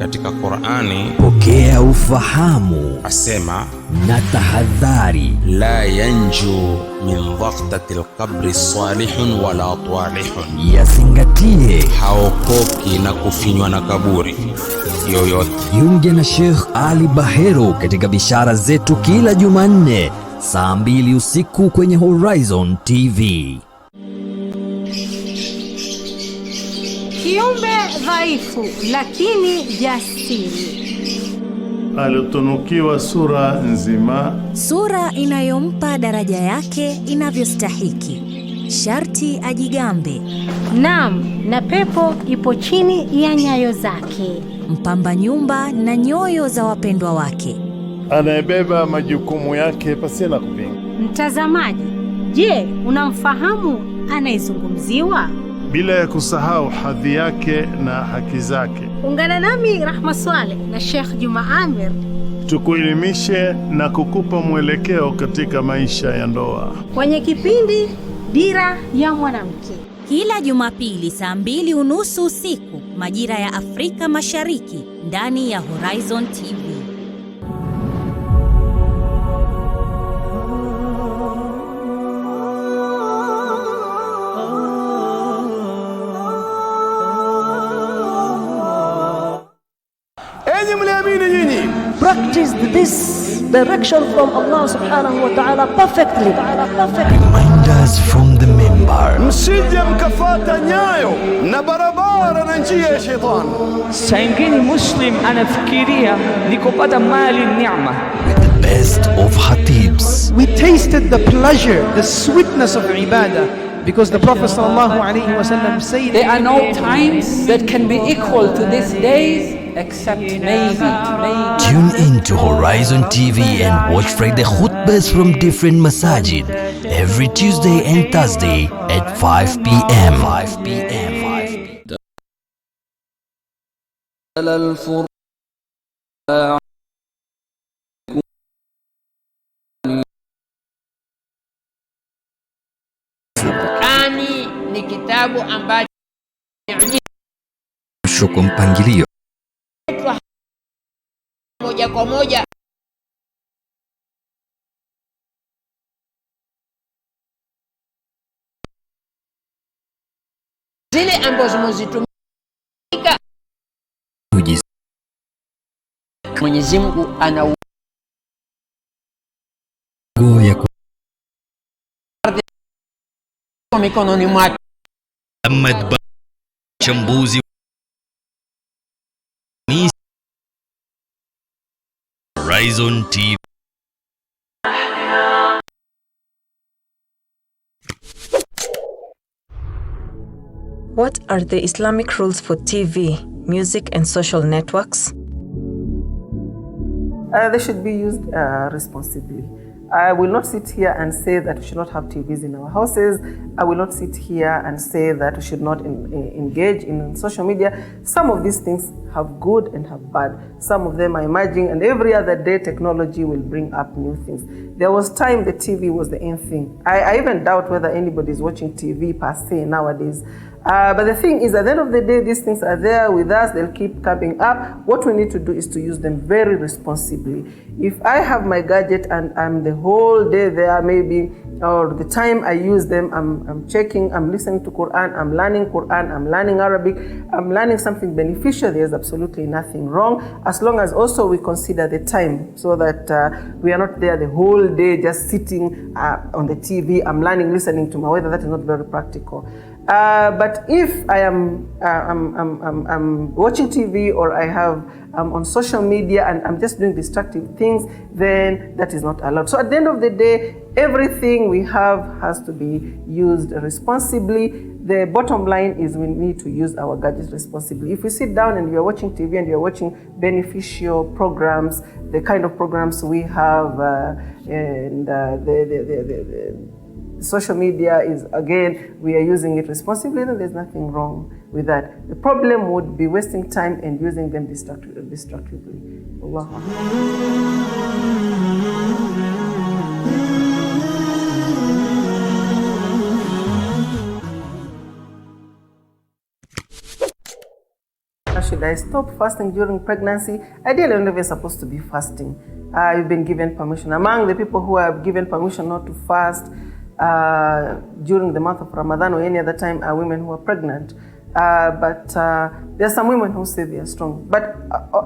katika Qur'ani, pokea ufahamu, asema na tahadhari. La yanju min dhaqtati alqabri salihun wala talihun, yazingatie, haokoki na kufinywa na kaburi yoyote. Jiunge na Sheikh Ali Bahero katika bishara zetu kila Jumanne saa 2 usiku kwenye Horizon TV. Kiumbe dhaifu lakini jasiri, alitunukiwa sura nzima, sura inayompa daraja yake inavyostahiki. Sharti ajigambe. Naam, na pepo ipo chini ya nyayo zake. Mpamba nyumba na nyoyo za wapendwa wake, anayebeba majukumu yake pasina kupinga. Mtazamaji, je, unamfahamu anayezungumziwa? Bila ya kusahau hadhi yake na haki zake. Ungana nami Rahma Swaleh na Sheikh Juma Amir, tukuelimishe na kukupa mwelekeo katika maisha ya ndoa kwenye kipindi Dira ya Mwanamke, kila Jumapili saa 2:30 usiku majira ya Afrika Mashariki ndani ya Horizon TV. Practice this direction from Allah subhanahu wa ta'ala perfectly. Reminders from the member. Msije mkafata nyayo na barabara na njia ya shetani. Saingine Muslim anafikiria ni kupata mali neema. With the best of hatibs. We tasted the pleasure, the sweetness of ibadah, because the Prophet sallallahu alaihi wasallam said there are no times that can be equal to these days except maybe. Tune in to Horizon TV and watch Friday khutbahs from different masajid every Tuesday and Thursday at 5 p.m. 5 p.m. Qur'ani ni kitabu ambacho kwa mpangilio moja kwa moja zile ambazo zimezitumika Mwenyezi Mungu ana mikononi mwake. Ahmed chambuzi Horizon TV. What are the Islamic rules for TV, music and social networks? They should be used responsibly. I will not sit here and say that we should not have TVs in our houses. I will not sit here and say that we should not engage in social media. Some of these things have good and have bad. Some of them are emerging, and every other day technology will bring up new things. There was time the TV was the in thing. I even doubt whether anybody is watching TV per se nowadays. But the thing is, at the end of the day, these things are there with us. They'll keep coming up. What we need to do is to use them very responsibly. If I have my gadget and I'm the whole day there, maybe, or the time I use them, I'm checking, I'm listening to Quran, I'm learning Arabic, I'm learning something beneficial, there's absolutely nothing wrong, as long as also we consider the time, so that we are not there the whole day just sitting on the TV, I'm learning, listening to my weather. That is not very practical. But if I am I'm watching TV, or I have on social media and I'm just doing destructive things, then that is not allowed. So at the end of the day, everything we have has to be used responsibly. The bottom line is we need to use our gadgets responsibly. If we sit down and we are watching TV and we are watching beneficial programs, the kind of programs we have, and the social media is, again, we are using it responsibly, then there's nothing wrong with that. The problem would be wasting time and using them destructively. Allah. How should I I stop fasting during pregnancy, ideally you're never supposed to be fasting. You've been given permission. Among the people who have given permission not to fast during the month of Ramadan or any other time are women who are pregnant. But there are some women who say they are strong. But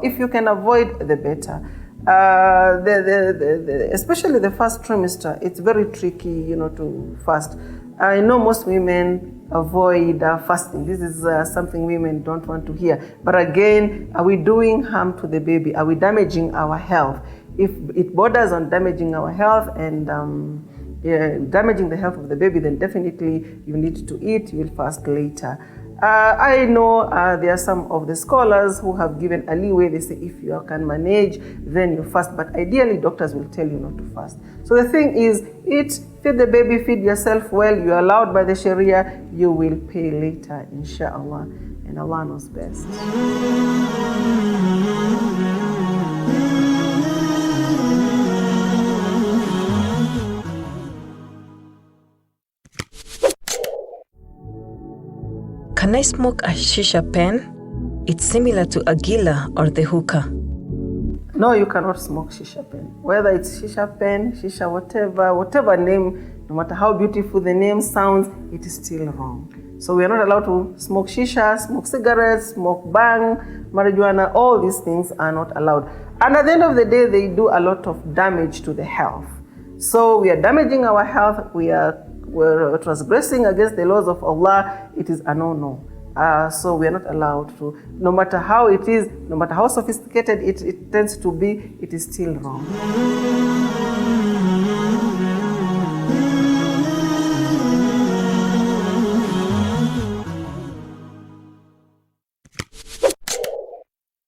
if you can avoid, the better. Especially the first trimester, it's very tricky, to fast. I know most women avoid fasting. This is something women don't want to hear. But again, are we doing harm to the baby? Are we damaging our health? If it borders on damaging our health and damaging the health of the baby, then definitely you need to eat. You will fast later. I know there are some of the scholars who have given a leeway. They say if you can manage, then you fast. But ideally, doctors will tell you not to fast. So the thing is, eat, feed the baby, feed yourself well. You are allowed by the Sharia. You will pay later, inshallah. And Allah knows best. Can I smoke a shisha pen? It's similar to a gila or the hookah. No, you cannot smoke shisha pen. Whether it's shisha pen, shisha whatever name, no matter how beautiful the name sounds, it is still wrong. So we are not allowed to smoke shisha, smoke cigarettes, smoke bang, marijuana. All these things are not allowed. And at the end of the day, they do a lot of damage to the health. So we are damaging our health. We're transgressing against the laws of Allah. It is a no-no. So we are not allowed to, no matter how it is, no matter how sophisticated it tends to be, it is still wrong.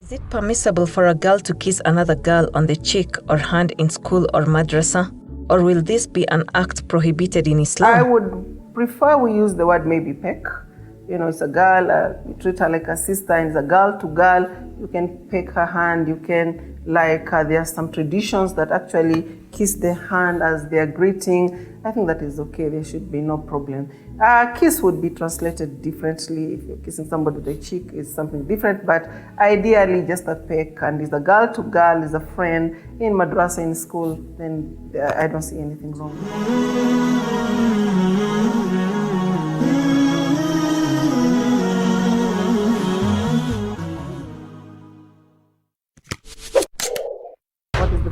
Is it permissible for a girl to kiss another girl on the cheek or hand in school or madrasa? Or will this be an act prohibited in Islam? I would prefer we use the word maybe peck. It's a girl, you treat her like a sister, and it's a girl to girl. You can peck her hand, you can, there are some traditions that actually kiss the hand as they are greeting. I think that is okay, there should be no problem. Kiss would be translated differently. If you're kissing somebody with the cheek, it's something different, but ideally just a peck, and is a girl to girl, is a friend, in madrasa, in school, then I don't see anything wrong.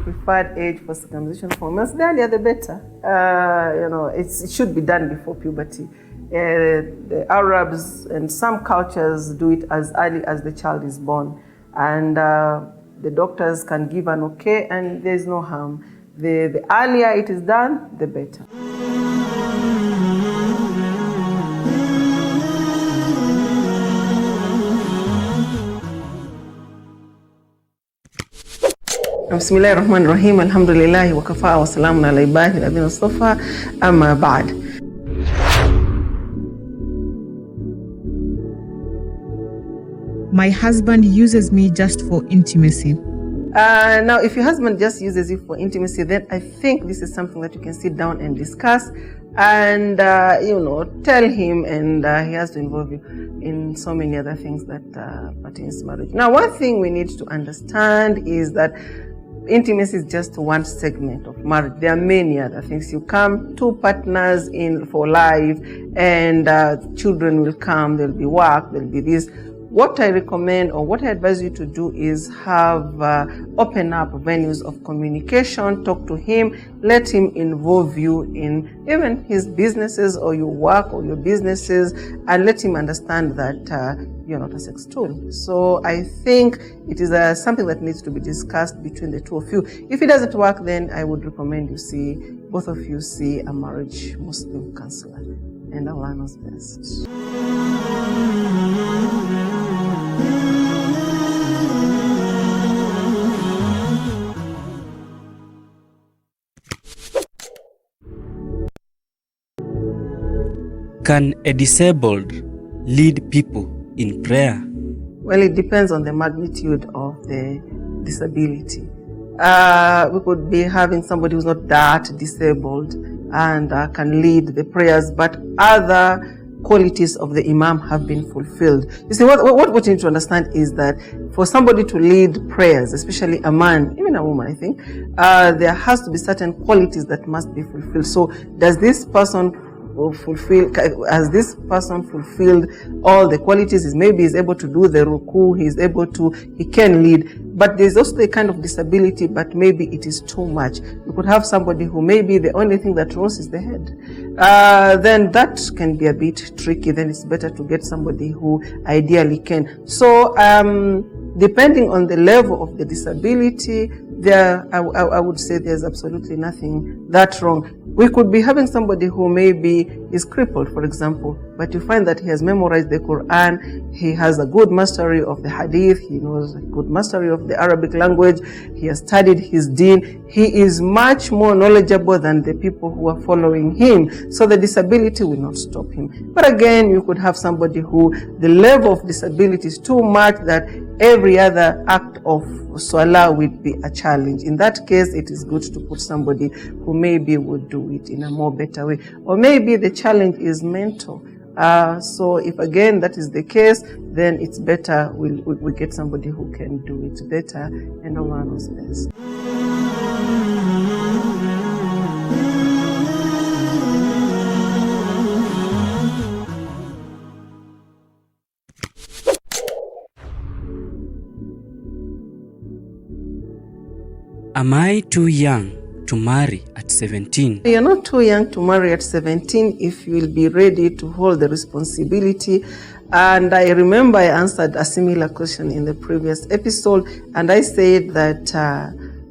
Preferred age for circumcision for males, the earlier the better. It should be done before puberty. The Arabs and some cultures do it as early as the child is born, and the doctors can give an okay, and there is no harm. The earlier it is done, the better. Bismillahirrahmanirrahim. Alhamdulillah wa kafa wa salamun ala ibadihi alladhina istafa, amma ba'd. My husband uses me just for intimacy. Now, if your husband just uses you for intimacy, then I think this is something that you can sit down and discuss and, tell him, and he has to involve you in so many other things that pertains to marriage. Now, one thing we need to understand is that intimacy is just one segment of marriage. There are many other things. You come, two partners in for life, and children will come, there'll be work, there'll be this. What I recommend, or what I advise you to do, is have open up venues of communication, talk to him, let him involve you in even his businesses or your work or your businesses, and let him understand that you're not a sex tool. So I think it is something that needs to be discussed between the two of you. If it doesn't work, then I would recommend both of you see a marriage Muslim counselor, and Allah knows best. Can a disabled lead people in prayer? Well, it depends on the magnitude of the disability. We could be having somebody who's not that disabled and can lead the prayers, but other qualities of the Imam have been fulfilled. You see, what you need to understand is that for somebody to lead prayers, especially a man, even a woman, I think, there has to be certain qualities that must be fulfilled. So has this person fulfilled all the qualities? Maybe he's able to do the ruku, he can lead, but there's also a kind of disability, but maybe it is too much. You could have somebody who maybe the only thing that rolls is the head. Then that can be a bit tricky. Then it's better to get somebody who ideally can. So depending on the level of the disability, I would say there's absolutely nothing that wrong. We could be having somebody who maybe is crippled, for example, but you find that he has memorized the Quran, he has a good mastery of the Hadith, he knows a good mastery of the Arabic language, he has studied his deen, he is much more knowledgeable than the people who are following him, so the disability will not stop him. But again, you could have somebody who the level of disability is too much that every other act of salah would be a challenge. In that case, it is good to put somebody who maybe would do it in a more better way. Or maybe the challenge is mental. So if again that is the case, then it's better we get somebody who can do it better, and Allah knows best. Am I too young to marry at 17? You're not too young to marry at 17 if you will be ready to hold the responsibility. And I remember I answered a similar question in the previous episode, and I said that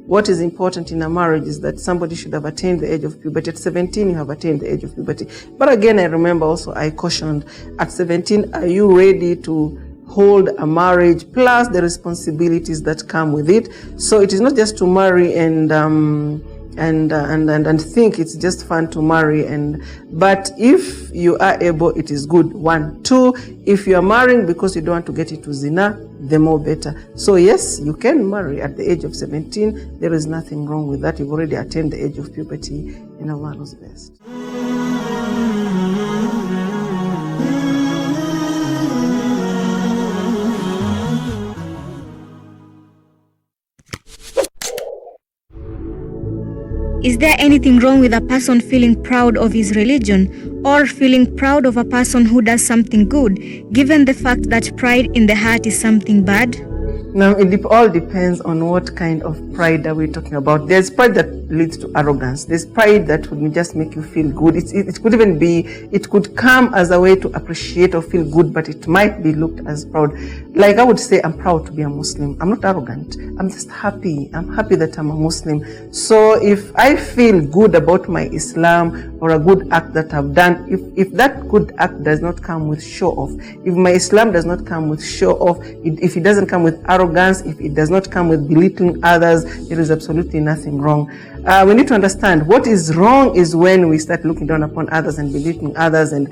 what is important in a marriage is that somebody should have attained the age of puberty. At 17, you have attained the age of puberty. But again, I remember also I cautioned, at 17, are you ready to hold a marriage plus the responsibilities that come with it? So it is not just to marry and think it's just fun to marry, but if you are able, it is good. 1, 2, if you are marrying because you don't want to get into zina, the more better. So yes, you can marry at the age of 17. There is nothing wrong with that. You've already attained the age of puberty, and Allah knows best. Is there anything wrong with a person feeling proud of his religion or feeling proud of a person who does something good, given the fact that pride in the heart is something bad? Now, it all depends on what kind of pride are we talking about. There's pride that leads to arrogance. There's pride that would just make you feel good. It could even be, it could come as a way to appreciate or feel good, but it might be looked as proud. Like I would say, I'm proud to be a Muslim. I'm not arrogant. I'm just happy. I'm happy that I'm a Muslim. So if I feel good about my Islam or a good act that I've done, if that good act does not come with show off, if my Islam does not come with show off, if it doesn't come with arrogance, if it does not come with belittling others, there is absolutely nothing wrong. We need to understand what is wrong is when we start looking down upon others and belittling others and,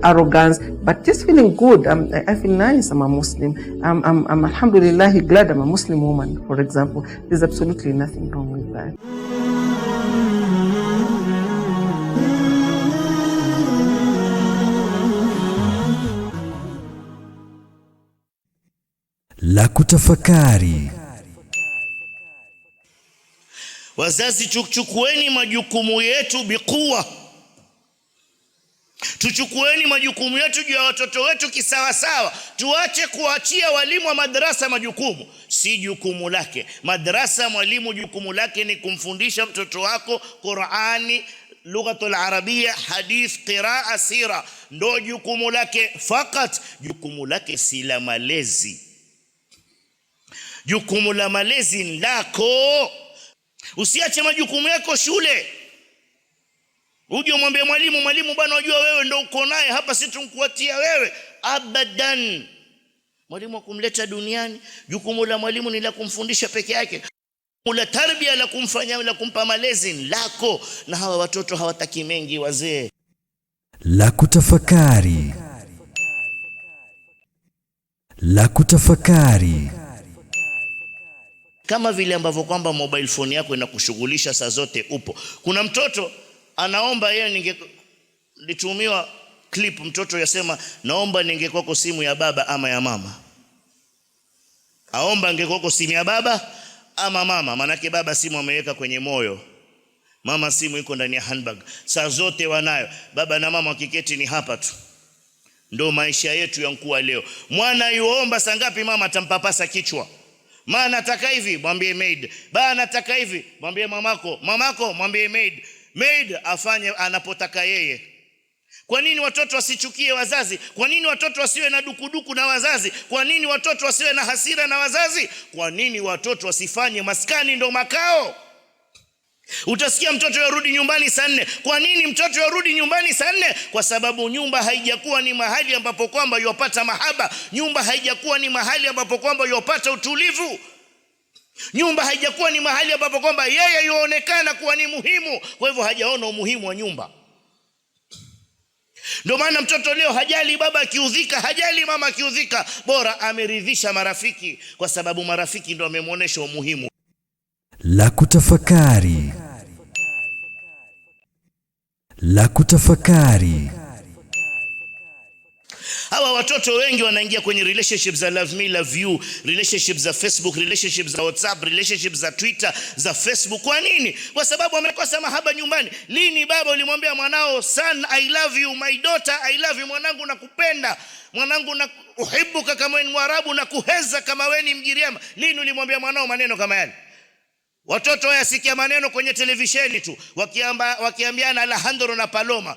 arrogance, but just feeling good. I feel nice, I'm a Muslim. I'm alhamdulillah glad I'm a Muslim woman, for example. There's absolutely nothing wrong with that. La kutafakari. Wazazi, chukueni majukumu yetu bikuwa. Tuchukueni majukumu yetu juu ya watoto wetu kisawasawa. Tuache kuachia walimu wa madrasa majukumu. Si jukumu lake. Madrasa, mwalimu jukumu lake ni kumfundisha mtoto wako Qur'ani, lughatul arabia, hadith, qiraa, sira. Ndo jukumu lake fakat. Jukumu lake si la malezi. Jukumu la malezi lako. Usiache majukumu yako shule. Uje umwambie mwalimu bwana, unajua wewe ndo uko naye hapa, si tunkuatia wewe. Abadan. Mwalimu akumleta duniani, jukumu la mwalimu ni la kumfundisha peke yake. La tarbia la kumfanya, la kumpa malezi lako. Na hawa watoto hawataki mengi wazee. La kutafakari. La kutafakari. Kama vile ambavyo kwamba mobile phone yako inakushughulisha saa zote upo. Kuna mtoto anaomba yeye ningekutumiwa clip mtoto yasema naomba ningekuwa simu ya baba ama ya mama. Aomba ningekuwa simu ya baba ama mama, manake baba simu ameweka kwenye moyo, mama simu iko ndani ya handbag. Saa zote wanayo. Baba na mama wakiketi ni hapa tu. Ndo maisha yetu ya mkuu leo. Mwana yuomba saa ngapi mama atampapasa kichwa. Mama nataka hivi, mwambie maid. Baba nataka hivi, mwambie mamako. Mamako mwambie maid. Maid afanye anapotaka yeye. Kwa nini watoto wasichukie wazazi? Kwa nini watoto wasiwe na dukuduku na wazazi? Kwa nini watoto wasiwe na hasira na wazazi? Kwa nini watoto wasifanye maskani ndo makao? Utasikia mtoto yarudi nyumbani saa 4. Kwa nini mtoto yarudi nyumbani saa 4? Kwa sababu nyumba haijakuwa ni mahali ambapo kwamba yupata mahaba. Nyumba haijakuwa ni mahali ambapo kwamba yupata utulivu. Nyumba haijakuwa ni mahali ambapo kwamba yeye yuonekana kuwa ni muhimu. Kwa hivyo hajaona umuhimu wa nyumba. Ndio maana mtoto leo hajali baba akiudhika, hajali mama akiudhika, bora ameridhisha marafiki, kwa sababu marafiki ndio wamemuonesha umuhimu. La kutafakari. La kutafakari. Hawa watoto wengi wanaingia kwenye relationships za love me love you, relationships za Facebook, relationships za WhatsApp, relationships za Twitter, za Facebook. Kwa nini? Kwa sababu wamekosa mahaba nyumbani. Lini baba ulimwambia mwanao son I love you, my daughter I love you, mwanangu nakupenda, mwanangu na uhibuka kama wewe ni Mwarabu na kuheza kama wewe ni Mgiriama? Lini ulimwambia mwanao maneno kama yale? Watoto wayasikia maneno kwenye televisheni tu, wakiambiana Alejandro na Paloma.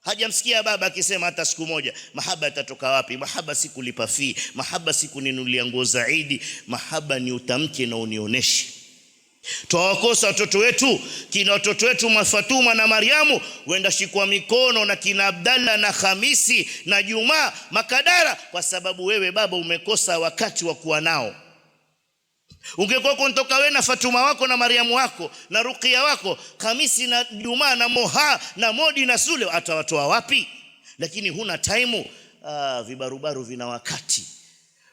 Hajamsikia baba akisema hata siku moja mahaba yatatoka wapi? Mahaba si kulipa fee, mahaba si kuninunulia nguo zaidi, mahaba ni utamke na unioneshe. Tuwakosa watoto wetu, kina watoto wetu Fatuma na Mariamu wenda shikwa mikono na kina Abdalla na Hamisi na Juma Makadara, kwa sababu wewe baba umekosa wakati wa kuwa nao. Ungekuwa kuntoka wewe na Fatuma wako na Mariamu wako na Ruqia wako, Hamisi na Juma na Moha na Modi na Sule, atawatoa wapi? Lakini huna time. Vibarubaru vina wakati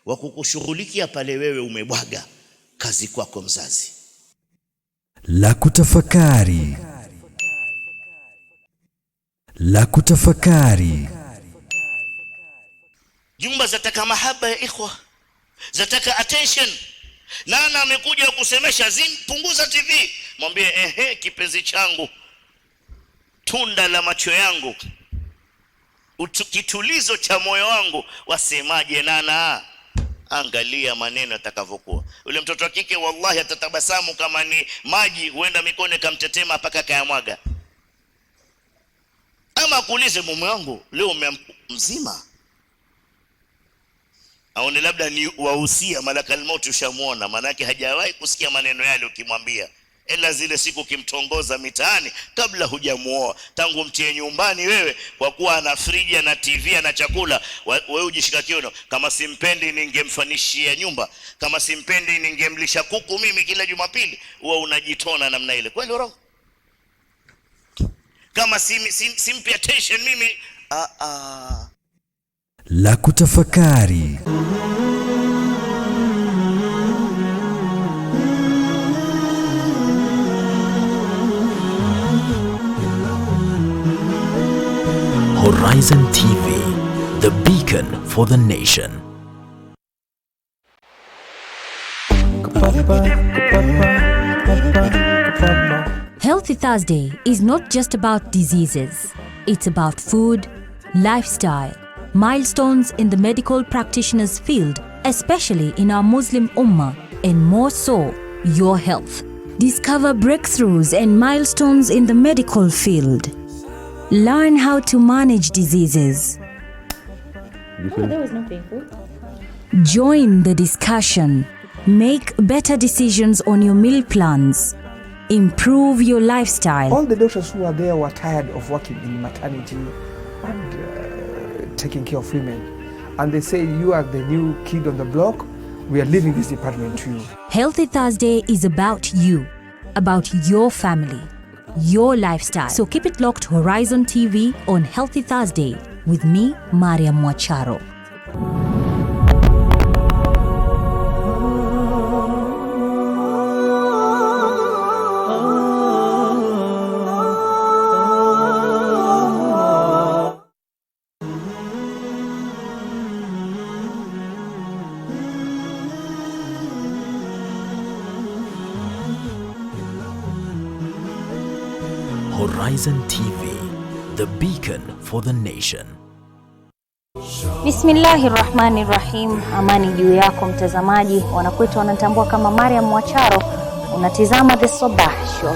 wa kukushughulikia pale wewe umebwaga. Kazi kwako mzazi. La kutafakari. La kutafakari. Jumba zataka mahaba ya ikhwa, zataka attention. Nana amekuja kusemesha punguza TV, mwambie kipenzi changu, tunda la macho yangu, kitulizo cha moyo wangu, wasemaje nana? Angalia maneno atakavyokuwa. Yule mtoto wa kike wallahi atatabasamu kama ni maji, huenda mikono kamtetema mpaka kayamwaga. Ama kuulize mume wangu leo mzima, aone labda ni wahusia malaka al-maut ushamuona, manake hajawahi kusikia maneno yale ukimwambia, ila zile siku kimtongoza mitaani kabla hujamuoa. Tangu mtie nyumbani wewe, kwa kuwa ana friji na TV na chakula, wewe ujishika kiuno, kama simpendi ningemfanishia nyumba, kama simpendi ningemlisha kuku mimi kila Jumapili. Wewe unajitona namna ile kweli roho? Kama simpi attention mimi La kutafakari. Horizon TV, the beacon for the nation. Healthy Thursday is not just about diseases. It's about food, lifestyle, milestones in the medical practitioner's field, especially in our Muslim Ummah, and more so, your health. Discover breakthroughs and milestones in the medical field. Learn how to manage diseases. Oh, that was not painful. Join the discussion. Make better decisions on your meal plans. Improve your lifestyle. All the doctors who are there were tired of working in maternity and taking care of women. And they say, you are the new kid on the block. We are leaving this department to you. Healthy Thursday is about you, about your family, your lifestyle. So keep it locked Horizon TV on Healthy Thursday with me, Maria Mwacharo. Horizon TV, the beacon for the nation. Bismillahirrahmanirrahim. Amani juu yako mtazamaji. Wanakwetu wanatambua kama Mariam Mwacharo. Unatizama The Sabah Show.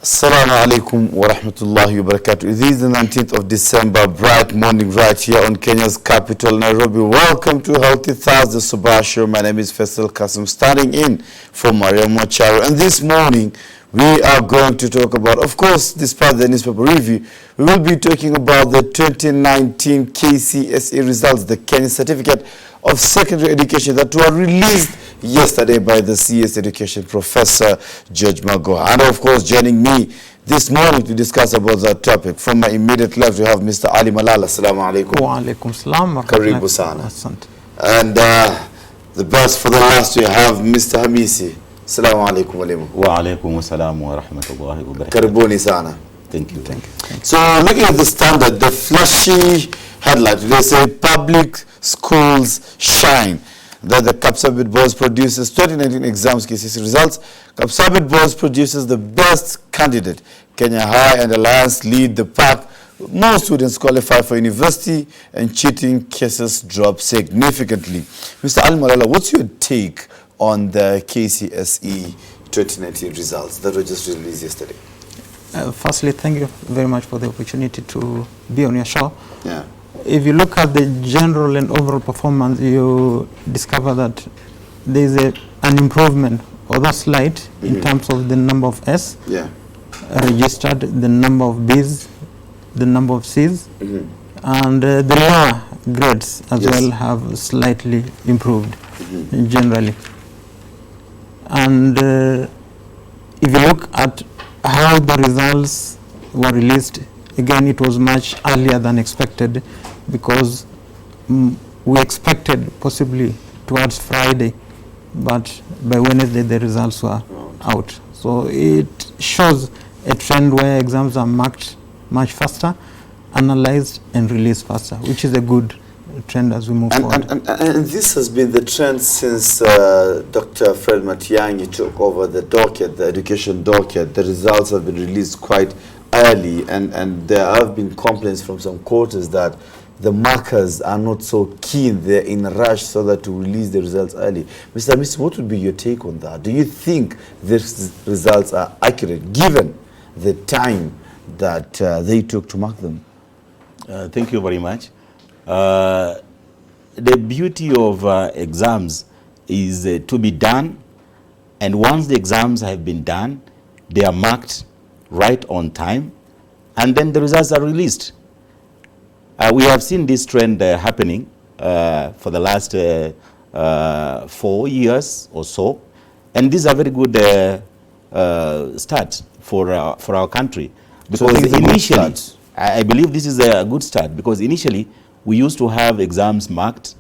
Assalamu alaikum wa rahmatullahi wa barakatuh. This is the 19th of December, bright morning right here on Kenya's capital, Nairobi. Welcome to Healthy Thursday, Sabah Show. My name is Faisal Kasim, standing in for Mariam Mwacharo. And this morning, we are going to talk about, of course, despite the newspaper review, we will be talking about the 2019 KCSE results, the Kenya Certificate of Secondary Education that were released yesterday by the CS Education Professor George Mago. And of course, joining me this morning to discuss about that topic, from my immediate left, we have Mr. Ali Malala. Assalamu alaikum. Wa alaikum salam. Karibu sana. And the best for the last, we have Mr. Hamisi. Assalamu alaikum walimu. Wa alaikum assalam wa rahmatullahi wa barakatuh. Karibuni sana. Thank you. So looking at the standard, the flashy headline, they say public schools shine. That the Kapsabit Boys produces 2019 exams KCSE results. Kapsabit Boys produces the best candidate. Kenya High and Alliance lead the pack. More students qualify for university and cheating cases drop significantly. Mr. Ali Malala, what's your take on the KCSE 2019 results that were just released yesterday? Firstly, thank you very much for the opportunity to be on your show. Yeah. If you look at the general and overall performance, you discover that there is an improvement, although slight, in terms of the number of S registered, the number of Bs, the number of Cs, and the lower grades as well have slightly improved generally. And if you look at how the results were released, again, it was much earlier than expected, because we expected possibly towards Friday, but by Wednesday the results were out. So it shows a trend where exams are marked much faster, analyzed and released faster, which is a good trend as we move forward. And this has been the trend since Dr. Fred Matiang'i took over the docket, the education docket. The results have been released quite early, and there have been complaints from some quarters that the markers are not so keen, they're in a rush so that to release the results early. Mr. Hamisi, what would be your take on that? Do you think these results are accurate given the time that they took to mark them? Thank you very much. The beauty of exams is to be done, and once the exams have been done, they are marked right on time, and then the results are released. We have seen this trend happening for the last 4 years or so, and this is a very good start for our country, because initially, I believe this is a good start, because initially we used to have exams marked,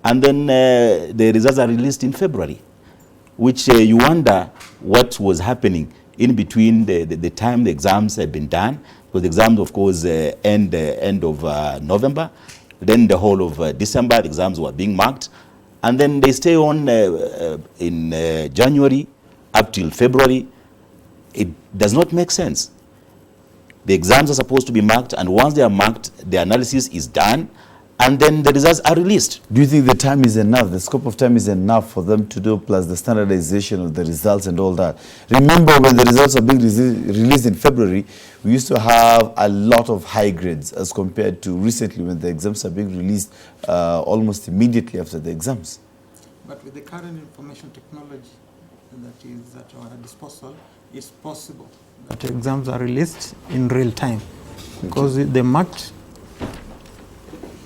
and then the results are released in February, which you wonder what was happening in between the time the exams had been done, because the exams, of course, end of November, then the whole of December, the exams were being marked, and then they stay on in January up till February. It does not make sense. The exams are supposed to be marked, and once they are marked, the analysis is done, and then the results are released. Do you think the time is enough, the scope of time is enough for them to do, plus the standardization of the results and all that? Remember, when the results are being released in February, we used to have a lot of high grades as compared to recently when the exams are being released almost immediately after the exams. But with the current information technology that is at our disposal, it's possible that exams are released in real time, because they're marked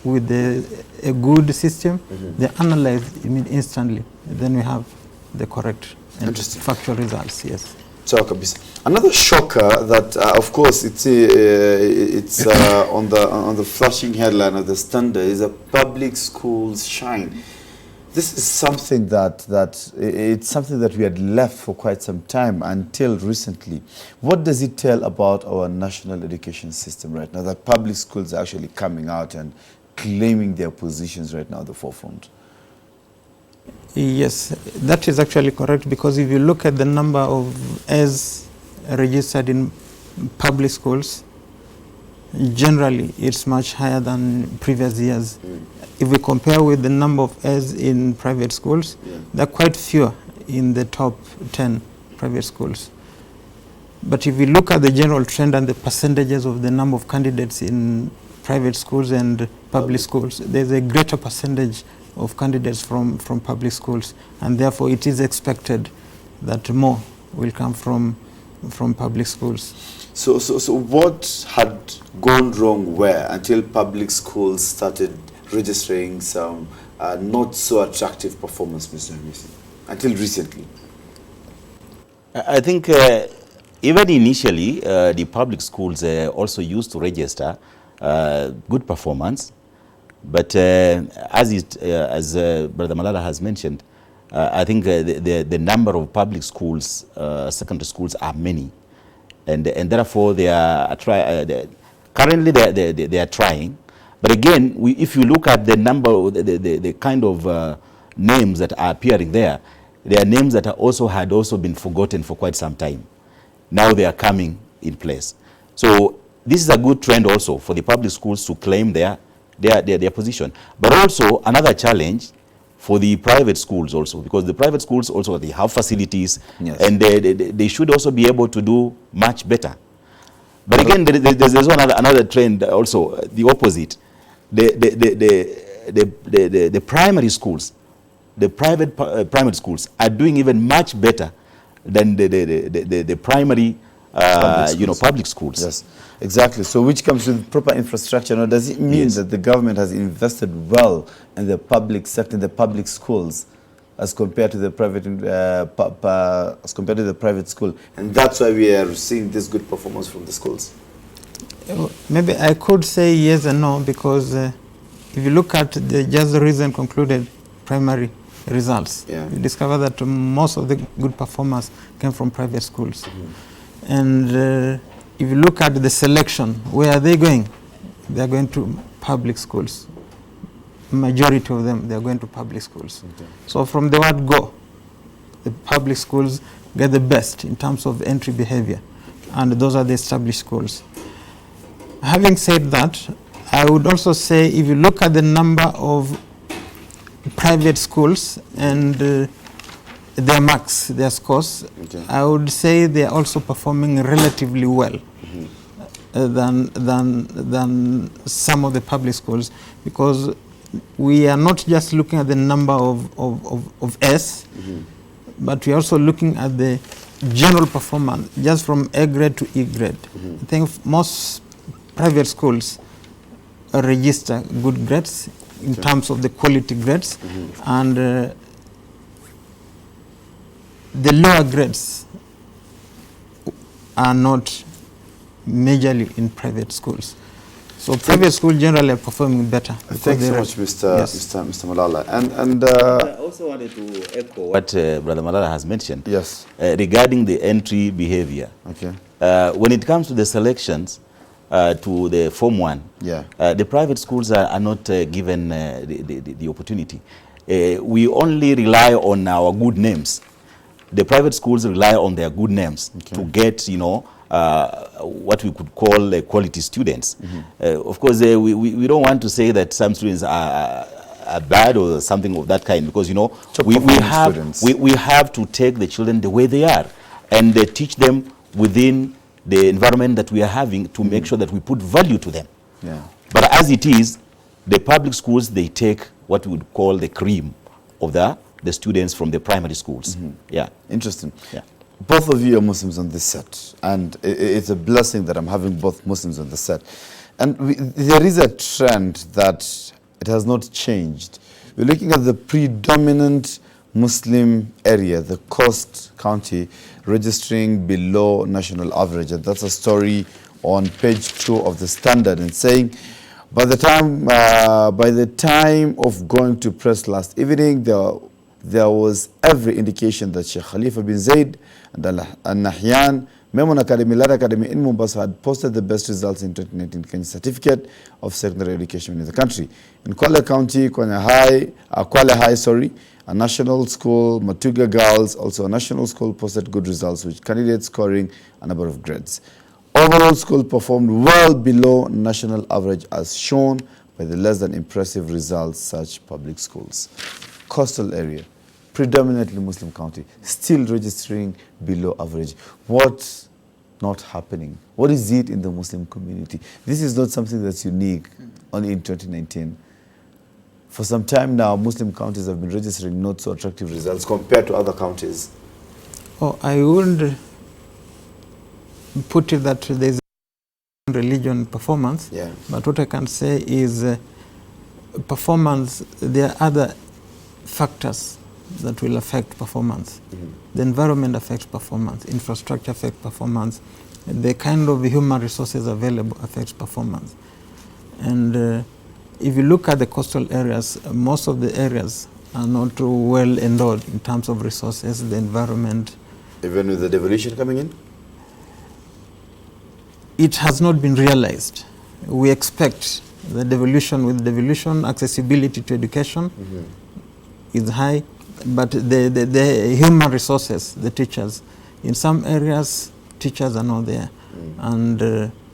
with a good system, they analyze instantly. Then we have the correct and factual results. Yes. So, another shocker that, of course, it's on the flashing headline of the Standard is a public schools shine. This is something it's something that we had left for quite some time until recently. What does it tell about our national education system right now, that public schools are actually coming out and claiming their positions right now at the forefront? Yes, that is actually correct, because if you look at the number of As registered in public schools, generally it's much higher than previous years. If we compare with the number of As in private schools, there are quite few in the top 10 private schools. But if we look at the general trend and the percentages of the number of candidates in private schools and public schools, there's a greater percentage of candidates from public schools, and therefore it is expected that more will come from public schools. So what had gone wrong where until public schools started registering some not so attractive performance, Mr. Hamisi, until recently? I think even initially, the public schools also used to register good performance, but as Brother Malala has mentioned, I think the number of public schools, secondary schools, are many, and therefore they are currently they are trying. But again, if you look at the number, the kind of names that are appearing there, they are names that had also been forgotten for quite some time. Now they are coming in place. So this is a good trend also for the public schools to claim their position. But also another challenge for the private schools also, because the private schools also, they have facilities, and they should also be able to do much better. But again, there's also another trend also, the opposite. The primary schools, the private primary schools are doing even much better than the primary public schools. Yes, exactly. So which comes with proper infrastructure. Now, does it mean that the government has invested well in the public sector, in the public schools, as compared to the private school, and that's why we are seeing this good performance from the schools? Maybe I could say yes and no, because if you look at just the recent concluded primary results, you discover that most of the good performers came from private schools. And if you look at the selection, where are they going? They are going to public schools. Majority of them, they are going to public schools. So from the word go, the public schools get the best in terms of entry behavior, and those are the established schools. Having said that, I would also say if you look at the number of private schools and their marks, their scores, I would say they are also performing relatively well than some of the public schools, because we are not just looking at the number of S, but we are also looking at the general performance, just from A grade to E grade. I think most private schools register good grades in terms of the quality grades, and the lower grades are not majorly in private schools. So private schools generally are performing better. Thanks so much, Mr. Malala. And I also wanted to echo what Brother Malala has mentioned. Regarding the entry behavior. When it comes to the selections to the Form 1, the private schools are not given the opportunity. We only rely on our good names. The private schools rely on their good names to get, what we could call quality students. Of course, we don't want to say that some students are bad or something of that kind, because we have to take the children the way they are and teach them within the environment that we are having, to make sure that we put value to them. But as it is, the public schools, they take what we would call the cream of the students from the primary schools. Interesting. Both of you are Muslims on this set, and it's a blessing that I'm having both Muslims on the set. And there is a trend that it has not changed. We're looking at the predominant Muslim area, the Coast County, registering below national average. And that's a story on page 2 of the Standard, and saying By the time of going to press last evening, there was every indication that Sheikh Khalifa bin Zaid and Al-Nahyan Memon Academy, Ladder Academy in Mombasa had posted the best results in 2019 Kenya Certificate of Secondary Education in the country. In Kwale County, Kwale High, a national school, Matuga Girls, also a national school, posted good results with candidates scoring a number of grades. Overall, school performed well below national average as shown by the less than impressive results such public schools. Coastal area, predominantly Muslim county, still registering below average. What's not happening? What is it in the Muslim community? This is not something that's unique only in 2019. For some time now, Muslim counties have been registering not so attractive results compared to other counties. Oh, I would put it that there's religion performance, but what I can say is performance, there are other factors that will affect performance. The environment affects performance, infrastructure affects performance, the kind of human resources available affects performance. And if you look at the coastal areas, most of the areas are not well endowed in terms of resources, the environment. Even with the devolution coming in? It has not been realized. We expect the devolution, with devolution, accessibility to education is high, but the human resources, the teachers, in some areas, teachers are not there, and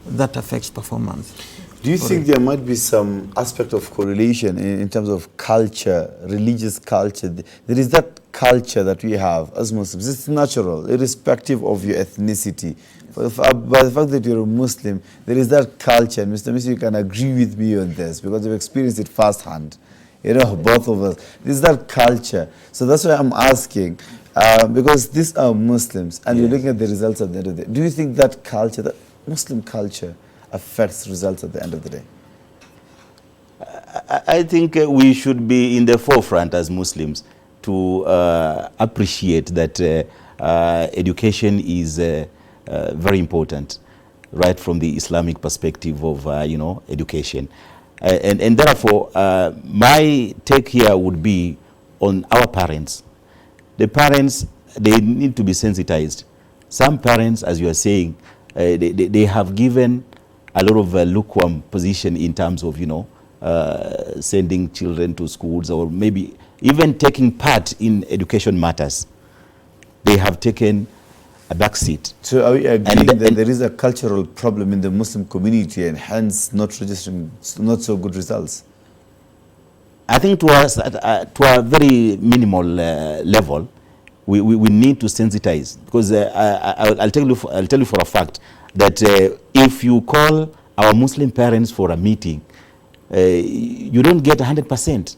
that affects performance. Do you think there might be some aspect of correlation in terms of culture, religious culture? There is that culture that we have as Muslims. It's natural, irrespective of your ethnicity. By the fact that you're a Muslim, there is that culture. And Mr. Misi, you can agree with me on this because you've experienced it firsthand. You know, both of us. There's that culture. So that's why I'm asking, because these are Muslims, and you're looking at the results at the end of the day. Do you think that culture, that Muslim culture, affects results at the end of the day? I think we should be in the forefront as Muslims to appreciate that education is very important, right from the Islamic perspective of education, and therefore my take here would be on our parents. The parents, they need to be sensitized. Some parents, as you are saying, they have given a lot of lukewarm position in terms of sending children to schools, or maybe even taking part in education matters. They have taken a back seat. So are we agreeing that there is a cultural problem in the Muslim community and hence not registering not so good results? I think to a very minimal level, we need to sensitize, because I'll tell you for a fact that if you call our Muslim parents for a meeting, you don't get 100%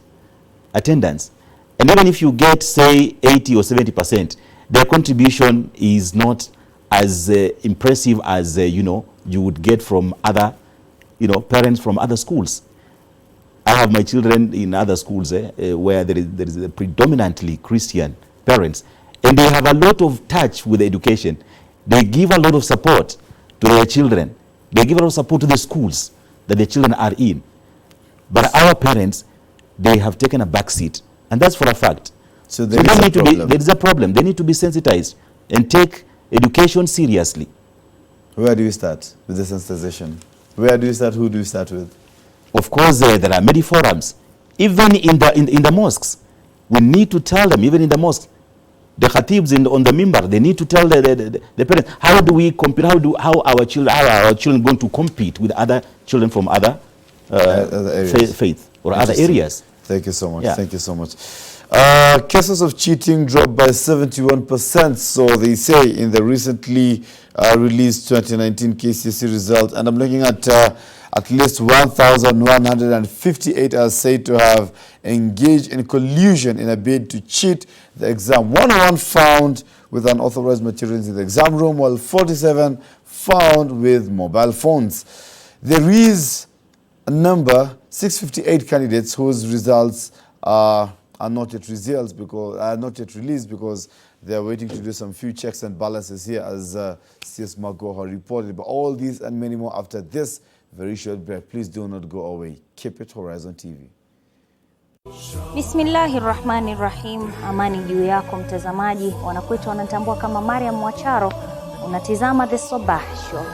attendance. And even if you get, say, 80 or 70%, their contribution is not as impressive as, you would get from other, parents from other schools. I have my children in other schools where there is a predominantly Christian parents, and they have a lot of touch with education. They give a lot of support to their children. They give a lot of support to the schools that their children are in. But our parents, they have taken a back seat, and that's for a fact. So there is a problem. They need to be sensitized and take education seriously. Where do you start with the sensitization? Where do you start? Who do you start with? Of course, there are many forums. Even in the mosques, we need to tell them. Even in the mosques, the khatibs on the mimbar, they need to tell the parents, how do we compete? How our children going to compete with other children from other faith or other areas? Thank you so much. Yeah. Thank you so much. Cases of cheating dropped by 71%, so they say, in the recently released 2019 KCSE result. And I'm looking at least 1,158 are said to have engaged in collusion in a bid to cheat the exam. 101 found with unauthorized materials in the exam room, while 47 found with mobile phones. There is a number, 658 candidates whose results are not yet released because they are waiting to do some few checks and balances here, as CS Magoha reported. But all these and many more after this very short break. Please do not go away. Keep it Horizon TV. Bismillahirrahmanirrahim. Amani juu yako mtazamaji. Wanakwetu wanatambua kama Mariam Mwacharo. Unatizama The Sabah Show.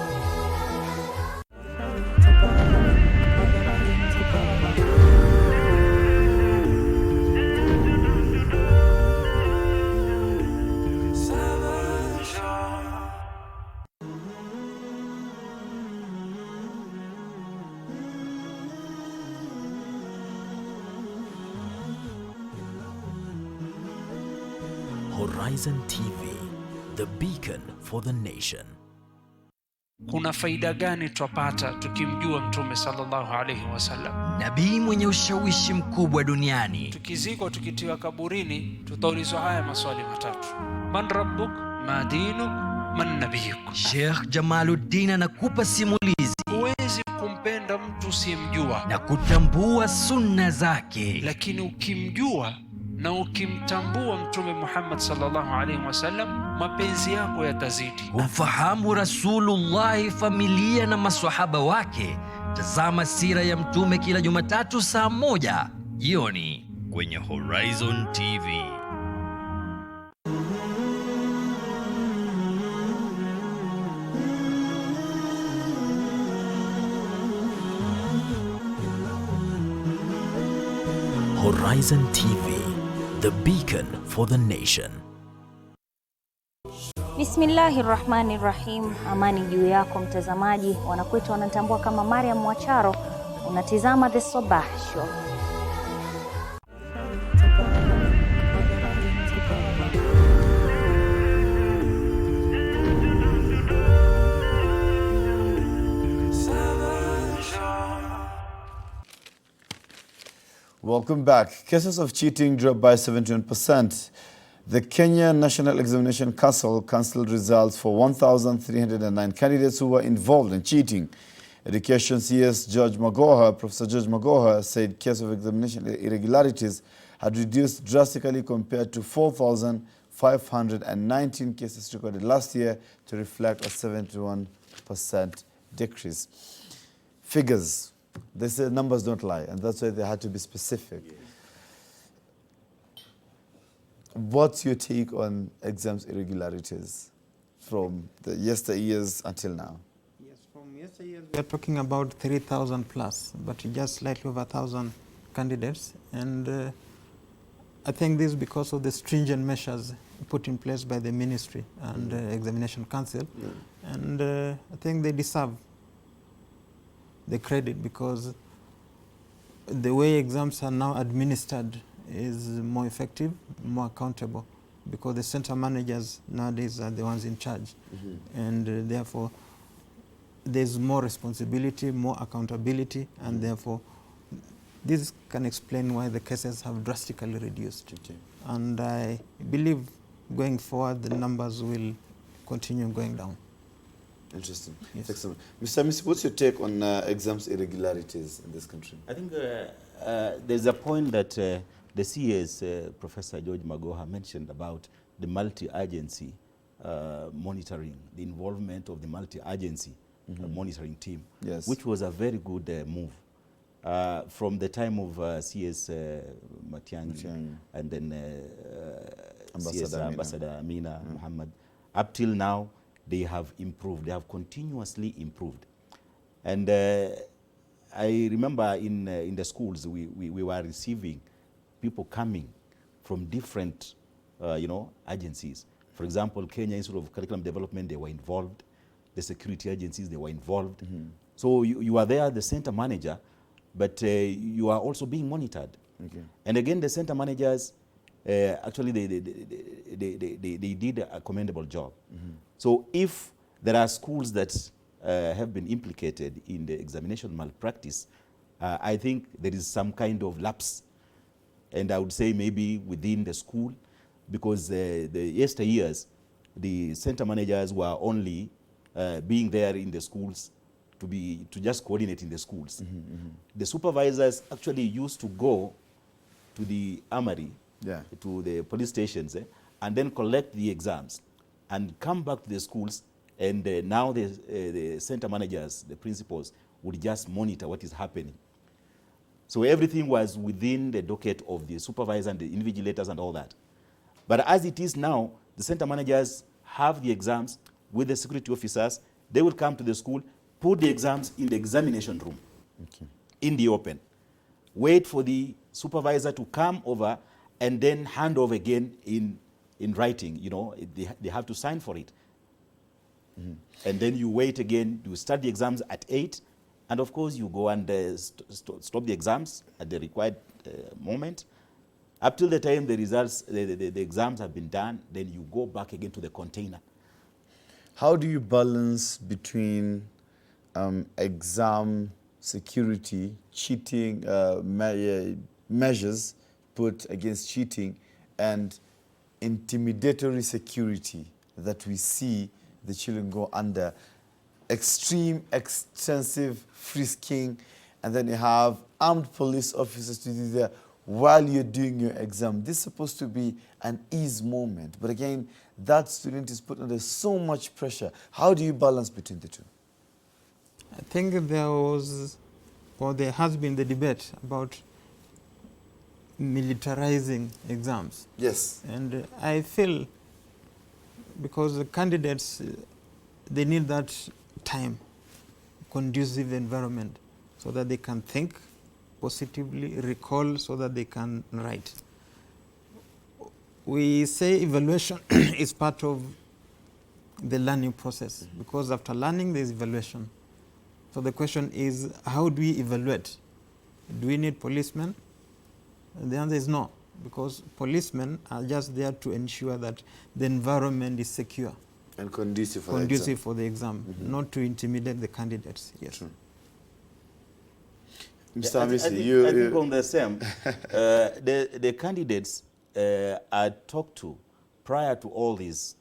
Horizon TV, the beacon for the nation. Kuna faida gani twapata tukimjua Mtume sallallahu alayhi wasallam? Nabii mwenye ushawishi mkubwa duniani. Tukizikwa tukitiwa kaburini, tutaulizwa haya maswali matatu: man rabbuk, ma dinuk, man nabiyuk. Sheikh Jamaluddin anakupa simulizi. Huwezi kumpenda mtu usiyemjua na kutambua sunna zake, lakini ukimjua na ukimtambua Mtume Muhammad sallallahu alaihi wasallam, mapenzi yako yatazidi. Ufahamu Rasulullah, familia na maswahaba wake. Tazama sira ya Mtume kila Jumatatu saa 1 jioni kwenye Horizon TV. Horizon TV, the beacon for the nation. Bismillahirrahmanirrahim. Amani juu yako mtazamaji. Wanakwetu wanatambua kama Mariam Mwacharo. Unatizama The Sabah Show. Welcome back. Cases of cheating dropped by 71%. The Kenya National Examination Council cancelled results for 1,309 candidates who were involved in cheating. Education CS Professor George Magoha said cases of examination irregularities had reduced drastically compared to 4,519 cases recorded last year, to reflect a 71% decrease. Figures. They say numbers don't lie, and that's why they had to be specific. Yes. What's your take on exams irregularities from the yesteryears until now? Yes, from yesteryears we are talking about 3,000 plus, but just slightly over 1,000 candidates. And I think this is because of the stringent measures put in place by the ministry and Examination Council. And I think they deserve the credit, because the way exams are now administered is more effective, more accountable, because the center managers nowadays are the ones in charge. And therefore there's more responsibility, more accountability, and therefore this can explain why the cases have drastically reduced. And I believe going forward the numbers will continue going down. Interesting. Yes. Excellent. Mr. Misi, what's your take on exams irregularities in this country? I think there's a point that the CS, Professor George Magoha, mentioned about the multi-agency monitoring, the involvement of the multi-agency monitoring team, yes, which was a very good move. From the time of CS Matiang'i and then Ambassador Amina Muhammad, up till now, they have improved. They have continuously improved. And I remember in the schools, we were receiving people coming from different agencies. For example, Kenya Institute of Curriculum Development, they were involved. The security agencies, they were involved. So you are there, the center manager, but you are also being monitored. And again, the center managers, actually they did a commendable job. So if there are schools that have been implicated in the examination malpractice, I think there is some kind of lapse. And I would say maybe within the school, because the yesteryears, the center managers were only being there in the schools to just coordinate in the schools. The supervisors actually used to go to the armory, to the police stations, and then collect the exams and come back to the schools And now the center managers, the principals, would just monitor what is happening. So everything was within the docket of the supervisor and the invigilators and all that. But as it is now, the center managers have the exams with the security officers. They will come to the school, put the exams in the examination room, in the open. Wait for the supervisor to come over and then hand over again in writing. You know, they have to sign for it. And then you wait again, you start the exams at 8, and of course you go and stop the exams at the required moment. Up till the time the results, the exams have been done, then you go back again to the container. How do you balance between exam security, cheating, measures put against cheating, and intimidatory security that we see the children go under? Extreme, extensive frisking, and then you have armed police officers to do there while you're doing your exam. This is supposed to be an ease moment, but again, that student is put under so much pressure. How do you balance between the two? I think there has been the debate about militarizing exams. Yes. And I feel because the candidates, they need that time, conducive environment, so that they can think positively, recall, so that they can write. We say evaluation is part of the learning process, because after learning there is evaluation. So the question is, how do we evaluate? Do we need policemen? And the answer is no, because policemen are just there to ensure that the environment is secure and conducive for the exam, not to intimidate the candidates. Yes. True. Mr. Hamisi, I think on the same, the candidates are talked to prior to all this,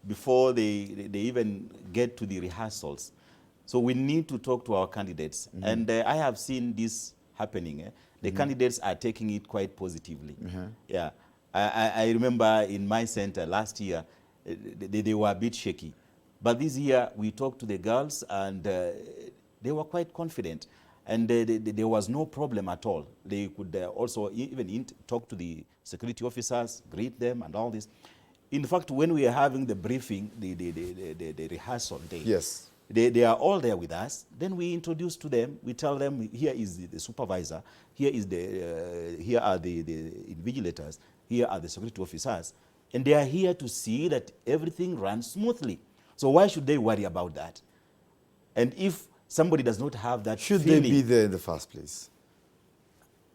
before they even get to the rehearsals. So we need to talk to our candidates. And I have seen this happening. The candidates are taking it quite positively. Yeah, I remember in my center last year, they were a bit shaky. But this year, we talked to the girls, and they were quite confident. And there was no problem at all. They could also even talk to the security officers, greet them, and all this. In fact, when we are having the briefing, the rehearsal day, yes, they are all there with us. Then we introduce to them. We tell them, here is the supervisor, here are the invigilators, here are the security officers, and they are here to see that everything runs smoothly. So why should they worry about that? And if somebody does not have that feeling, should they be there in the first place?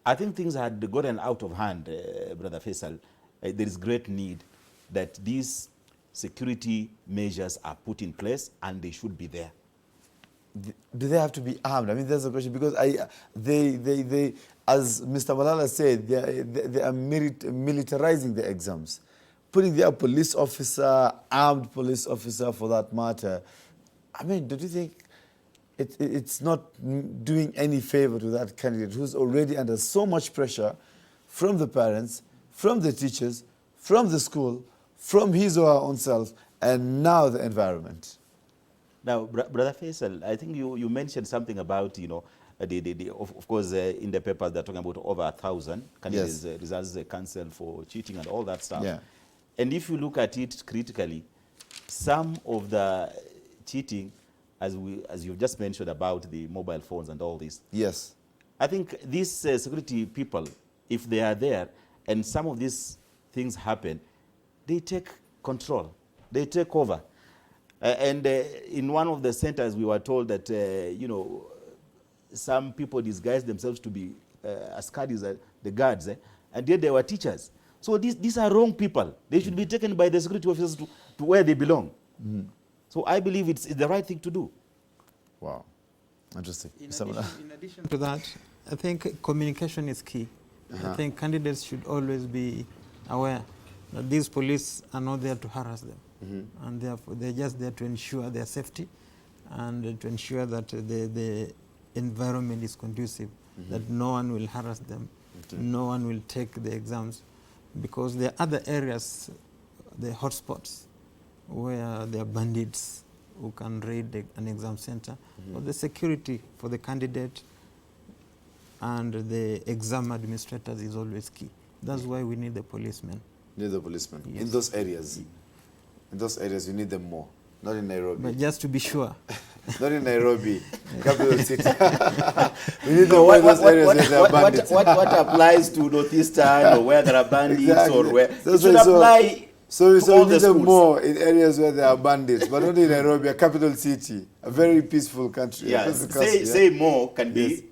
I think things had gotten out of hand, Brother Faisal. There is great need that these security measures are put in place, and they should be there. Do they have to be armed? I mean, that's the question, because they as Mr. Malala said, they are militarizing the exams, putting their police officer, armed police officer for that matter. I mean, don't you think it's not doing any favor to that candidate who's already under so much pressure from the parents, from the teachers, from the school, from his or her own self, and now the environment? Now, Brother Faisal, I think you mentioned something about, you know, of course, in the papers they're talking about over 1,000 candidates results cancelled for cheating and all that stuff. Yeah. And if you look at it critically, some of the cheating, as you've just mentioned about the mobile phones and all this. Yes. I think these security people, if they are there and some of these things happen, they take control, they take over. And in one of the centers, we were told that, you know, some people disguise themselves to be askaris, the guards, and yet they were teachers. So these are wrong people. They should be taken by the security officers to where they belong. So I believe it's the right thing to do. Wow. Interesting. In addition to that, I think communication is key. I think candidates should always be aware that these police are not there to harass them. And therefore they're just there to ensure their safety and to ensure that the environment is conducive, that no one will harass them, no one will take the exams, because there are other areas, the hotspots, where there are bandits, who can raid an exam center. But the security for the candidate and the exam administrators is always key. That's why we need the policemen. Need the policemen. Yes. In those areas. In those areas, you need them more. Not in Nairobi. But just to be sure. Not in Nairobi, capital city. We need them more in those areas where there are bandits. What applies to Northeastern or where there are bandits Exactly. or where So it should apply So to all we the need them schools. more in areas where there are bandits, but not in Nairobi, a capital city, a very peaceful country. Yeah, say more can be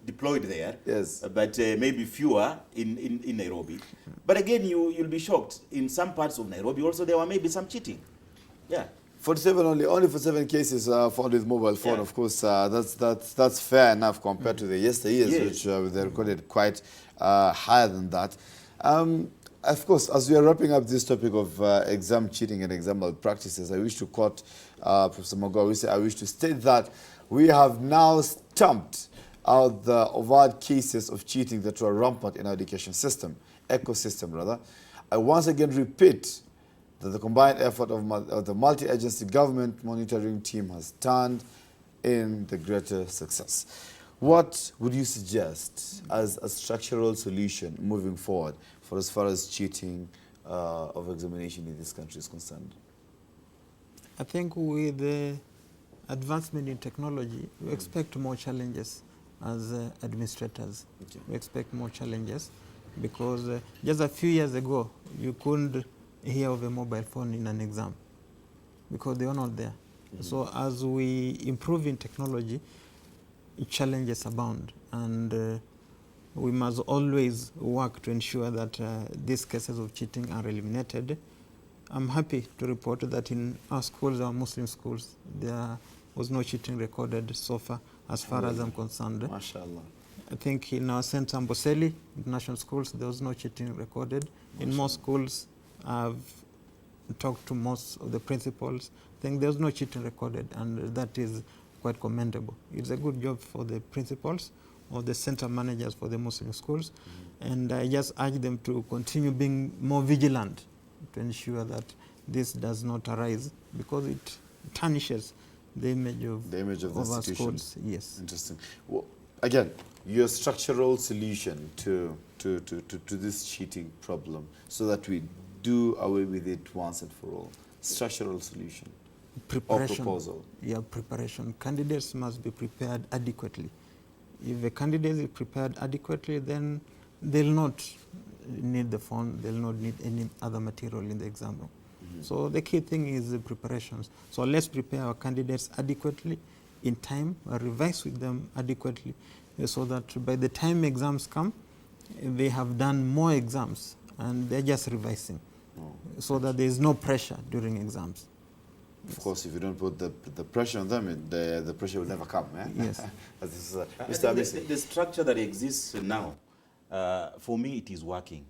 deployed there. Yes. But maybe fewer in Nairobi. But again, you'll be shocked. In some parts of Nairobi also there were maybe some cheating. Yeah. 47 only for 7 cases found with mobile phone. Of course, that's fair enough compared to the yesteryears, which they recorded quite higher than that. Of course, as we are wrapping up this topic of exam cheating and exam malpractices, I wish to quote Professor Mago. I wish to state that we have now stamped out the overt cases of cheating that were rampant in our education system, ecosystem rather. I once again repeat that the combined effort of the multi-agency government monitoring team has turned in the greater success. What would you suggest as a structural solution moving forward for as far as cheating of examination in this country is concerned? I think with the advancement in technology, we expect more challenges as administrators. Okay. We expect more challenges because just a few years ago, you couldn't hear of a mobile phone in an exam because they were not there. So as we improve in technology, challenges abound, and we must always work to ensure that these cases of cheating are eliminated. I'm happy to report that in our schools, our Muslim schools, there was no cheating recorded so far, as far as I'm concerned. MashaAllah. I think in our St. Amboseli international schools, there was no cheating recorded. In most schools, I've talked to most of the principals. I think there's no cheating recorded, and that is quite commendable. It's a good job for the principals or the center managers for the Muslim schools, and I just urge them to continue being more vigilant to ensure that this does not arise, because it tarnishes the image of the our institution. schools. Yes. Interesting. Well, again, your structural solution to this cheating problem, so that we do away with it once and for all. Structural solution. Preparation. Or proposal. Yeah, preparation. Candidates must be prepared adequately. If a candidate is prepared adequately, then they'll not need the phone, they'll not need any other material in the exam room. So the key thing is the preparations. So let's prepare our candidates adequately in time, revise with them adequately, so that by the time exams come, they have done more exams and they're just revising, so that there is no pressure during exams. Of course, if you don't put the pressure on them, the pressure will never come. Eh? Yes. The structure that exists now, for me, it is working.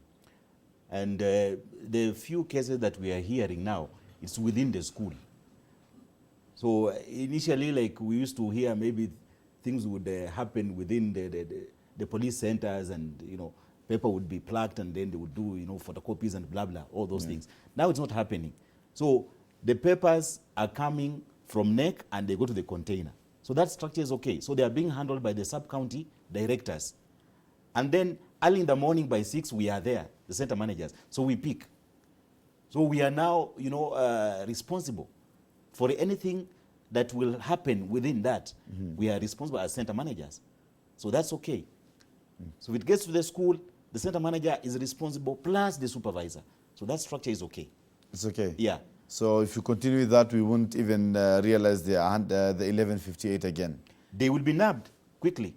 And the few cases that we are hearing now, it's within the school. So initially, like we used to hear, maybe things would happen within the police centers, and paper would be plucked, and then they would do photocopies and blah blah, all those things. Now it's not happening. So the papers are coming from NEC and they go to the container. So that structure is okay. So they are being handled by the sub-county directors. And then early in the morning by 6, we are there, the center managers. So we pick. So we are now, responsible for anything that will happen within that. We are responsible as center managers. So that's okay. So if it gets to the school, the center manager is responsible plus the supervisor. So that structure is okay. It's okay? Yeah. So if you continue with that, we won't even realize the 1158 again. They will be nabbed quickly,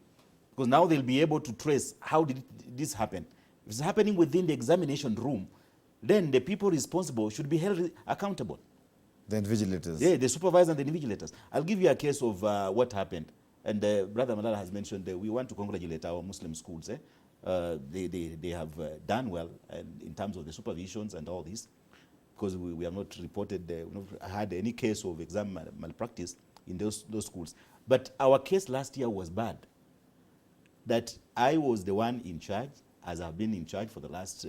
because now they'll be able to trace how did this happen. If it's happening within the examination room, then the people responsible should be held accountable. The invigilators. Yeah, the supervisor and the invigilators. I'll give you a case of what happened. And Brother Malala has mentioned that we want to congratulate our Muslim schools. They have done well in terms of the supervisions and all this, because we have not reported, we not had any case of exam malpractice in those schools. But our case last year was bad. That I was the one in charge, as I've been in charge for the last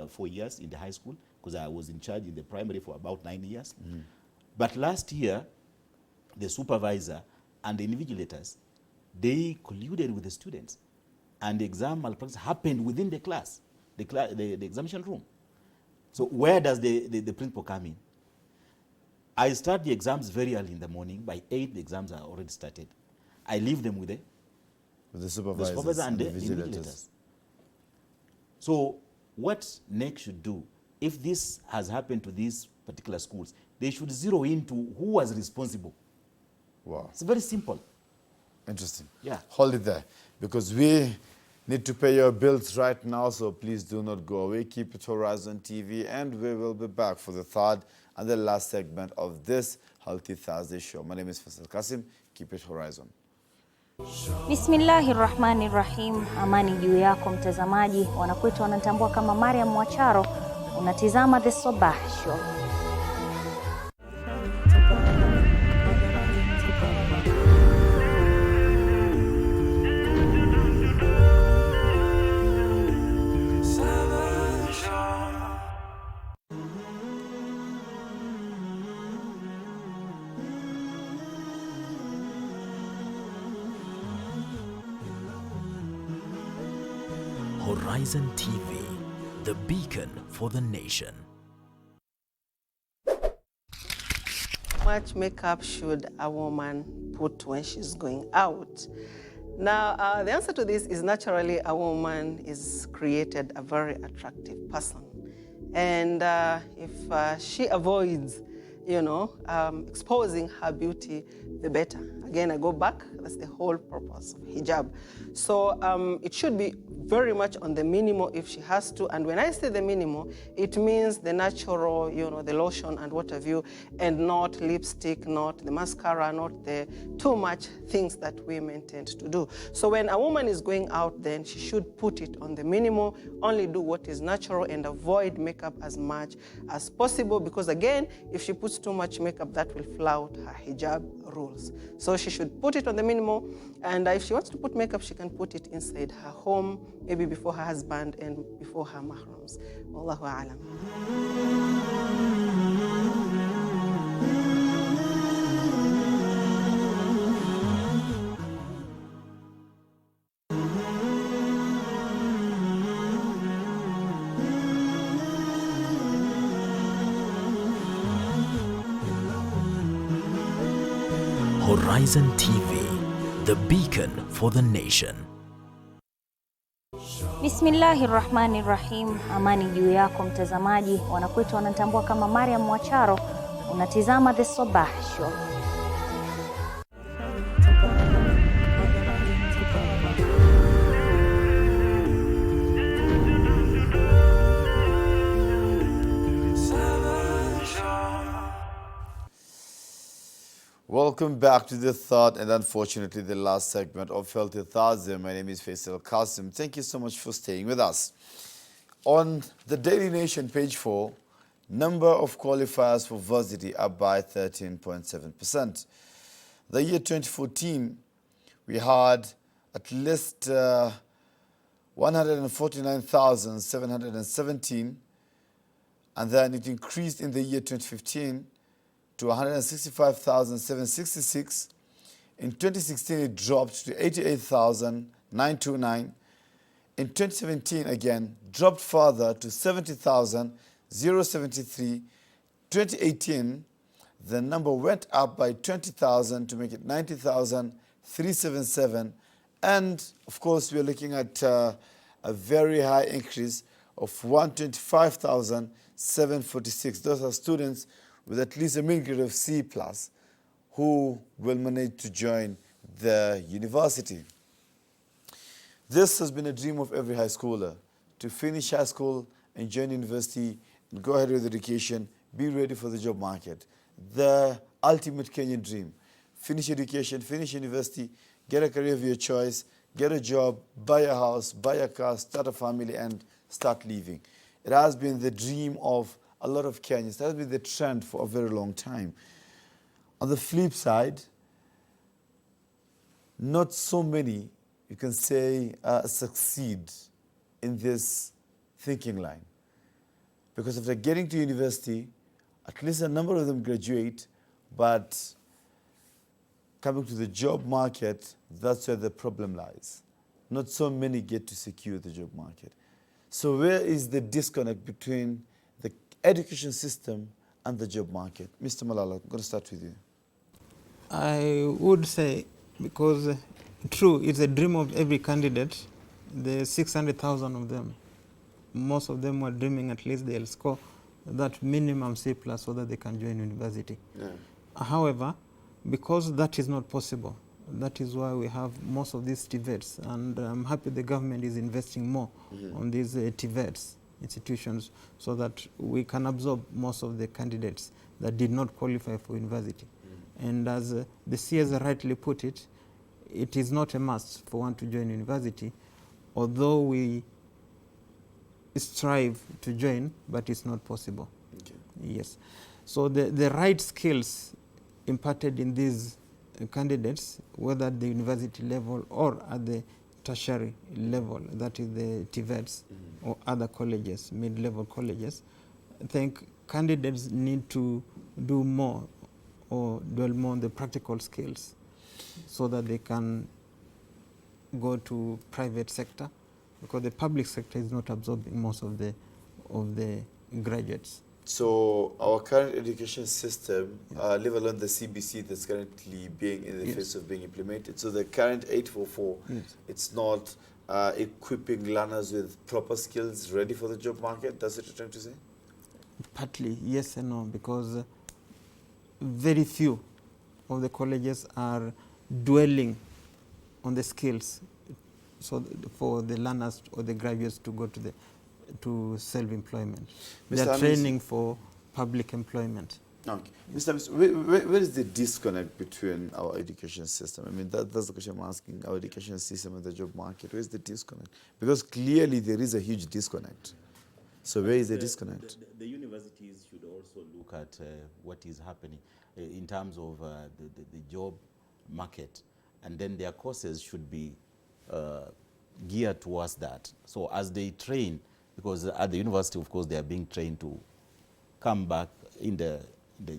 4 years in the high school, because I was in charge in the primary for about 9 years. But last year, the supervisor and the invigilators, they colluded with the students, and the exam malpractice happened within the class, the examination room. So where does the principal come in? I start the exams very early in the morning. By 8, the exams are already started. I leave them with the supervisors and the invigilators. So what NEC should do, if this has happened to these particular schools, they should zero into who was responsible. Wow. It's very simple. Interesting. Yeah. Hold it there, because we need to pay your bills right now, so please do not go away. Keep it Horizon TV, and we will be back for the third and the last segment of this Healthy Thursday show. My name is Faisal Kasim. Keep it Horizon. Bismillahirrahmanirrahim. Amani juu yako mtazamaji. Wanakwetu wanatambua kama Mariam Mwacharo. Unatizama The Sabah Show. Horizon TV, the beacon for the nation. How much makeup should a woman put when she's going out? Now, the answer to this is naturally a woman is created a very attractive person. And if she avoids, exposing her beauty, the better. Again, I go back, that's the whole purpose of hijab. So it should be very much on the minimal if she has to. And when I say the minimal, it means the natural, the lotion and what have you, and not lipstick, not the mascara, not the too much things that women tend to do. So when a woman is going out, then she should put it on the minimal, only do what is natural and avoid makeup as much as possible, because again, if she puts too much makeup, that will flout her hijab rules. So she should put it on the minimal, and if she wants to put makeup, she can put it inside her home, maybe before her husband and before her mahrams. Wallahu a'lam. Horizon TV, the beacon for the nation. Bismillahirrahmanirrahim. Amani juu yako mtazamaji. Wanakwetu wanatambua kama Mariam Mwacharo. Unatizama The Sabah Show. Welcome back to the third and unfortunately the last segment of Healthy Thursday. My name is Faisal Kasim. Thank you so much for staying with us. On the Daily Nation, page 4, number of qualifiers for varsity up by 13.7%. The year 2014, we had at least 149,717, and then it increased in the year 2015 to 165,766. In 2016, it dropped to 88,929. In 2017, again, dropped further to 70,073. 2018, the number went up by 20,000 to make it 90,377. And, of course, we're looking at a very high increase of 125,746. Those are students with at least a mean grade of C+, who will manage to join the university. This has been a dream of every high schooler, to finish high school and join university, and go ahead with education, be ready for the job market. The ultimate Kenyan dream. Finish education, finish university, get a career of your choice, get a job, buy a house, buy a car, start a family, and start living. It has been the dream of a lot of Kenyans. That has been the trend for a very long time. On the flip side, not so many, you can say, succeed in this thinking line. Because after getting to university, at least a number of them graduate, But coming to the job market, that's where the problem lies. Not so many get to secure the job market. So where is the disconnect between the education system and the job market? Mr. Malala, I'm going to start with you. I would say, because true, it's a dream of every candidate, the 600,000 of them, most of them were dreaming at least they'll score that minimum C+ so that they can join university. Yeah. However, because that is not possible, that is why we have most of these TVETs, and I'm happy the government is investing more on these TVETs institutions so that we can absorb most of the candidates that did not qualify for university. And as the CS rightly put it, it is not a must for one to join university, although we strive to join, but it's not possible. Okay. Yes. So the right skills imparted in these candidates, whether at the university level or at the tertiary level, that is the TVETs or other colleges, mid-level colleges, I think candidates need to do more or dwell more on the practical skills so that they can go to private sector, because the public sector is not absorbing most of the graduates. So our current education system, leave alone the CBC that's currently being in the phase of being implemented. So the current 844, it's not equipping learners with proper skills ready for the job market. That's what you're trying to say? Partly yes and no, because very few of the colleges are dwelling on the skills so for the learners or the graduates to go to self-employment. They are training for public employment. Okay. Mr. Amis, where is the disconnect between our education system? I mean, that's the question I'm asking, our education system and the job market. Where is the disconnect? Because clearly there is a huge disconnect. So where is the disconnect? The universities should also look at what is happening in terms of the job market, and then their courses should be geared towards that. So as they train, because at the university, of course, they are being trained to come back in the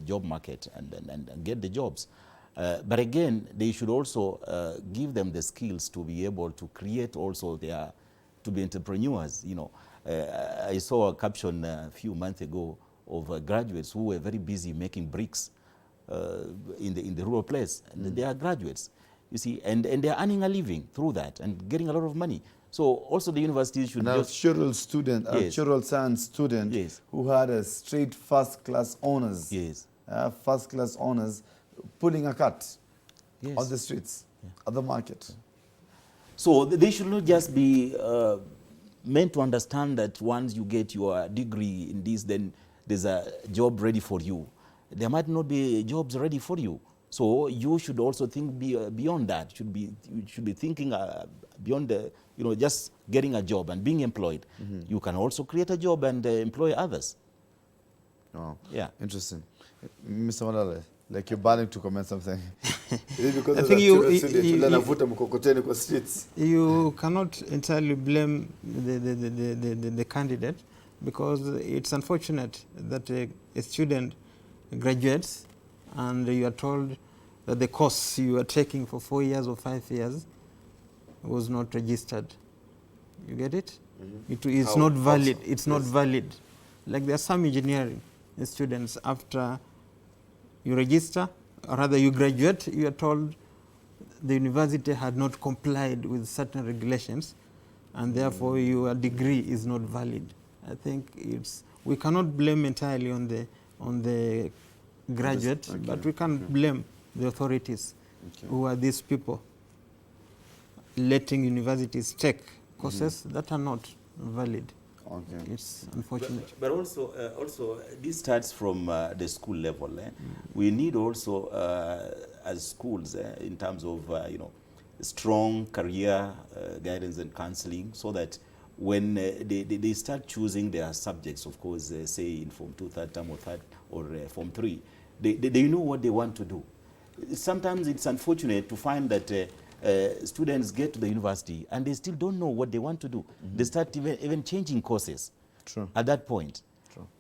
job market and get the jobs. But again, they should also give them the skills to be able to create also to be entrepreneurs, you know. I saw a caption a few months ago of graduates who were very busy making bricks in the rural place. And they are graduates, you see, and they are earning a living through that and getting a lot of money. So also the universities should just... Natural student, natural science student who had a straight first-class honors, first-class honors, pulling a cut on the streets, at the market. So they should not just be meant to understand that once you get your degree in this, then there's a job ready for you. There might not be jobs ready for you. So you should also think beyond that. You should be thinking beyond just getting a job and being employed. You can also create a job and employ others. Oh, yeah, interesting. Mr. Malala, like you're burning to comment something. Is it because I think you cannot entirely blame the candidate, because it's unfortunate that a student graduates and you are told that the course you are taking for 4 years or 5 years was not registered. You get it? It's not valid. It's not valid. Like there are some engineering students, after you register, or rather you graduate, you are told the university had not complied with certain regulations, and therefore your degree is not valid. I think we cannot blame entirely on the graduate, but we can blame the authorities who are these people letting universities take courses that are not valid. It's unfortunate. But also this starts from the school level. We need also as schools in terms of strong career guidance and counseling, so that when they start choosing their subjects, of course, say in Form 2, third term or Form 3, they know what they want to do. Sometimes it's unfortunate to find that students get to the university and they still don't know what they want to do. They start even changing courses at that point.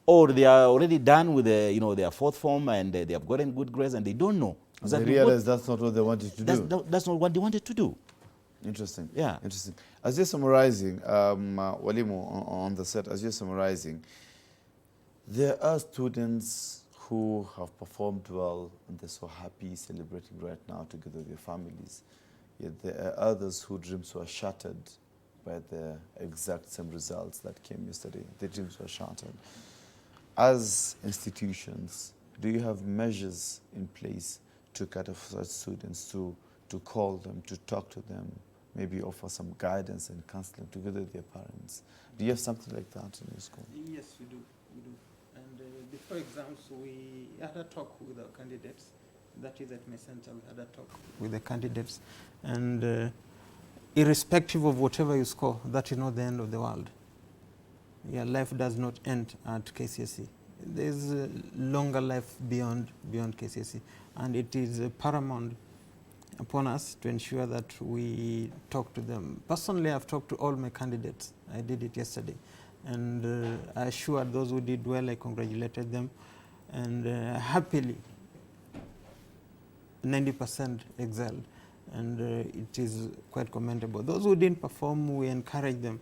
Or they are already done with their fourth form and they have gotten good grades and they don't know. They realize that's not what they wanted to do. That's not what they wanted to do. Interesting. Yeah. Interesting. As you're summarizing, Walimu on the set, as you're summarizing, there are students who have performed well and they're so happy celebrating right now together with their families. Yet there are others whose dreams were shattered by the exact same results that came yesterday. Their dreams were shattered. As institutions, do you have measures in place to cater for such students, to call them, to talk to them, maybe offer some guidance and counseling together with their parents? Do you have something like that in your school? Yes, we do. And before exams, we had a talk with our candidates. That is at my center. We had a talk with the candidates. And irrespective of whatever you score, that is not the end of the world. Your life does not end at KCSE. There is a longer life beyond KCSE. And it is paramount upon us to ensure that we talk to them. Personally, I've talked to all my candidates. I did it yesterday. And I assured those who did well, I congratulated them. And happily, 90% excelled. And it is quite commendable. Those who didn't perform, we encourage them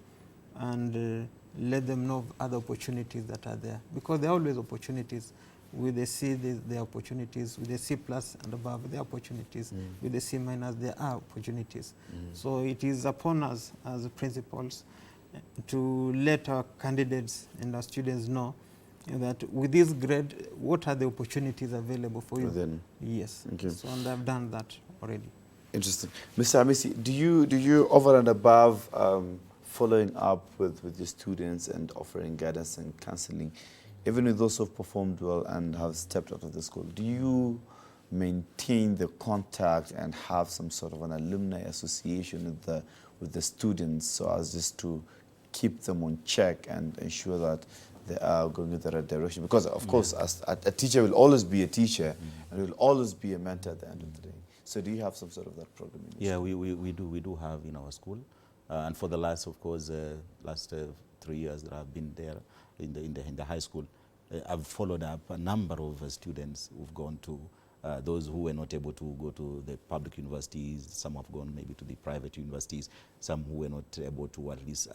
and let them know of other opportunities that are there. Because there are always opportunities. With the C, there are opportunities. With the C plus and above, there are opportunities. With the C minus, there are opportunities. So it is upon us as principals to let our candidates and our students know that with this grade, what are the opportunities available for you? Then, yes. okay. So, and I've done that already. Interesting. Mr. Amisi, do you over and above following up with your students and offering guidance and counseling, even with those who have performed well and have stepped out of the school, do you maintain the contact and have some sort of an alumni association with the students so as just to keep them on check and ensure that they are going in the right direction? Because, of course, as a teacher will always be a teacher and will always be a mentor at the end of the day. So do you have some sort of that program in your school? We do have in our school. And for the last, of course, last 3 years that I've been there in the high school, I've followed up a number of students who've gone to those who were not able to go to the public universities. Some have gone maybe to the private universities. Some who were not able to at least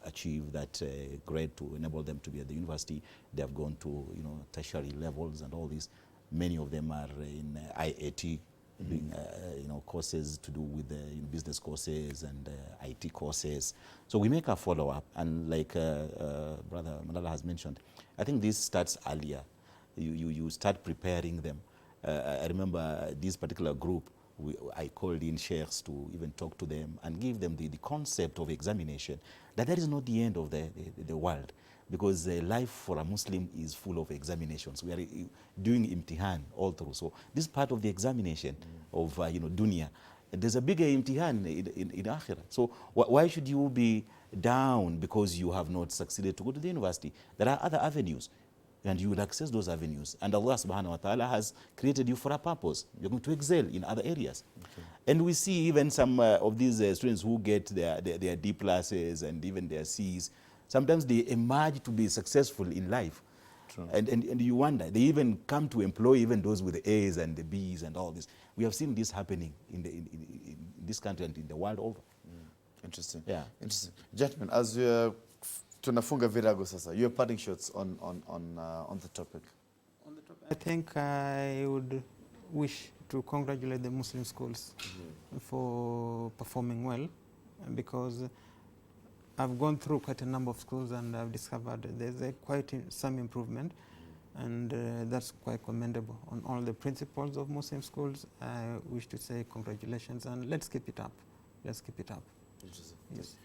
achieve that grade to enable them to be at the university. They have gone to tertiary levels and all this. Many of them are in IAT, doing courses to do with business courses and IT courses. So we make a follow-up, and like Brother Malala has mentioned, I think this starts earlier. You start preparing them. I remember this particular group, I called in sheikhs to even talk to them and give them the concept of examination, that is not the end of the world. Because life for a Muslim is full of examinations. We are doing imtihan all through. So this part of the examination of dunya. There's a bigger imtihan in akhirah. So why should you be down because you have not succeeded to go to the university? There are other avenues, and you will access those avenues. And Allah subhanahu wa ta'ala has created you for a purpose. You're going to excel in other areas. Okay. And we see even some of these students who get their D pluses and even their Cs. Sometimes they emerge to be successful in life. True. And you wonder, they even come to employ even those with the A's and the B's and all this. We have seen this happening in this country and in the world over. Interesting. Yeah. Interesting. Gentlemen, as we're tunafunga virago sasa, your parting shots on the topic. On the topic, I think I would wish to congratulate the Muslim schools for performing well, because I've gone through quite a number of schools and I've discovered there's quite some improvement, and that's quite commendable. On all the principals of Muslim schools, I wish to say congratulations, and let's keep it up. Let's keep it up. Yes.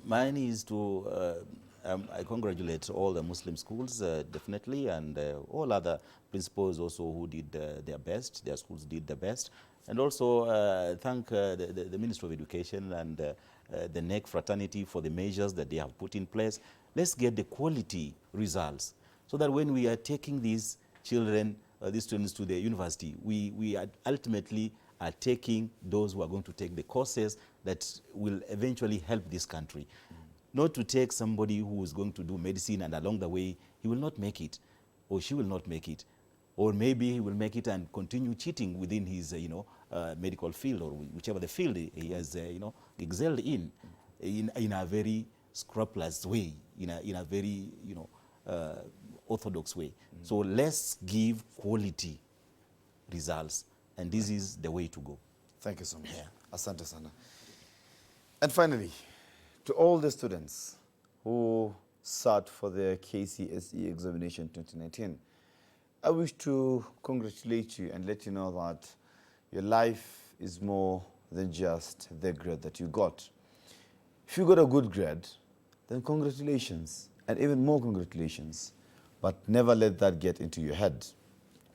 Mine is to, I congratulate all the Muslim schools, definitely, and all other principals also who did their best, their schools did their best. And also thank the Ministry of Education and the NEC fraternity for the measures that they have put in place. Let's get the quality results so that when we are taking these children, these students to the university, we ultimately are taking those who are going to take the courses that will eventually help this country. not to take somebody who is going to do medicine and along the way he will not make it, or she will not make it, or maybe he will make it and continue cheating within his medical field, or whichever the field he has excelled in a very scrupulous way, in a very orthodox way. So let's give quality results, and this is the way to go. Thank you so much. Asante sana. And finally, to all the students who sat for the KCSE examination 2019, I wish to congratulate you and let you know that your life is more than just the grade that you got. If you got a good grade, then congratulations, and even more congratulations. But never let that get into your head,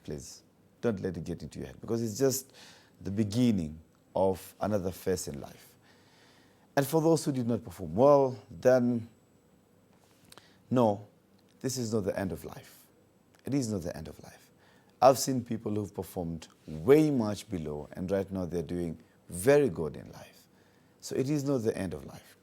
please. Don't let it get into your head, because it's just the beginning of another phase in life. And for those who did not perform well, then no, this is not the end of life. It is not the end of life. I've seen people who've performed way much below, and right now they're doing very good in life. So it is not the end of life.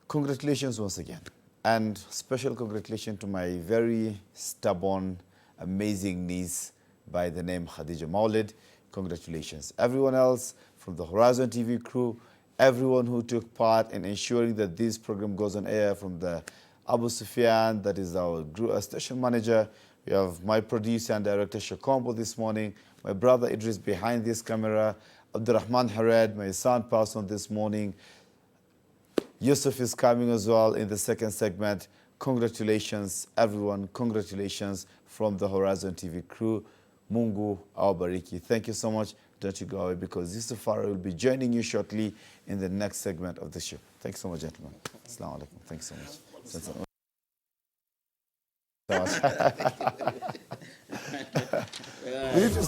Congratulations once again. And special congratulations to my very stubborn, amazing niece by the name Khadija Maulid. Congratulations. Everyone else from the Horizon TV crew, everyone who took part in ensuring that this program goes on air, from the Abu Sufyan, that is our station manager. We have my producer and director Shakombo this morning, my brother Idris behind this camera, Abdurrahman Hared, my sound person this morning. Yusuf is coming as well in the second segment. Congratulations, everyone. Congratulations from the Horizon TV crew. Mungu awabariki. Thank you so much. Don't you go away, because Yusuf Farah will be joining you shortly in the next segment of the show. Thank you so much, gentlemen. Assalamu alaikum. Thank you so much.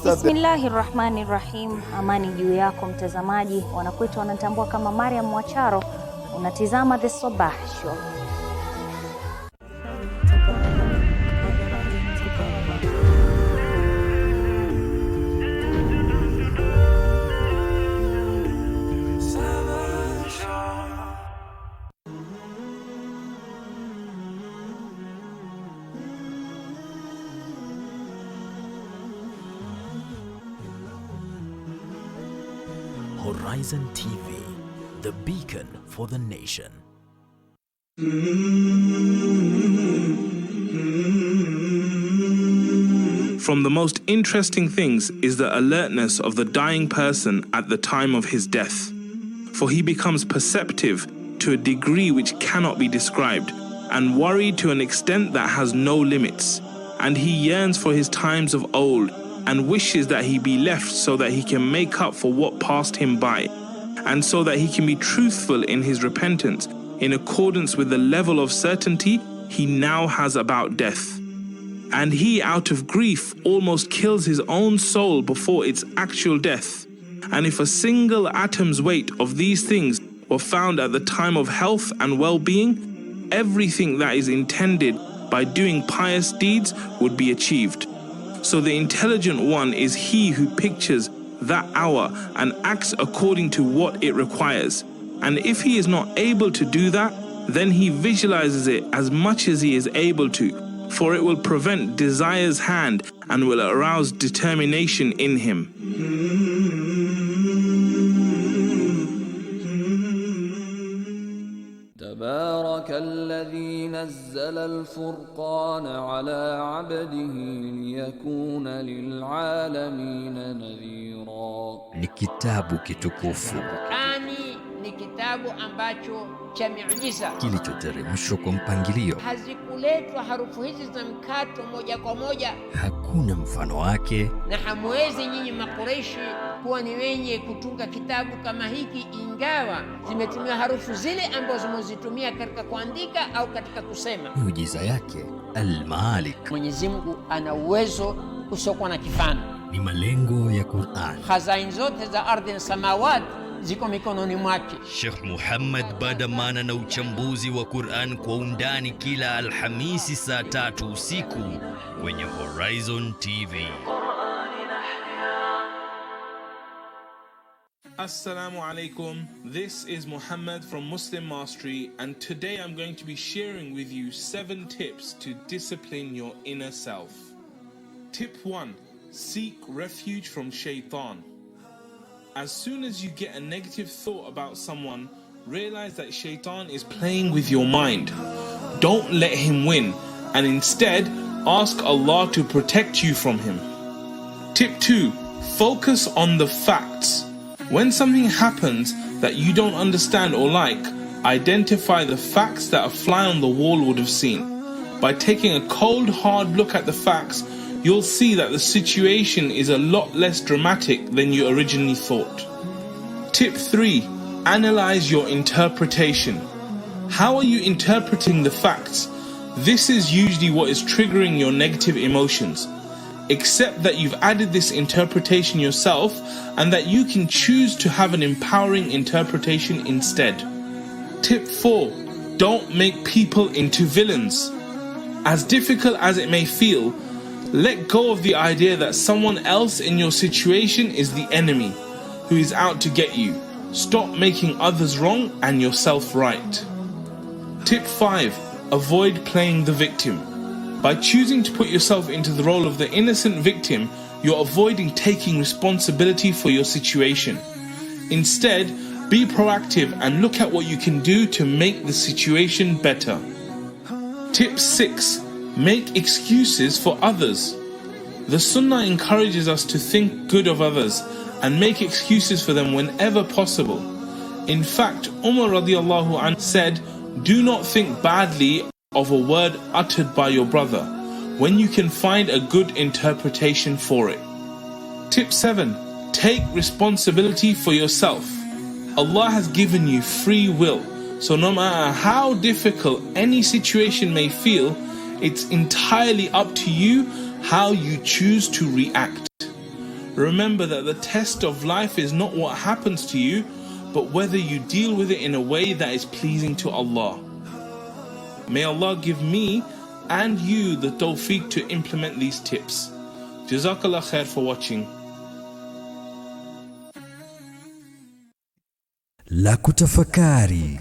Bismillahirrahmanirrahim. Amani juu yako mtazamaji. Wanakwetu wanatambua kama Mariam Mwacharo. Unatizama The Sabah Show. Horizon TV, the beacon for the nation. From the most interesting things is the alertness of the dying person at the time of his death. For he becomes perceptive to a degree which cannot be described, and worried to an extent that has no limits. And he yearns for his times of old, and wishes that he be left so that he can make up for what passed him by, and so that he can be truthful in his repentance, in accordance with the level of certainty he now has about death. And he, out of grief, almost kills his own soul before its actual death. And if a single atom's weight of these things were found at the time of health and well-being, everything that is intended by doing pious deeds would be achieved. So the intelligent one is he who pictures that hour and acts according to what it requires. And if he is not able to do that, then he visualizes it as much as he is able to, for it will prevent desire's hand and will arouse determination in him. تبارك الذي نزل الفرقان على عبده ليكون للعالمين نذيرا. Ni kitabu kitukufu ni kitabu ambacho cha miujiza kilichoteremshwa kwa mpangilio. Hazikuletwa harufu hizi za mkato moja kwa moja, hakuna mfano wake, na hamwezi nyinyi Makureishi kuwa ni wenye kutunga kitabu kama hiki, ingawa zimetumia harufu zile ambazo mzitumia katika kuandika au katika kusema. Miujiza yake Al-Malik. Mwenyezi Mungu ana uwezo usiokuwa na kifano. Ni malengo ya Qur'an. Khazain zote za ardhi na samawati ziko mikononi mwake. Sheikh Muhammad Badamana na uchambuzi wa Qur'an kwa undani kila Alhamisi saa 3 usiku kwenye Horizon TV. Assalamu alaikum. This is Muhammad from Muslim Mastery, and today I'm going to be sharing with you 7 tips to discipline your inner self. Tip 1. Seek refuge from shaitan. As soon as you get a negative thought about someone, realize that shaitan is playing with your mind. Don't let him win, and instead ask Allah to protect you from him. Tip 2. Focus on the facts. When something happens that you don't understand or like, identify the facts that a fly on the wall would have seen. By taking a cold, hard look at the facts, you'll see that the situation is a lot less dramatic than you originally thought. Tip 3. Analyze your interpretation. How are you interpreting the facts? This is usually what is triggering your negative emotions. Accept that you've added this interpretation yourself and that you can choose to have an empowering interpretation instead. Tip 4. Don't make people into villains. As difficult as it may feel, let go of the idea that someone else in your situation is the enemy who is out to get you. Stop making others wrong and yourself right. Tip 5. Avoid playing the victim. By choosing to put yourself into the role of the innocent victim, you're avoiding taking responsibility for your situation. Instead, be proactive and look at what you can do to make the situation better. Tip 6. Make excuses for others. The Sunnah encourages us to think good of others and make excuses for them whenever possible. In fact, Umar radiallahu anhu said, "Do not think badly of a word uttered by your brother when you can find a good interpretation for it." Tip 7. Take responsibility for yourself. Allah has given you free will, so no matter how difficult any situation may feel, it's entirely up to you how you choose to react. Remember that the test of life is not what happens to you, but whether you deal with it in a way that is pleasing to Allah. May Allah give me and you the tawfiq to implement these tips. Jazakallah khair for watching. La kutafakari.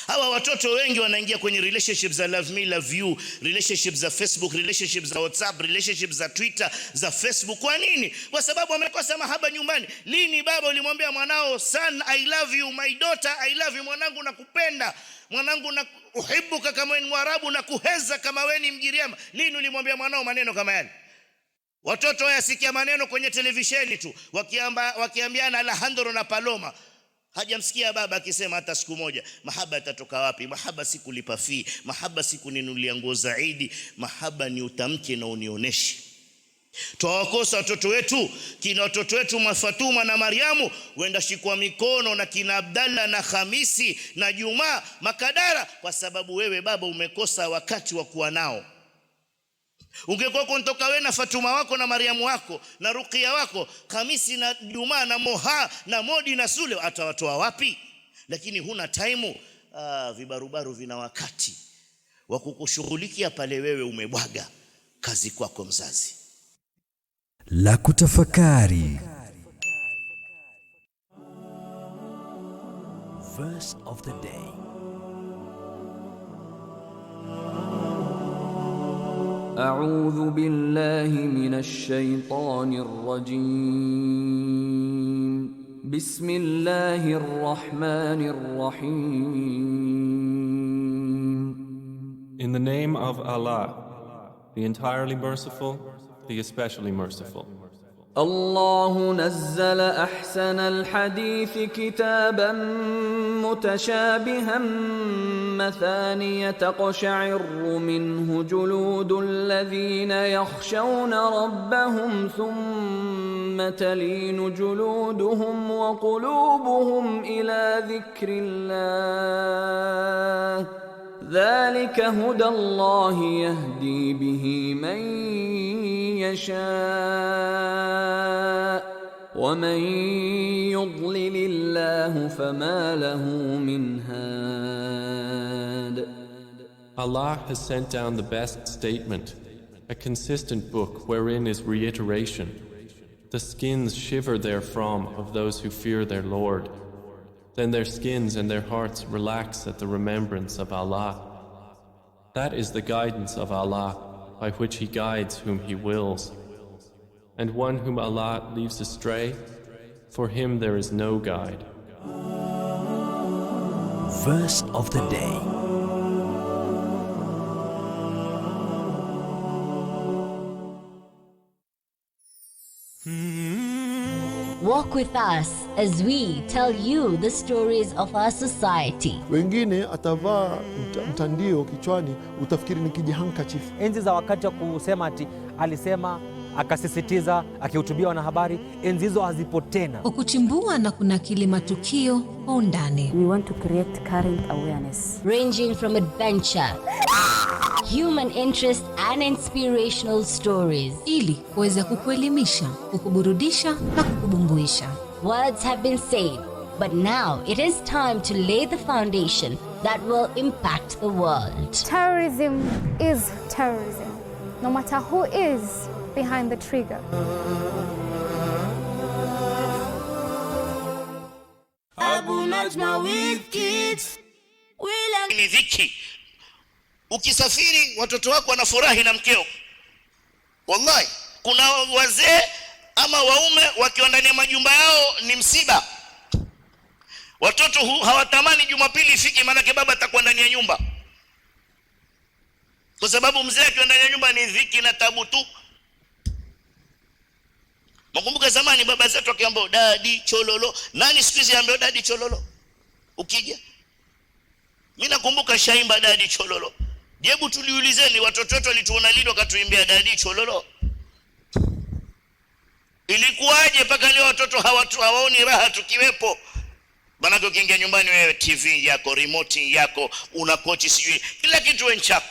Hawa watoto wengi wanaingia kwenye relationships za love me love you, relationships za Facebook, relationships za WhatsApp, relationships za Twitter, za Facebook. Kwa nini? Kwa sababu wamekosa mahaba nyumbani. Lini baba ulimwambia mwanao, son I love you, my daughter I love you, mwanangu nakupenda, mwanangu na uhibuka kama wewe ni Mwarabu na kuheza kama wewe ni Mgiriama? Lini ulimwambia mwanao maneno kama yale? Watoto wayasikia maneno kwenye televisheni tu, wakiambiana Alejandro na Paloma. Hajamsikia baba akisema hata siku moja, mahaba yatatoka wapi? Mahaba si kulipa fee, mahaba si kuninunulia nguo zaidi, mahaba ni utamke na unioneshe. Tuwakosa watoto wetu, kina watoto wetu Fatuma na Mariamu wenda shikwa mikono na kina Abdalla na Hamisi na Juma Makadara kwa sababu wewe baba umekosa wakati wa kuwa nao. Ungekuwa kuntoka wewe na Fatuma wako na Mariamu wako na Ruqia wako, Hamisi na Juma na Moha na Modi na Sule, atawatoa wapi? Lakini huna time. Vibarubaru vina wakati wa kukushughulikia pale wewe umebwaga. Kazi kwako mzazi. La kutafakari. Verse of the day. أعوذ بالله من الشيطان الرجيم بسم الله الرحمن الرحيم In the name of Allah, the entirely merciful, the especially merciful. الله نزل أحسن الحديث كتابا متشابها مثانية تقشعر منه جلود الذين يخشون ربهم ثم تلين جلودهم وقلوبهم إلى ذكر الله ذلك هدى الله يهدي به من يشاء ومن يضلل الله فما له من هاد. Allah has sent down the best statement, a consistent book wherein is reiteration. The skins shiver therefrom of those who fear their Lord. Then their skins and their hearts relax at the remembrance of Allah. That is the guidance of Allah, by which He guides whom He wills. And one whom Allah leaves astray, for him there is no guide. Verse of the day. Walk with us as we tell you the stories of our society. Wengine atavaa mtandio kichwani, utafikiri ni kijihandkerchief. Enzi za wakati wa kusema ati alisema, akasisitiza, akihutubia wanahabari, enzi hizo hazipo tena. Kuchimbua na kunakili matukio kwa undani. We want to create current awareness, ranging from adventure, human interest and inspirational stories, ili kuweza kukuelimisha, kukuburudisha na kukubumbuisha. Words have been said, but now it is time to lay the foundation that will impact the world. Terrorism is terrorism, no matter who is behind the trigger. Abu Najma with kids. Ni dhiki. Ukisafiri watoto wako wanafurahi na mkeo. Wallahi, kuna wazee ama waume wakiwa ndani ya majumba yao ni msiba. Watoto hawatamani Jumapili ifike, maana baba atakuwa ndani ya nyumba. Kwa sababu mzee akiwa ndani ya nyumba ni dhiki na tabu tu. Makumbuka zamani baba zetu akiambia dadi chololo. Nani siku hizi ambaye dadi chololo? Ukija. Mimi nakumbuka shaimba dadi chololo. Jebu tuliulizeni watoto wetu walituona lini wakatuimbia dadi chololo? Ilikuwaje mpaka leo watoto hawaoni raha tukiwepo? Bana ukiingia nyumbani wewe TV yako, remote yako, una kochi sijui, kila kitu wewe chako.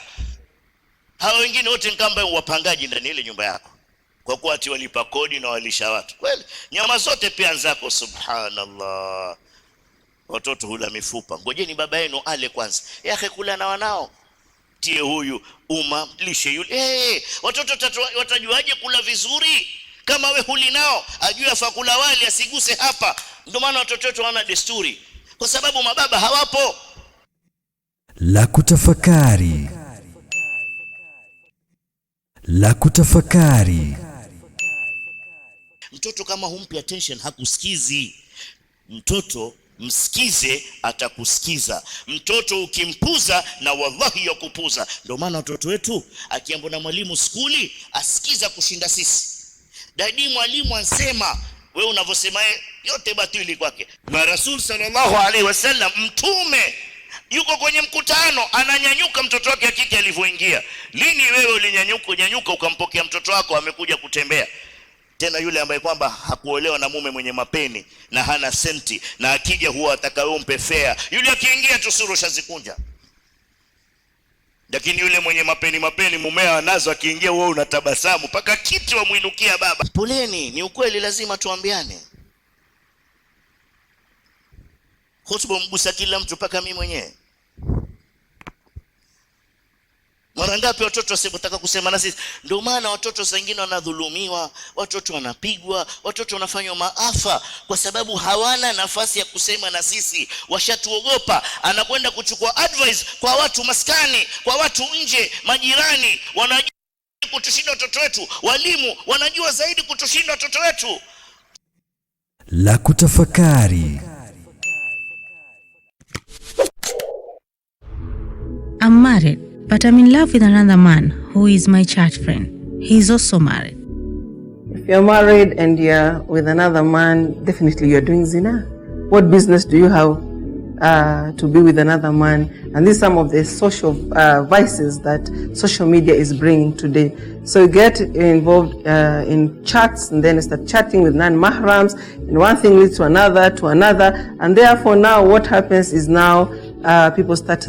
Hao wengine wote nikamba wapangaji ndani ile nyumba yako. Kwa kuwa ati walipa kodi na walisha watu. Kweli, nyama zote pia zako, subhanallah. Watoto hula mifupa. Ngojeni baba yenu ale kwanza. Yake kula na wanao. Tie huyu, lishe yule. Watoto watajuaje kula vizuri? Kama we huli nao, ajue afa kula wali asiguse hapa. Ndio maana watoto wetu wana desturi. Kwa sababu mababa hawapo. La kutafakari. La kutafakari. Mtoto kama humpi attention hakusikizi. Mtoto msikize atakusikiza. Mtoto ukimpuza na wallahi yakupuza. Ndio maana watoto wetu akiambo na mwalimu skuli asikiza kushinda sisi. Dadi mwalimu ansema, wewe unavyosema yote batili kwake. Na Rasul sallallahu alaihi wasallam mtume yuko kwenye mkutano ananyanyuka mtoto wake hakika alivyoingia. Lini wewe ulinyanyuka ukampokea mtoto wako amekuja kutembea? Tena yule ambaye kwamba hakuolewa na mume mwenye mapeni na hana senti na akija huwa atakayompe fare. Yule akiingia tu suru shazikunja. Lakini yule mwenye mapeni mumea anazo akiingia wewe unatabasamu paka kiti wamuinukia baba. Poleni, ni ukweli lazima tuambiane. Hotuba mgusa kila mtu paka mimi mwenyewe. Mara ngapi watoto wasipotaka kusema na sisi? Ndio maana watoto wengine wanadhulumiwa, watoto wanapigwa, watoto wanafanywa maafa kwa sababu hawana nafasi ya kusema na sisi. Washatuogopa, anakwenda kuchukua advice kwa watu maskani, kwa watu nje, majirani, wanajua kutushinda watoto wetu, walimu wanajua zaidi kutushinda watoto wetu. La kutafakari. I'm married, but I'm in love with another man who is my church friend. He's also married. If you're married and you're with another man, definitely you're doing zina. What business do you have to be with another man? And these are some of the social vices that social media is bringing today. So you get involved in chats and then start chatting with non-mahrams, and one thing leads to another, and therefore now what happens is now people start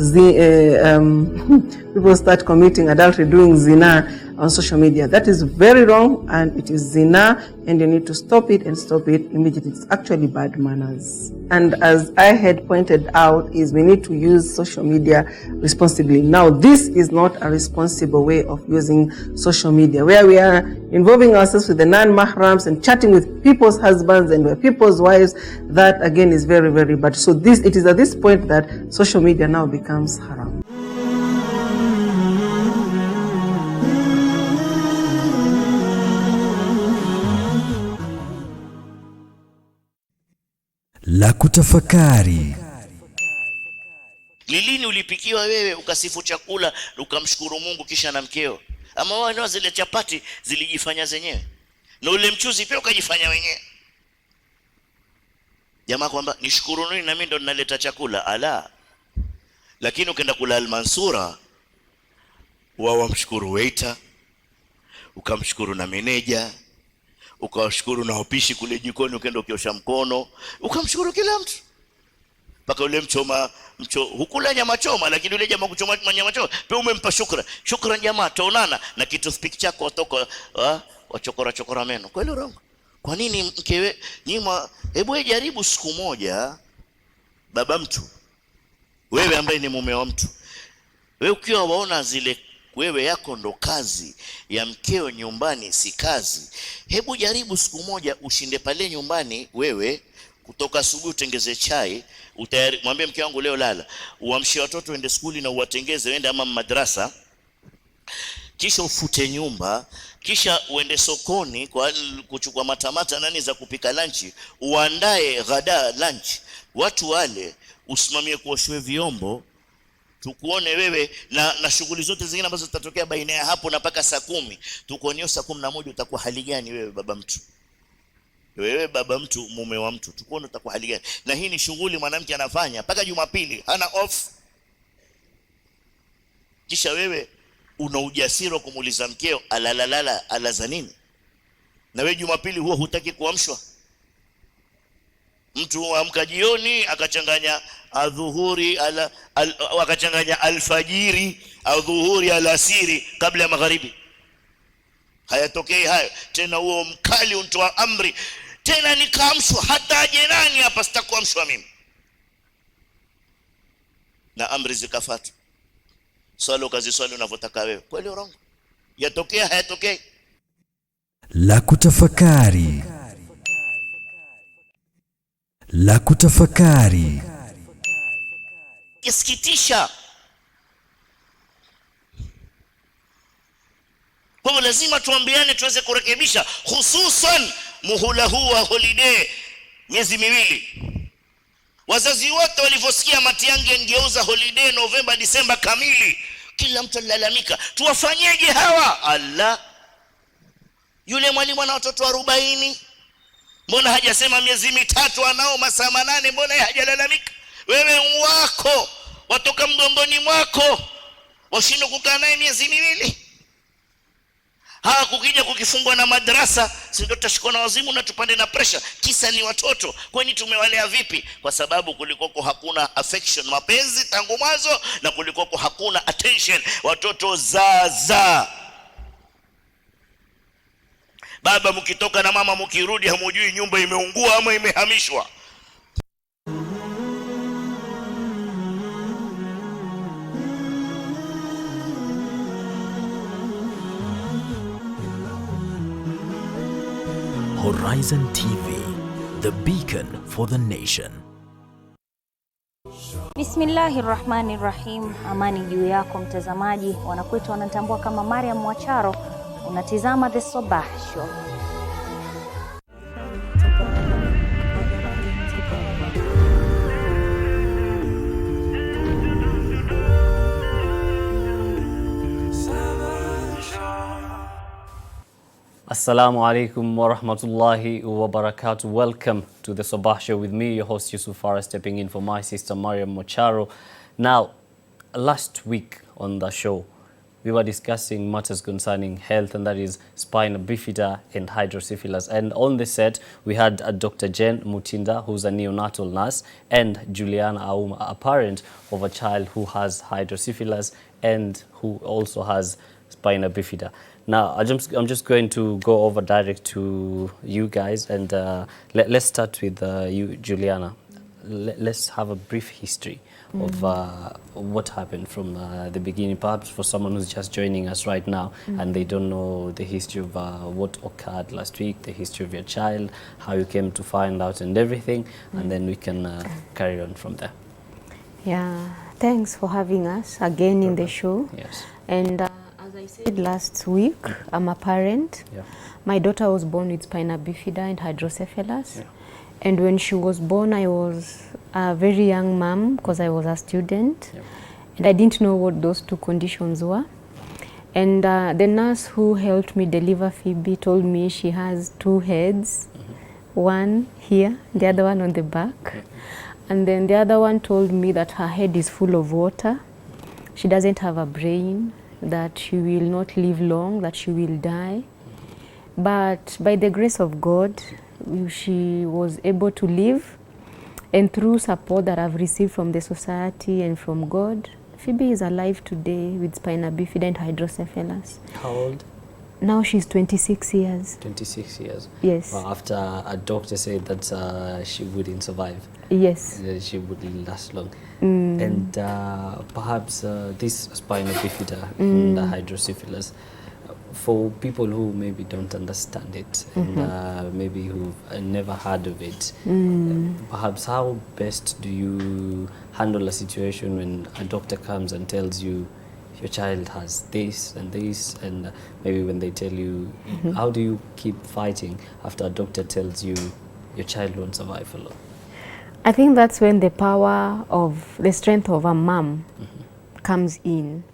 committing adultery, doing zina, on social media. That is very wrong, and it is zina, and you need to stop it and stop it immediately. It's actually bad manners. And as I had pointed out, is we need to use social media responsibly. Now, this is not a responsible way of using social media, where we are involving ourselves with the non-mahrams and chatting with people's husbands and with people's wives. That again is very, very bad. So it is at this point that social media now becomes haram. La kutafakari. Lilini ulipikiwa wewe ukasifu chakula ukamshukuru Mungu kisha na mkeo? Ama wao ndio zile chapati zilijifanya zenyewe, na ule mchuzi pia ukajifanya wenyewe. Jamaa kwamba nishukuru nini na mimi ndo ninaleta chakula, ala. Lakini ukaenda kula Al-Mansura, wao wamshukuru waiter, ukamshukuru na meneja, ukawashukuru na wapishi kule jikoni, ukaenda ukiosha mkono, ukamshukuru kila mtu. Paka ule hukula nyama choma, lakini ule jamaa kuchoma nyama choma pia umempa shukran jamaa, taonana na kitu speak chako watoka wachokora meno. Kweli rongo? Kwa nini mkewe nyima? Hebu jaribu siku moja, baba mtu, wewe ambaye ni mume wa mtu, wewe ukiwa waona zile wewe yako ndo kazi ya mkeo nyumbani, si kazi. Hebu jaribu siku moja ushinde pale nyumbani, wewe kutoka asubuhi utengeze chai, mwambie mke wangu leo lala, uamshie watoto waende skuli na uwatengeze waende ama madrasa, kisha ufute nyumba, kisha uende sokoni kwa kuchukua matamata nani za kupika lunch, uandae ghada lunch, watu wale, usimamie kuoshwe vyombo, tukuone wewe na shughuli zote zingine ambazo zitatokea baina ya hapo na paka saa 10. Tukuoneo saa 11 utakuwa hali gani wewe baba mtu? Wewe baba mtu, mume wa mtu, tukuone utakuwa hali gani? Na hii ni shughuli mwanamke anafanya paka Jumapili, hana off. Kisha wewe una ujasiri wa kumuuliza mkeo alaza nini? Na wewe Jumapili huwa hutaki kuamshwa. Mtu amka jioni akachanganya adhuhuri akachanganya alfajiri au dhuhuri alasiri kabla ya magharibi. Hayatokei hayo tena, huo mkali untoa amri tena nikaamshwa, hata aje nani hapa sitakuamshwa mimi, na amri zikafuata. Swali ukaziswali unavyotaka wewe. Kweli urongo? Yatokea hayatokei? La kutafakari. La kutafakari. Yasikitisha. Kwa hivyo lazima tuambiane tuweze kurekebisha, hususan muhula huu wa holiday, miezi miwili. Wazazi wote walivyosikia Matiang'i ngeuza holiday Novemba Disemba kamili, kila mtu alilalamika, tuwafanyeje hawa? Allah, yule mwalimu ana watoto 40, mbona hajasema miezi mitatu anao masaa 8? Mbona yeye hajalalamika? Wewe wako watoka mgongoni mwako washindwa kukaa naye miezi miwili. Kukija kukifungwa na madrasa, si ndio tutashikwa na wazimu na tupande na pressure? Kisa ni watoto. Kwani tumewalea vipi? Kwa sababu kulikoko hakuna affection, mapenzi tangu mwanzo, na kulikoko hakuna attention. Watoto za baba, mkitoka na mama mkirudi hamujui nyumba imeungua ama imehamishwa. Horizon TV, the beacon for the nation. Bismillahirrahmanirrahim. Amani juu yako mtazamaji. Wanakwetu wanatambua kama Mariam Mwacharo. Unatizama The Sabah Show. Assalamu alaikum wa rahmatullahi wa barakatuh. Welcome to the Sabah Show with me, your host Yusuf Farah, stepping in for my sister Mariam Mwacharo. Now, last week on the show, we were discussing matters concerning health, and that is spina bifida and hydrocephalus. And on the set, we had Dr. Jen Mutinda, who's a neonatal nurse, and Juliana Auma, a parent of a child who has hydrocephalus and who also has spina bifida. Now, I'm just going to go over direct to you guys, and let's start with you, Juliana. Let's have a brief history of what happened from the beginning, perhaps for someone who's just joining us right now and they don't know the history of what occurred last week, the history of your child, how you came to find out and everything, and then we can carry on from there. Yeah, thanks for having us again in the show. Yes. And as I said last week, I'm a parent. Yeah. My daughter was born with spina bifida and hydrocephalus. Yeah. And when she was born, I was a very young mom because I was a student. Yeah. And I didn't know what those two conditions were. And the nurse who helped me deliver Phoebe told me she has two heads, one here, the other one on the back. And then the other one told me that her head is full of water. She doesn't have a brain, that she will not live long, that she will die. But by the grace of God, she was able to live. And through support that I've received from the society and from God, Phoebe is alive today with spina bifida and hydrocephalus. How old? Now she's 26 years. 26 years. Yes. Well, after a doctor said that she wouldn't survive. Yes. She wouldn't last long. Mm. And perhaps this spina bifida and hydrocephalus, for people who maybe don't understand it and maybe who've never heard of it, perhaps how best do you handle a situation when a doctor comes and tells you your child has this, and maybe when they tell you, how do you keep fighting after a doctor tells you your child won't survive for long? I think that's when the power of the strength of a mom comes in.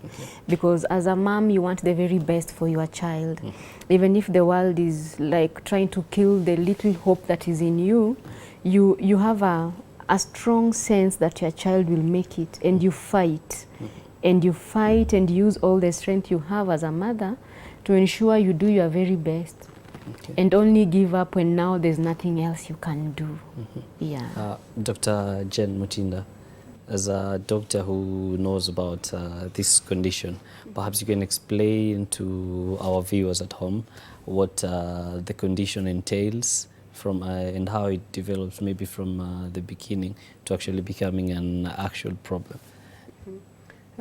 Because as a mom, you want the very best for your child. Even if the world is like trying to kill the little hope that is in you, you have a strong sense that your child will make it, and you fight. And you fight and use all the strength you have as a mother to ensure you do your very best. And only give up when now there's nothing else you can do. Yeah. Dr. Jen Mutinda, as a doctor who knows about this condition, perhaps you can explain to our viewers at home what the condition entails from and how it develops maybe from the beginning to actually becoming an actual problem.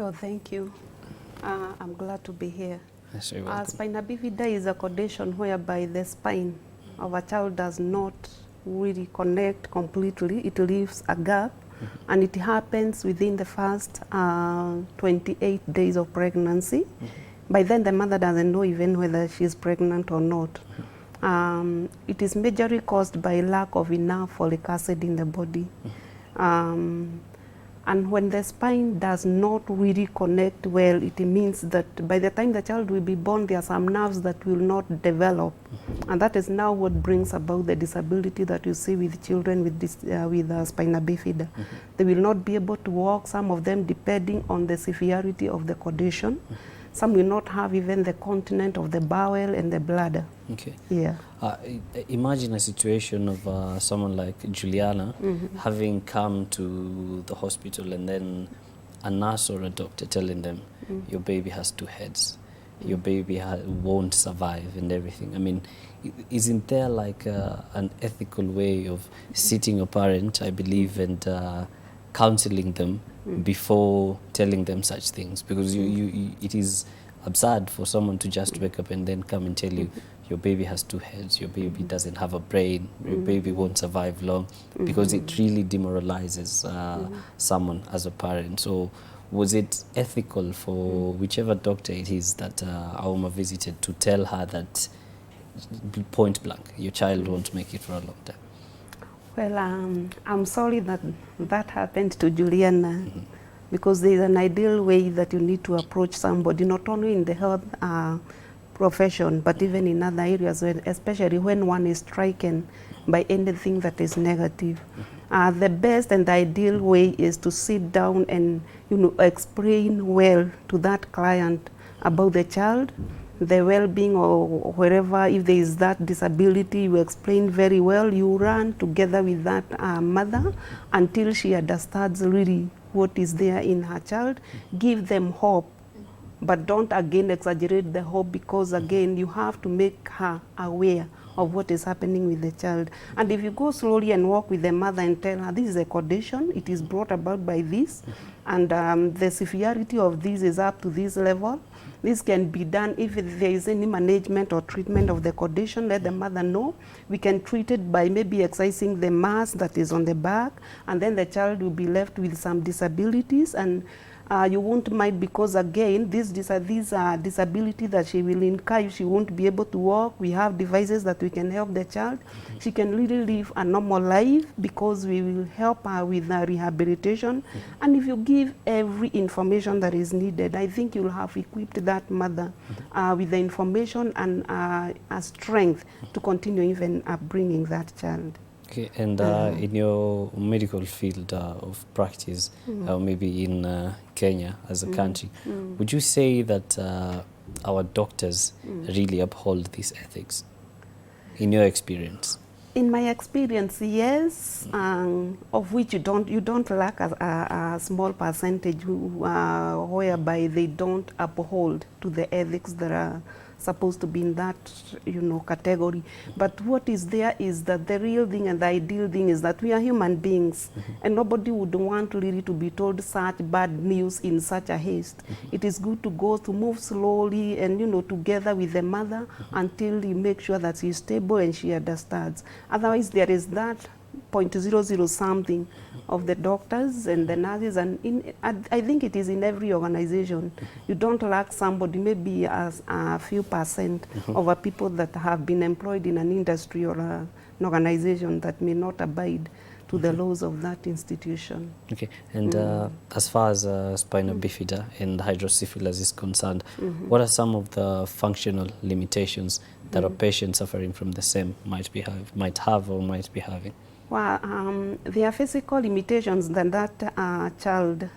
Oh, thank you. I'm glad to be here. Yes, you're welcome. Spina bifida is a condition whereby the spine of a child does not really connect completely. It leaves a gap, and it happens within the first 28 days of pregnancy. By then, the mother doesn't know even whether she's pregnant or not. It is majorly caused by lack of enough folic acid in the body. And when the spine does not really connect well, it means that by the time the child will be born, there are some nerves that will not develop. And that is now what brings about the disability that you see with children with spina bifida. They will not be able to walk, some of them depending on the severity of the condition. Some will not have even the continent of the bowel and the bladder. Okay. Yeah. Imagine a situation of someone like Juliana having come to the hospital and then a nurse or a doctor telling them, your baby has two heads, your baby won't survive and everything. I mean, isn't there like an ethical way of sitting a parent, I believe, and counseling them before telling them such things? Because it is absurd for someone to just wake up and then come and tell you your baby has two heads, your baby doesn't have a brain, your baby won't survive long, because it really demoralizes someone as a parent. So was it ethical for whichever doctor it is that Auma visited to tell her that point blank, your child won't make it for a long time? Well, I'm sorry that that happened to Juliana, because there is an ideal way that you need to approach somebody, not only in the health profession, but even in other areas, especially when one is stricken by anything that is negative. The best and the ideal way is to sit down and explain well to that client about the child, the well-being, or wherever, if there is that disability, you explain very well. You run together with that mother until she understands really what is there in her child. Give them hope but don't again exaggerate the hope, because again you have to make her aware of what is happening with the child. And if you go slowly and walk with the mother and tell her this is a condition, it is brought about by this, and the severity of this is up to this level. This can be done if there is any management or treatment of the condition. Let the mother know. We can treat it by maybe excising the mass that is on the back, and then the child will be left with some disabilities, and you won't mind, because again, these disability that she will incur if she won't be able to walk. We have devices that we can help the child. She can really live a normal life, because we will help her with rehabilitation. And if you give every information that is needed, I think you'll have equipped that mother with the information and a strength to continue even bringing that child. Okay, and in your medical field of practice, maybe in Kenya as a country, would you say that our doctors really uphold these ethics, in your experience? In my experience, yes, of which you don't lack a small percentage whereby they don't uphold to the ethics that are supposed to be in that, category. But what is there is that the real thing and the ideal thing is that we are human beings, and nobody would want really to be told such bad news in such a haste. It is good to move slowly and, together with the mother until you make sure that she is stable and she understands. Otherwise, there is that 0.00 something of the doctors and the nurses, and I think it is in every organization. You don't lack somebody, maybe as a few percent of people that have been employed in an industry or an organization that may not abide to the laws of that institution. Okay, and as far as spina bifida and hydrocephalus is concerned, what are some of the functional limitations that a patient suffering from the same might have or might be having? Well, there are physical limitations that child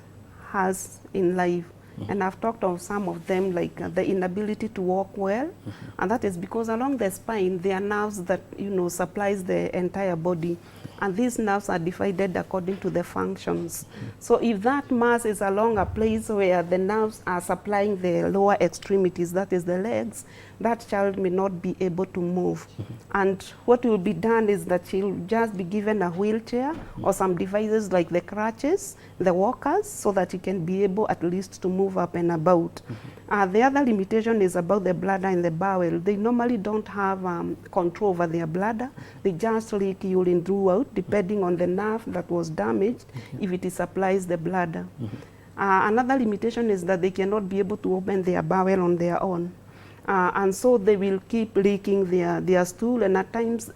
has in life. And I've talked of some of them, like the inability to walk well. And that is because along the spine, there are nerves that, supplies the entire body. And these nerves are divided according to the functions. So if that mass is along a place where the nerves are supplying the lower extremities, that is the legs, that child may not be able to move. And what will be done is that she'll just be given a wheelchair or some devices like the crutches, the walkers, so that she can be able at least to move up and about. The other limitation is about the bladder and the bowel. They normally don't have control over their bladder. They just leak urine throughout, depending on the nerve that was damaged, if it supplies the bladder. Another limitation is that they cannot be able to open their bowel on their own. And so they will keep leaking their stool, and at times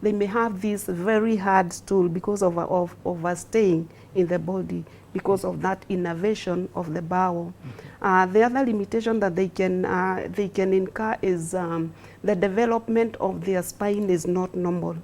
they may have this very hard stool because of overstaying in the body, because of that innervation of the bowel. The other limitation that they can incur is the development of their spine is not normal.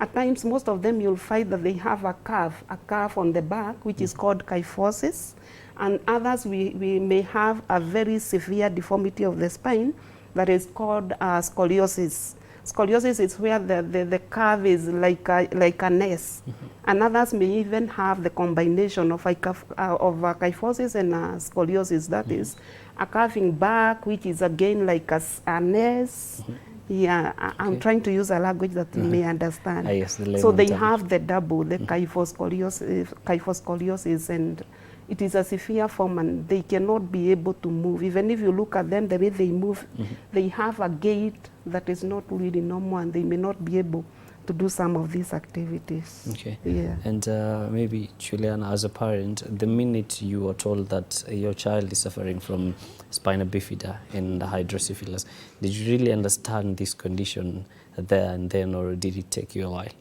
At times, most of them you'll find that they have a curve on the back, which is called kyphosis. And others, we may have a very severe deformity of the spine that is called scoliosis. Scoliosis is where the curve is like an S. And others may even have the combination of kyphosis and scoliosis. That is a curving back, which is again like an S. Yeah, I'm trying to use a language that you may understand. Yes, so they have the double, the kyphoscoliosis, and it is a severe form, and they cannot be able to move. Even if you look at them, the way they move, they have a gait that is not really normal, and they may not be able to do some of these activities. Okay. Yeah. And maybe, Juliana, as a parent, the minute you are told that your child is suffering from spina bifida and hydrocephalus, did you really understand this condition there and then, or did it take you a while?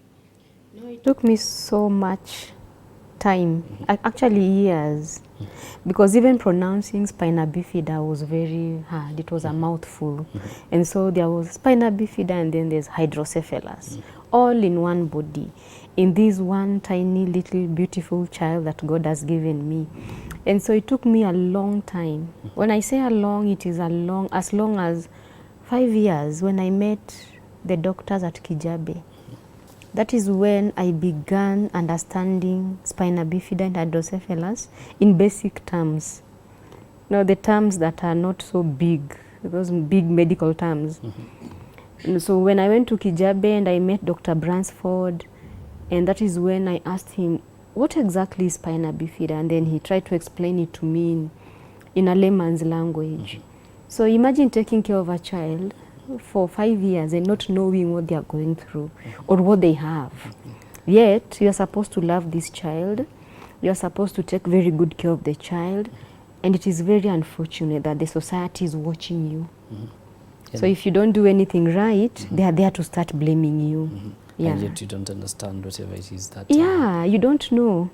No, it took me so much time, actually years, because even pronouncing spina bifida was very hard. It was a mouthful. And so there was spina bifida and then there's hydrocephalus, all in one body, in this one tiny little beautiful child that God has given me. And so it took me a long time. When I say a long, it is as long as 5 years when I met the doctors at Kijabe. That is when I began understanding spina bifida and hydrocephalus in basic terms. No, the terms that are not so big, those big medical terms. And so when I went to Kijabe and I met Dr. Bransford, and that is when I asked him, what exactly is spina bifida? And then he tried to explain it to me in a layman's language. So imagine taking care of a child for 5 years and not knowing what they are going through or what they have. Yet, you are supposed to love this child, you are supposed to take very good care of the child, and it is very unfortunate that the society is watching you. So if you don't do anything right, they are there to start blaming you. Yeah. And yet you don't understand whatever it is that... Yeah, you don't know.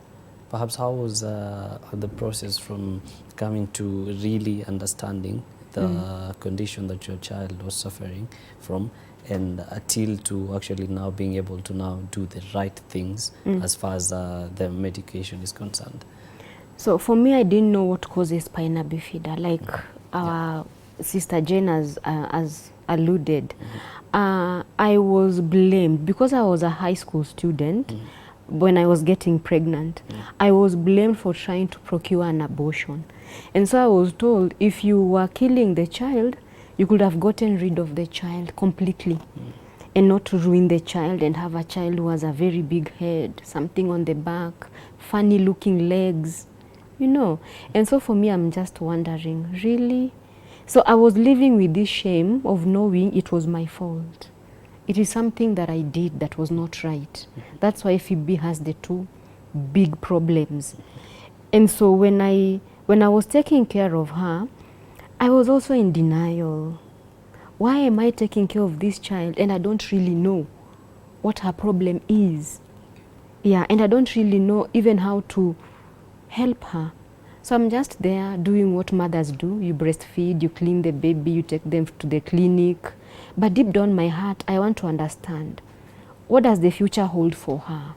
Perhaps how was the process from coming to really understanding the condition that your child was suffering from, and until to actually now being able to now do the right things as far as the medication is concerned? So for me, I didn't know what causes spina bifida, like our sister Jane has alluded. I was blamed because I was a high school student. When I was getting pregnant, I was blamed for trying to procure an abortion. And so I was told, if you were killing the child, you could have gotten rid of the child completely and not to ruin the child and have a child who has a very big head, something on the back, funny looking legs, you know. And so for me, I'm just wondering, really? So I was living with this shame of knowing it was my fault. It is something that I did that was not right. That's why Phoebe has the two big problems. And so when I was taking care of her, I was also in denial. Why am I taking care of this child and I don't really know what her problem is? Yeah, and I don't really know even how to help her. So I'm just there doing what mothers do. You breastfeed, you clean the baby, you take them to the clinic. But deep down my heart, I want to understand, what does the future hold for her?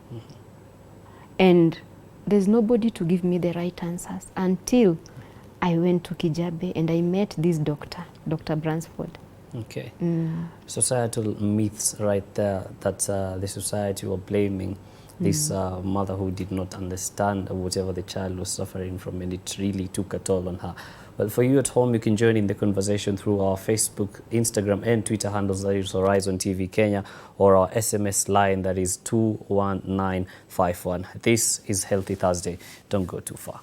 And there's nobody to give me the right answers until I went to Kijabe and I met this doctor, Dr. Bransford. Okay. Societal myths right there that the society were blaming this mother who did not understand whatever the child was suffering from, and it really took a toll on her. Well, for you at home, you can join in the conversation through our Facebook, Instagram and Twitter handles, that is Horizontv Kenya, or our SMS line, that is 21951. This is Healthy Thursday. Don't go too far.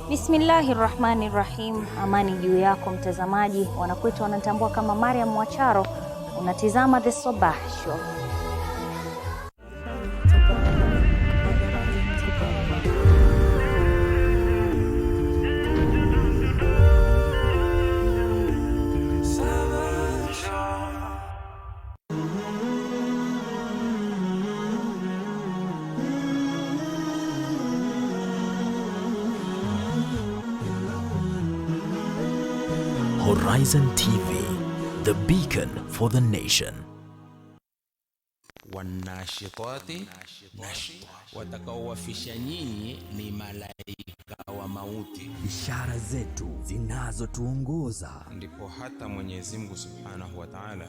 Bismillahirrahmanirrahim. Amani juu yako mtazamaji. Wanakuita wanatambua kama Mariam Mwacharo. Unatizama The Sabah Show. Horizon TV, the beacon for the nation. Wanashitati nashwa, watakaowafisha nyinyi ni malaika wa mauti. Ishara zetu zinazotuongoza, ndipo hata Mwenyezi Mungu Subhanahu wa Ta'ala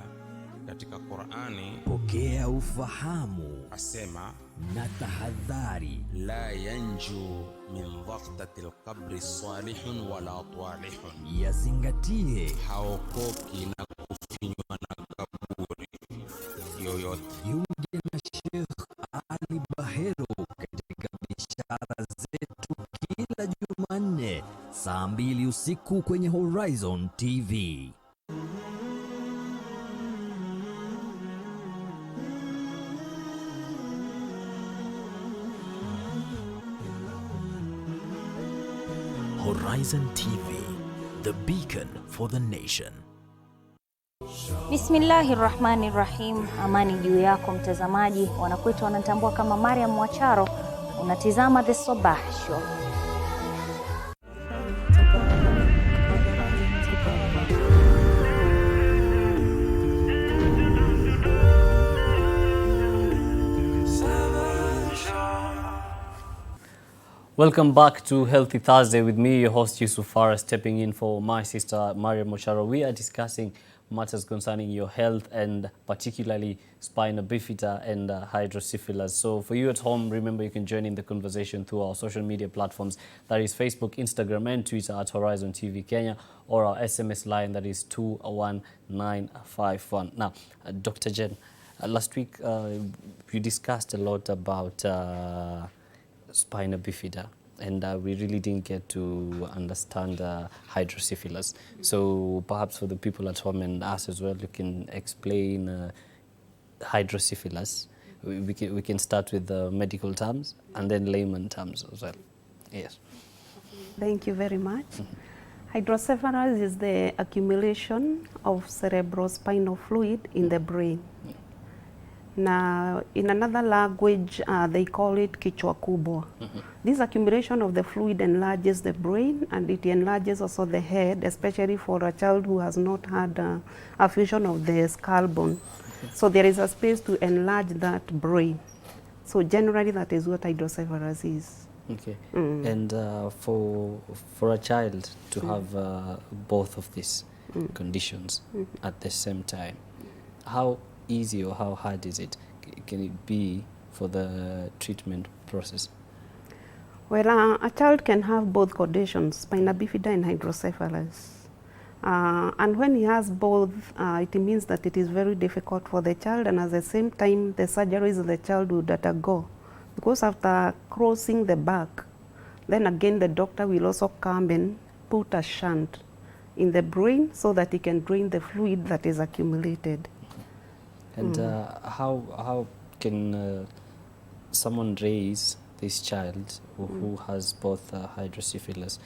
katika Qur'ani, pokea ufahamu, asema na tahadhari, la yanju min dhaqtati alqabri salihun wala talihun, yazingatie, haokoki na kufinywa na kaburi yoyote. Jiunge na Sheikh Ali Bahero katika bishara zetu kila Jumanne saa 2 usiku kwenye Horizon TV. Horizon TV, the beacon for the nation. Bismillahirrahmanirrahim. Amani juu yako mtazamaji. Wanakuita wanatambua kama Mariam Mwacharo. Unatizama The Sabah Show. Welcome back to Healthy Thursday with me, your host Yusuf Farah, stepping in for my sister Mariam Mwacharo. We are discussing matters concerning your health, and particularly spina bifida and hydrocephalus. So for you at home, remember you can join in the conversation through our social media platforms, that is Facebook, Instagram and Twitter at Horizontv Kenya, or our SMS line, that is 21951. Now, Dr. Jen, last week we discussed a lot about spina bifida, and we really didn't get to understand hydrocephalus. So perhaps for the people at home and us as well, you can explain hydrocephalus. We can start with the medical terms and then layman terms as well. Yes. Thank you very much. Hydrocephalus is the accumulation of cerebrospinal fluid in the brain. Now, in another language, they call it kichwa kubwa. This accumulation of the fluid enlarges the brain, and it enlarges also the head, especially for a child who has not had a fusion of the skull bone. So there is a space to enlarge that brain. So generally, that is what hydrocephalus is. Okay. And for a child to have both of these conditions at the same time, how easy or how hard is it? Can it be for the treatment process? Well, a child can have both conditions, spina bifida and hydrocephalus. And when he has both, it means that it is very difficult for the child, and at the same time, the surgeries the child would undergo. Because after crossing the back, then again the doctor will also come and put a shunt in the brain so that he can drain the fluid that is accumulated. And how can someone raise this child who has both hydrocephalus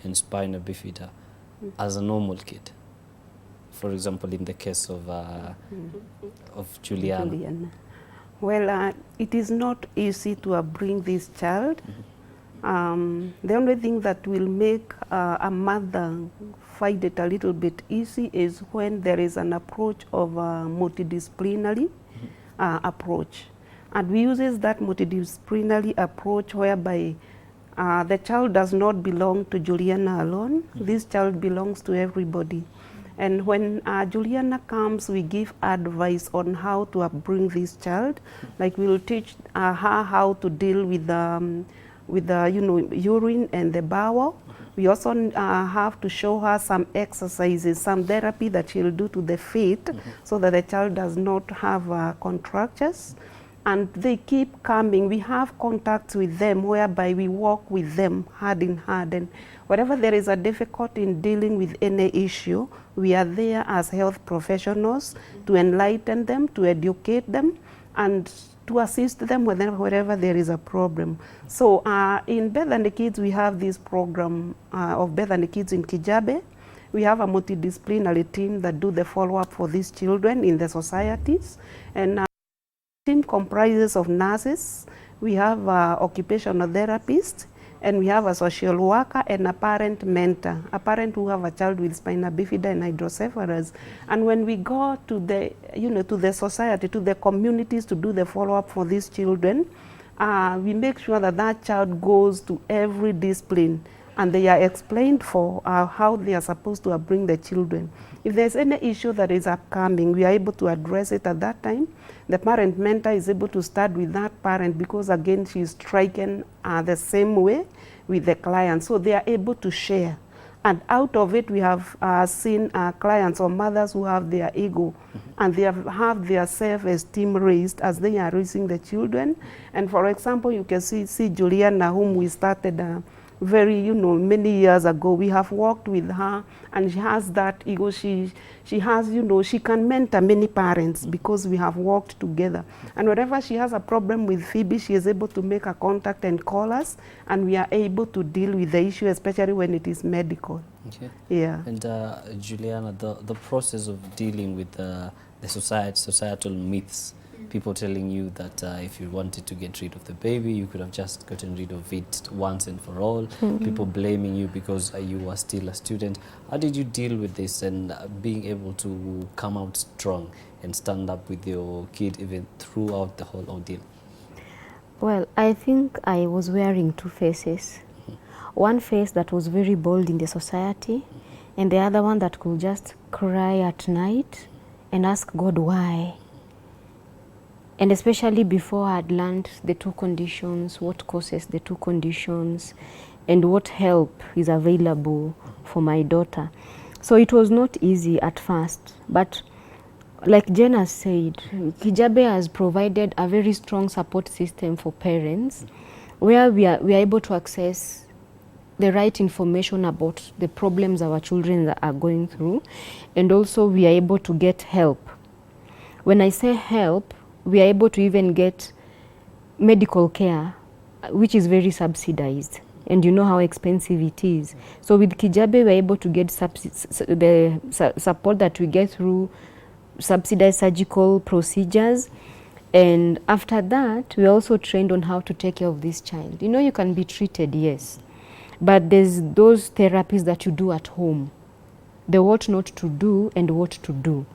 and spina bifida as a normal kid? For example, in the case of Juliana. Well, it is not easy to bring this child. The only thing that will make a mother find it a little bit easy is when there is an approach of a multidisciplinary approach. And we use that multidisciplinary approach whereby the child does not belong to Juliana alone. This child belongs to everybody. And when Juliana comes, we give advice on how to upbring this child. Like we will teach her how to deal with the urine and the bowel. We also have to show her some exercises, some therapy that she'll do to the feet so that the child does not have contractures. And they keep coming. We have contacts with them whereby we walk with them hand in hand. And wherever there is a difficulty in dealing with any issue, we are there as health professionals to enlighten them, to educate them, and to assist them wherever there is a problem. So in Birth and the Kids, we have this program of Birth and the Kids in Kijabe. We have a multidisciplinary team that do the follow-up for these children in the societies. And the team comprises of nurses, we have occupational therapists, and we have a social worker and a parent mentor, a parent who have a child with spina bifida and hydrocephalus. And when we go to the, to the society, to the communities to do the follow-up for these children, we make sure that that child goes to every discipline and they are explained for how they are supposed to bring the children. If there's any issue that is upcoming, we are able to address it at that time. The parent mentor is able to start with that parent because again, she's striking the same way with the client. So they are able to share. And out of it, we have seen clients or mothers who have their ego and they have their self-esteem raised as they are raising the children. And for example, you can see Juliana, whom we started many years ago. We have worked with her and she has that ego. She has, she can mentor many parents because we have worked together. And whenever she has a problem with Phoebe, she is able to make a contact and call us, and we are able to deal with the issue, especially when it is medical. Okay. Yeah. And Juliana, the process of dealing with the societal myths, people telling you that if you wanted to get rid of the baby, you could have just gotten rid of it once and for all. People blaming you because you were still a student. How did you deal with this and being able to come out strong and stand up with your kid even throughout the whole ordeal? Well, I think I was wearing two faces. One face that was very bold in the society, and the other one that could just cry at night and ask God why. And especially before I had learned the two conditions, what causes the two conditions, and what help is available for my daughter. So it was not easy at first, but like Jen has said, Kijabe has provided a very strong support system for parents where we are able to access the right information about the problems our children are going through, and also we are able to get help. When I say help, we are able to even get medical care, which is very subsidized, and you know how expensive it is. So with Kijabe, we're able to get the support that we get through subsidized surgical procedures. And after that, we also trained on how to take care of this child. You know, you can be treated, yes, but there's those therapies that you do at home, the what not to do and what to do.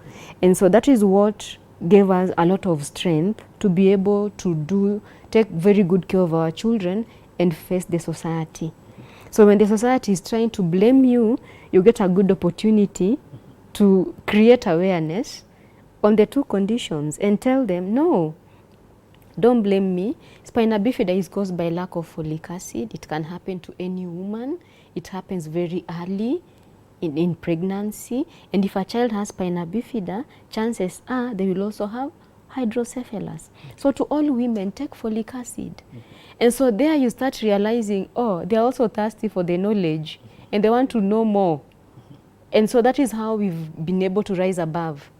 And so that is what gave us a lot of strength to be able to take very good care of our children and face the society. So when the society is trying to blame you, you get a good opportunity to create awareness on the two conditions and tell them, no, don't blame me. Spina bifida is caused by lack of folic acid. It can happen to any woman. It happens very early in pregnancy. And if a child has spina bifida, chances are they will also have hydrocephalus. So to all women, take folic acid. And so there you start realizing, oh, they're also thirsty for the knowledge and they want to know more. And so that is how we've been able to rise above.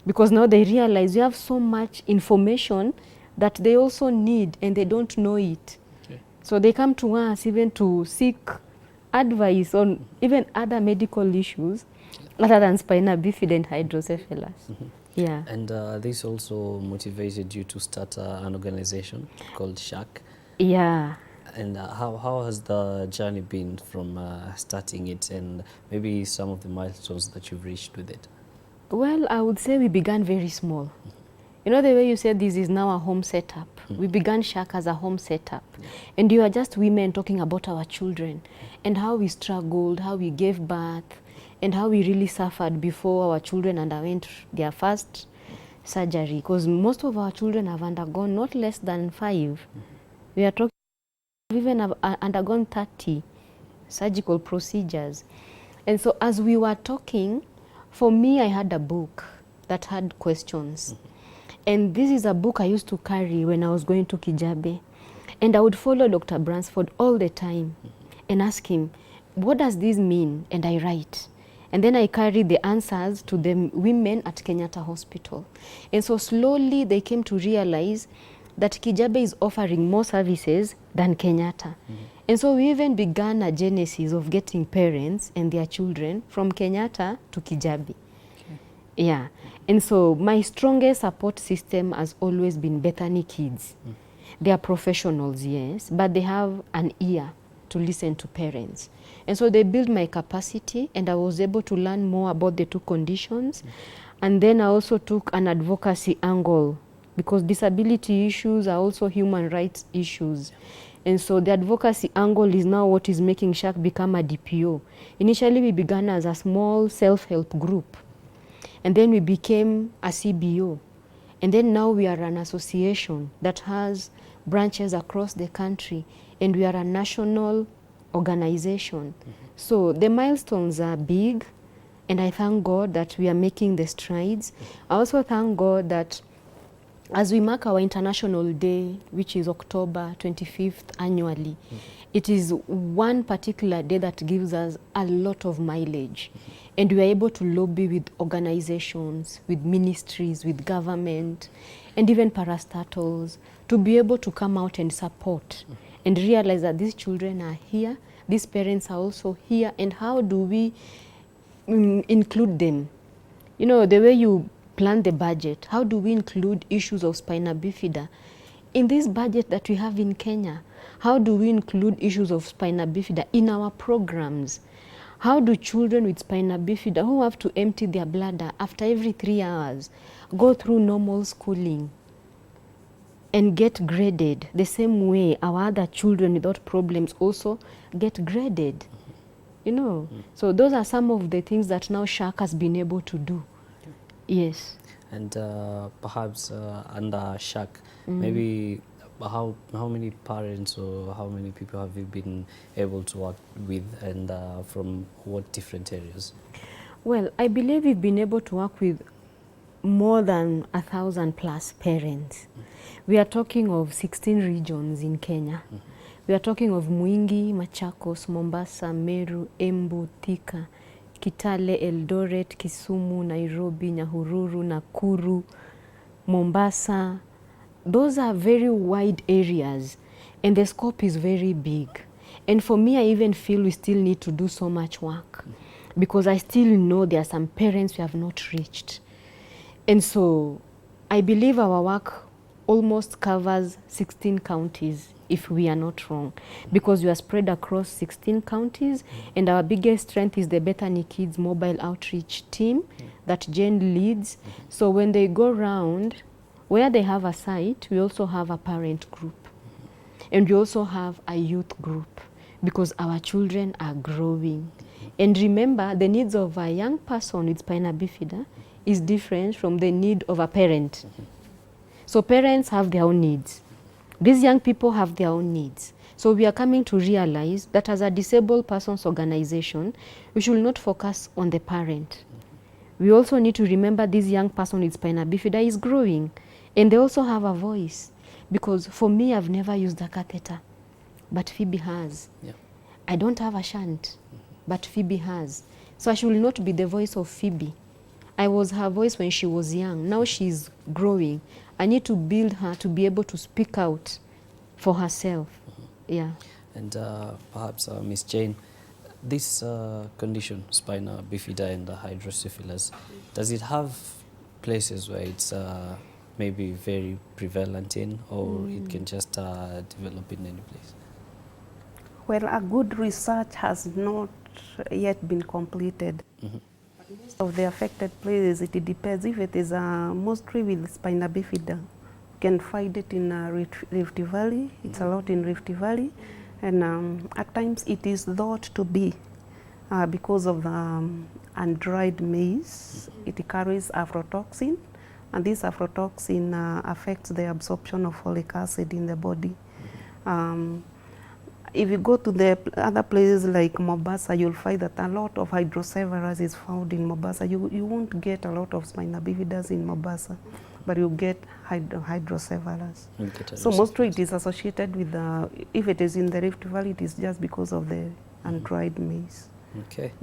Because now they realize we have so much information that they also need and they don't know it. Okay. So they come to us even to seek advice on even other medical issues other than spina bifida and hydrocephalus. Yeah. And this also motivated you to start an organization called SHAC. Yeah. And how has the journey been from starting it, and maybe some of the milestones that you've reached with it? Well, I would say we began very small. You know, the way you said this is now a home setup. We began SHAC as a home setup. And you are just women talking about our children and how we struggled, how we gave birth, and how we really suffered before our children underwent their first surgery. Because most of our children have undergone not less than 5. We are talking even have undergone 30 surgical procedures. And so as we were talking, for me, I had a book that had questions. And this is a book I used to carry when I was going to Kijabe. And I would follow Dr. Bransford all the time and ask him, what does this mean? And I write. And then I carry the answers to the women at Kenyatta Hospital. And so slowly they came to realize that Kijabe is offering more services than Kenyatta. And so we even began a genesis of getting parents and their children from Kenyatta to Kijabe. Okay. Yeah. And so my strongest support system has always been Bethany Kids. They are professionals, yes, but they have an ear to listen to parents. And so they built my capacity, and I was able to learn more about the two conditions. And then I also took an advocacy angle, because disability issues are also human rights issues. And so the advocacy angle is now what is making SHAC become a DPO. Initially, we began as a small self-help group. And then we became a CBO. And then now we are an association that has branches across the country. And we are a national organization. So the milestones are big. And I thank God that we are making the strides. I also thank God that as we mark our International Day, which is October 25th annually, it is one particular day that gives us a lot of mileage. And we are able to lobby with organizations, with ministries, with government, and even parastatals to be able to come out and support and realize that these children are here, these parents are also here, and how do we include them? You know, the way you plan the budget, how do we include issues of spina bifida in this budget that we have in Kenya? How do we include issues of spina bifida in our programs? How do children with spina bifida who have to empty their bladder after every 3 hours go through normal schooling and get graded the same way our other children without problems also get graded? you know. So those are some of the things that now Shark has been able to do. Yes. And perhaps under Shark, maybe how many parents or how many people have you been able to work with, and from what different areas? Well, I believe we've been able to work with more than 1,000+ parents. We are talking of 16 regions in Kenya. We are talking of Mwingi, Machakos, Mombasa, Meru, Embu, Thika, Kitale, Eldoret, Kisumu, Nairobi, Nyahururu, Nakuru, Mombasa. Those are very wide areas, and the scope is very big. And for me, I even feel we still need to do so much work, because I still know there are some parents we have not reached. And so I believe our work almost covers 16 counties, if we are not wrong, because we are spread across 16 counties, and our biggest strength is the Bethany Kids Mobile Outreach Team that Jane leads. So when they go around, where they have a site, we also have a parent group, and we also have a youth group, because our children are growing. And remember, the needs of a young person with spina bifida is different from the need of a parent. So parents have their own needs. These young people have their own needs. So we are coming to realize that as a disabled persons organization, we should not focus on the parent. We also need to remember this young person with spina bifida is growing, and they also have a voice. Because for me, I've never used a catheter, but Phoebe has. Yeah. I don't have a shunt, but Phoebe has. So I should not be the voice of Phoebe. I was her voice when she was young. Now she's growing. I need to build her to be able to speak out for herself. Yeah. And perhaps Miss Jane, this condition, spina bifida and hydrocephalus, does it have places where it's maybe very prevalent in, or it can just develop in any place? Well, a good research has not yet been completed. Most of the affected places, it depends. If it is mostly with spina bifida, you can find it in Rift Valley. It's a lot in Rift Valley. And at times it is thought to be because of the undried maize. It carries aflatoxin, and this aflatoxin affects the absorption of folic acid in the body. If you go to the other places like Mombasa, you'll find that a lot of hydrocephalus is found in Mombasa. You won't get a lot of spina bifidas in Mombasa, but you get hydrocephalus. So mostly it is associated with the, if it is in the Rift Valley, it is just because of the undried maize. Okay.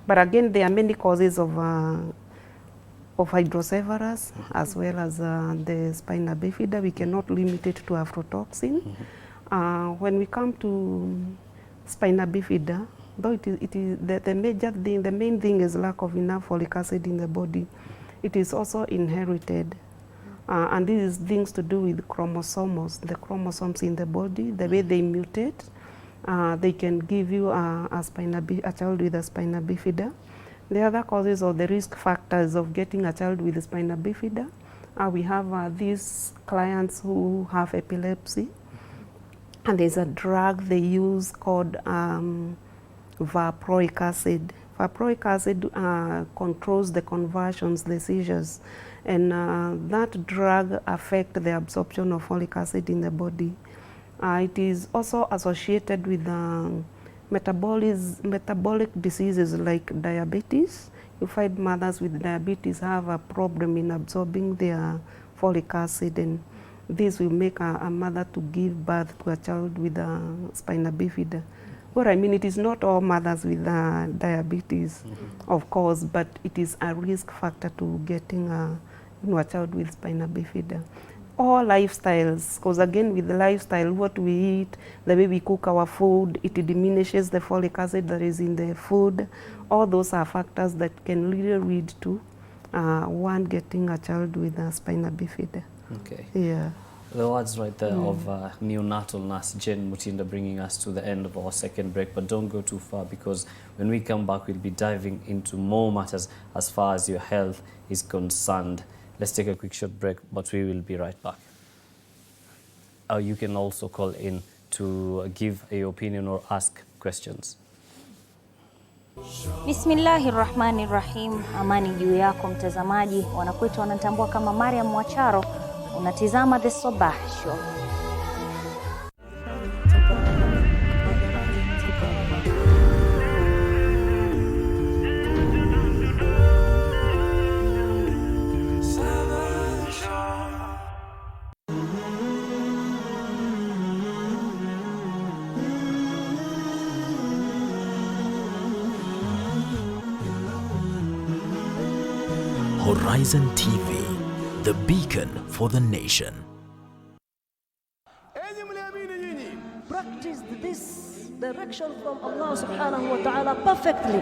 But again, there are many causes of hydrocephalus as well as the spina bifida. We cannot limit it to aflatoxin. When we come to spina bifida, though it is the major thing, the main thing is lack of enough folic acid in the body. It is also inherited. And this is things to do with chromosomes, the chromosomes in the body, the way they mutate. They can give you a child with a spina bifida. The other causes or the risk factors of getting a child with a spina bifida, we have these clients who have epilepsy, and there's a drug they use called valproic acid. Valproic acid controls the conversions, the seizures, and that drug affects the absorption of folic acid in the body. It is also associated with metabolic diseases like diabetes. You find mothers with diabetes have a problem in absorbing their folic acid, and this will make a mother to give birth to a child with a spina bifida. What I mean, it is not all mothers with diabetes, of course, but it is a risk factor to getting a child with spina bifida. All lifestyles, because again with the lifestyle, what we eat, the way we cook our food, it diminishes the folic acid that is in the food. All those are factors that can really lead to one getting a child with a spina bifida. Okay. Yeah. The words right there of neonatal nurse Jane Mutinda bringing us to the end of our second break. But don't go too far, because when we come back, we'll be diving into more matters as far as your health is concerned. Let's take a quick short break, but we will be right back. You can also call in to give your opinion or ask questions. Bismillahirrahmanirrahim. Amani juu yako mtazamaji. Wanakuita wanatambua kama Mariam Mwacharo. Unatizama The Sabah Show. Horizon TV, the beacon for the nation. Practice this direction from Allah subhanahu wa ta'ala perfectly.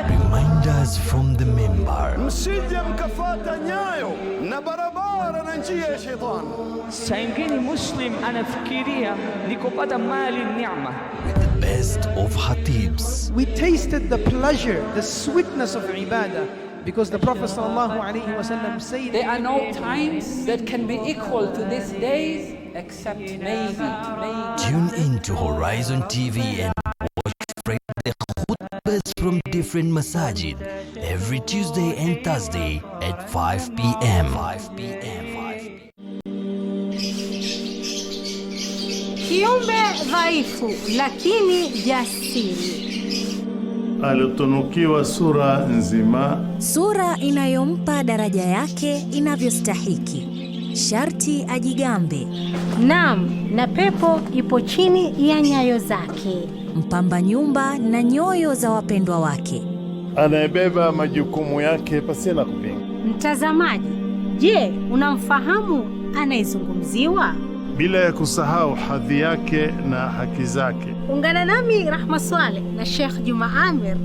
Reminders from the member. Msije mkafata nyayo na barabara na njia ya shetani. Saingine Muslim anafikiria ni kupata mali neema. With the best of hatibs. We tasted the pleasure, the sweetness of ibadah. Because the Prophet ﷺ said, there are no times that can be equal to these days except maybe. Tune in to Horizon TV and watch the khutbahs from different masajid every Tuesday and Thursday at 5 p.m. Kiumbe dhaifu lakini jasiri. Alitunukiwa sura nzima, sura inayompa daraja yake inavyostahiki. Sharti ajigambe. Naam, na pepo ipo chini ya nyayo zake. Mpamba nyumba na nyoyo za wapendwa wake. Anayebeba majukumu yake pasina kupinga. Mtazamaji, je, unamfahamu anayezungumziwa? Bila ya kusahau hadhi yake na haki zake. Ungana nami Rahma Swaleh na Sheikh Juma Amir.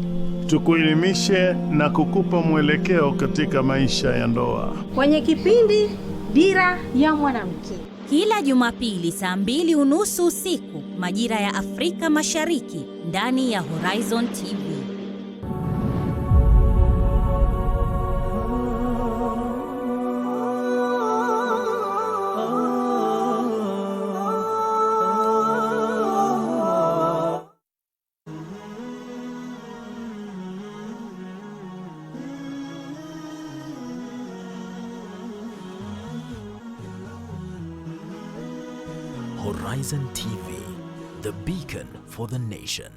Tukuelimishe na kukupa mwelekeo katika maisha ya ndoa. Kwenye kipindi Dira ya Mwanamke. Kila Jumapili saa 2:30 usiku majira ya Afrika Mashariki ndani ya Horizon TV. Horizon TV, the beacon for the nation.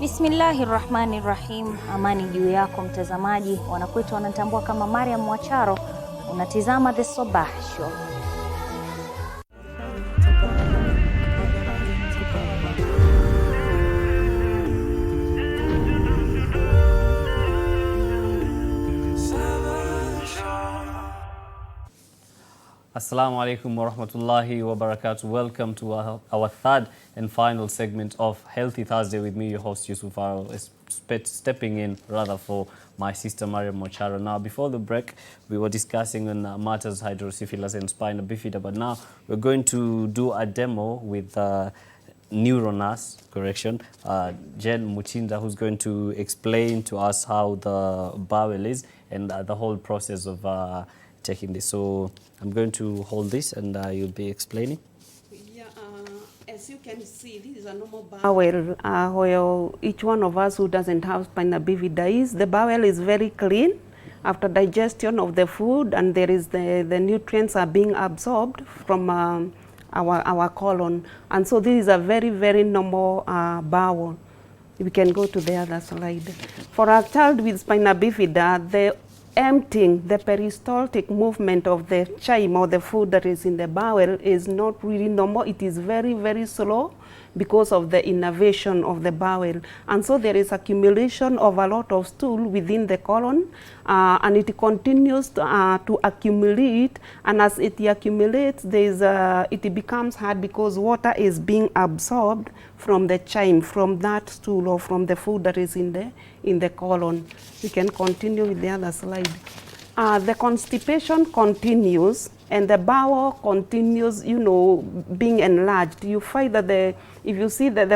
Bismillahirrahmanirrahim. Amani juu yako mtazamaji. Wanakuita wanatambua kama Mariam Mwacharo. Unatizama The Sabah Show. Assalamu alaikum wa rahmatullahi wa barakatuh. Welcome to our third and final segment of Healthy Thursday with me, your host Yusuf Farrell, stepping in rather for my sister Mariam Mwacharo. Now, before the break, we were discussing on matters hydrocephalus and spina bifida, but now we're going to do a demo with neuronurse, Jen Muchinda, who's going to explain to us how the bowel is and the whole process of taking this. So I'm going to hold this and you'll be explaining. Yeah, as you can see, this is a normal bowel where each one of us who doesn't have spina bifida is. The bowel is very clean after digestion of the food, and there is the nutrients are being absorbed from our colon. And so this is a very, very normal bowel. We can go to the other slide. For a child with spina bifida, the emptying, the peristaltic movement of the chyme or the food that is in the bowel is not really normal. It is very, very slow because of the innervation of the bowel. And so there is accumulation of a lot of stool within the colon, and it continues to accumulate. And as it accumulates, it becomes hard because water is being absorbed from the chyme, from that stool or from the food that is in the colon. We can continue with the other slide. The constipation continues and the bowel continues, being enlarged. You find that if you see that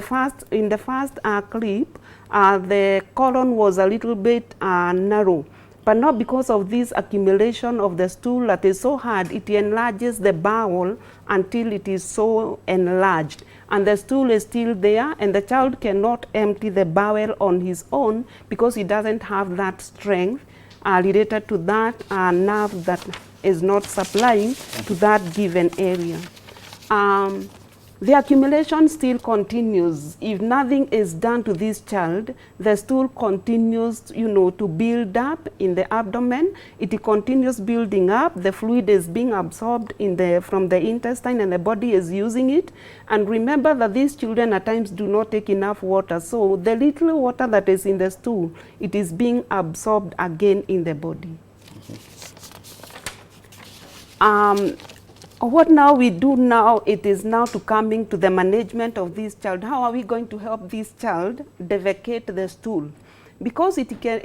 in the first clip, the colon was a little bit narrow. but not because of this accumulation of the stool that is so hard. It enlarges the bowel until it is so enlarged, and the stool is still there, and the child cannot empty the bowel on his own because he doesn't have that strength related to that nerve that is not supplying to that given area. The accumulation still continues. If nothing is done to this child, the stool continues, to build up in the abdomen. It continues building up. The fluid is being absorbed from the intestine, and the body is using it. And remember that these children at times do not take enough water. So the little water that is in the stool, it is being absorbed again in the body. What now we do now, it is now to coming to the management of this child. How are we going to help this child defecate the stool? Because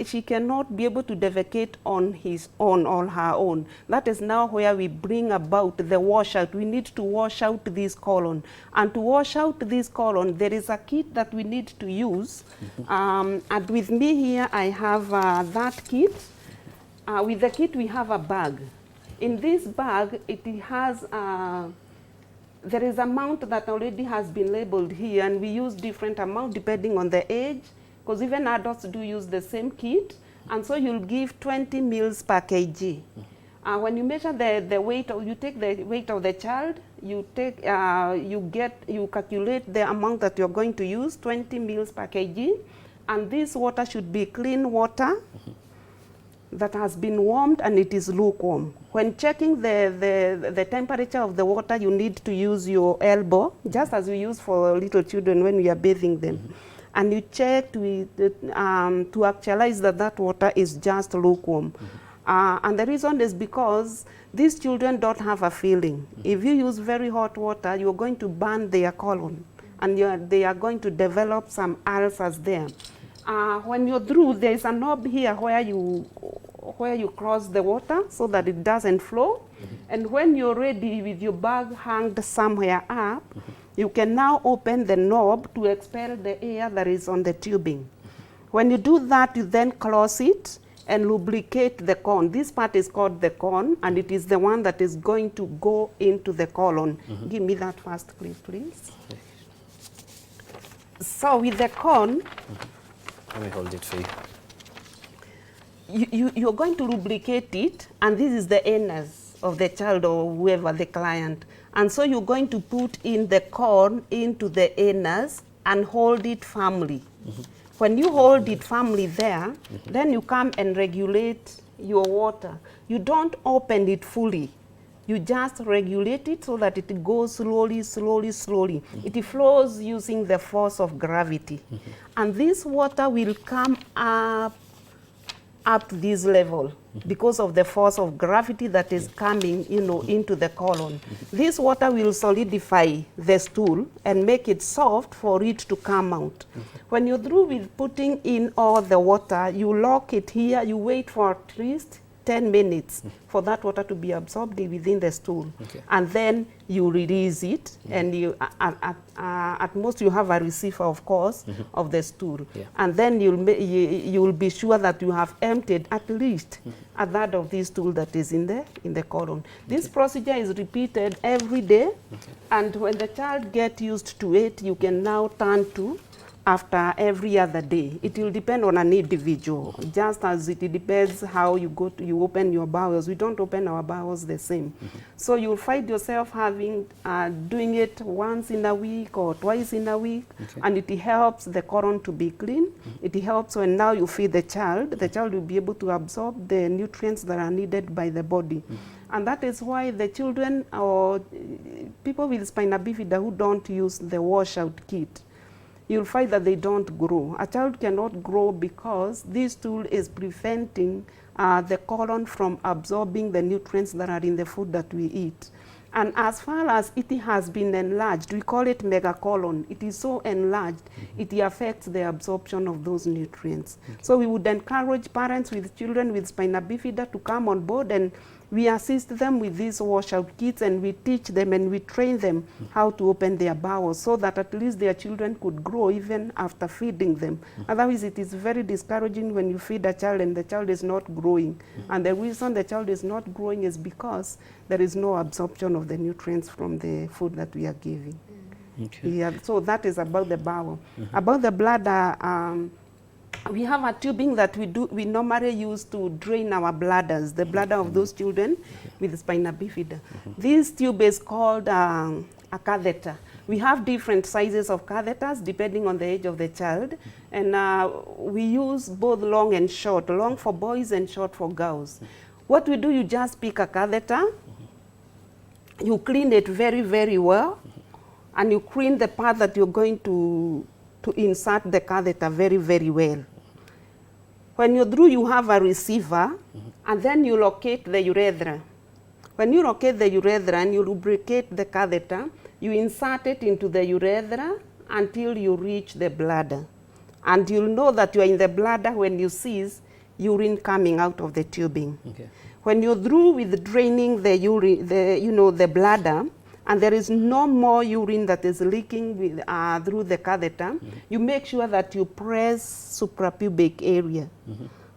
she cannot be able to defecate on his own or her own. That is now where we bring about the washout. We need to wash out this colon. And to wash out this colon, there is a kit that we need to use. And with me here, I have that kit. With the kit, we have a bag. In this bag, it has, there is amount that already has been labeled here, and we use different amount depending on the age, because even adults do use the same kit, and so you'll give 20 mils per kg. When you measure the weight, you take the weight of the child, you calculate the amount that you're going to use, 20 mils per kg, and this water should be clean water that has been warmed, and it is lukewarm. When checking the temperature of the water, you need to use your elbow, just as we use for little children when we are bathing them. And you check to actualize that water is just lukewarm. And the reason is because these children don't have a feeling. If you use very hot water, you're going to burn their colon, and they are going to develop some ulcers there. When you're through, there's a knob here where you cross the water so that it doesn't flow. And when you're ready with your bag hanged somewhere up, you can now open the knob to expel the air that is on the tubing. When you do that, you then close it and lubricate the cone. This part is called the cone, and it is the one that is going to go into the colon. Give me that first clip, please. So with the cone, let me hold it for you. You're going to lubricate it, and this is the anus of the child or whoever, the client. And so you're going to put in the cone into the anus and hold it firmly. When you hold it firmly there, then you come and regulate your water. You don't open it fully. You just regulate it so that it goes slowly, slowly, slowly. It flows using the force of gravity. And this water will come up to this level because of the force of gravity that is coming, into the colon. This water will solidify the stool and make it soft for it to come out. When you're through with putting in all the water, you lock it here, you wait for at least 10 minutes for that water to be absorbed within the stool. And then you release it, and you, at most you have a receiver, of course, of the stool. And then you'll be sure that you have emptied at least a third of this stool that is in the colon. This procedure is repeated every day, and when the child gets used to it, you can now turn to after every other day. It will depend on an individual, just as it depends how you open your bowels. We don't open our bowels the same. So you'll find yourself doing it once in a week or twice in a week, and it helps the colon to be clean. It helps when now you feed the child will be able to absorb the nutrients that are needed by the body. And that is why the children or people with spina bifida who don't use the washout kit, you'll find that they don't grow. A child cannot grow because this tool is preventing the colon from absorbing the nutrients that are in the food that we eat. And as far as it has been enlarged, we call it megacolon. It is so enlarged, it affects the absorption of those nutrients. So we would encourage parents with children with spina bifida to come on board and We assist them with these washout kits, and we teach them and we train them how to open their bowels so that at least their children could grow even after feeding them. Otherwise, it is very discouraging when you feed a child and the child is not growing. And the reason the child is not growing is because there is no absorption of the nutrients from the food that we are giving. Okay. Yeah, so that is about the bowel. About the bladder, we have a tubing that we normally use to drain our bladders, the bladder of those children with spina bifida. This tube is called a catheter. We have different sizes of catheters depending on the age of the child, and we use both long and short, long for boys and short for girls. What we do, you just pick a catheter, you clean it very, very well, and you clean the part that you're going to insert the catheter very, very well. When you're through, you have a receiver, and then you locate the urethra. When you locate the urethra and you lubricate the catheter, you insert it into the urethra until you reach the bladder. And you'll know that you are in the bladder when you cease urine coming out of the tubing. Okay. When you're through with draining the urine, the bladder, and there is no more urine that is leaking with, through the catheter, you make sure that you press suprapubic area.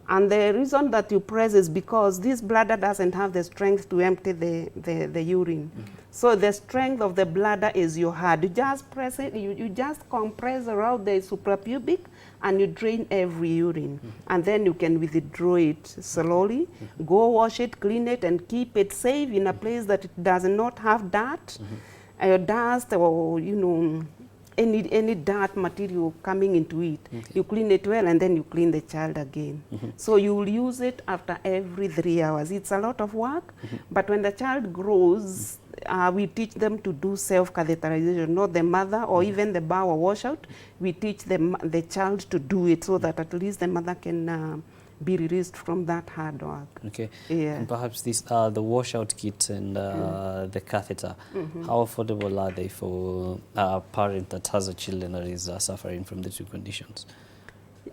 And the reason that you press is because this bladder doesn't have the strength to empty the urine. So the strength of the bladder is your heart. You just press it, you just compress around the suprapubic, and you drain every urine. And then you can withdraw it slowly, go wash it, clean it, and keep it safe in a place that it does not have dirt, dust, or any dirt material coming into it. You clean it well, and then you clean the child again. So you will use it after every 3 hours. It's a lot of work, but when the child grows, we teach them to do self-catheterization, not the mother or even the bowel washout. We teach the child to do it so that at least the mother can be released from that hard work. Okay. Yeah. And perhaps these are the washout kits and the catheter. How affordable are they for a parent that has a child that is suffering from the two conditions?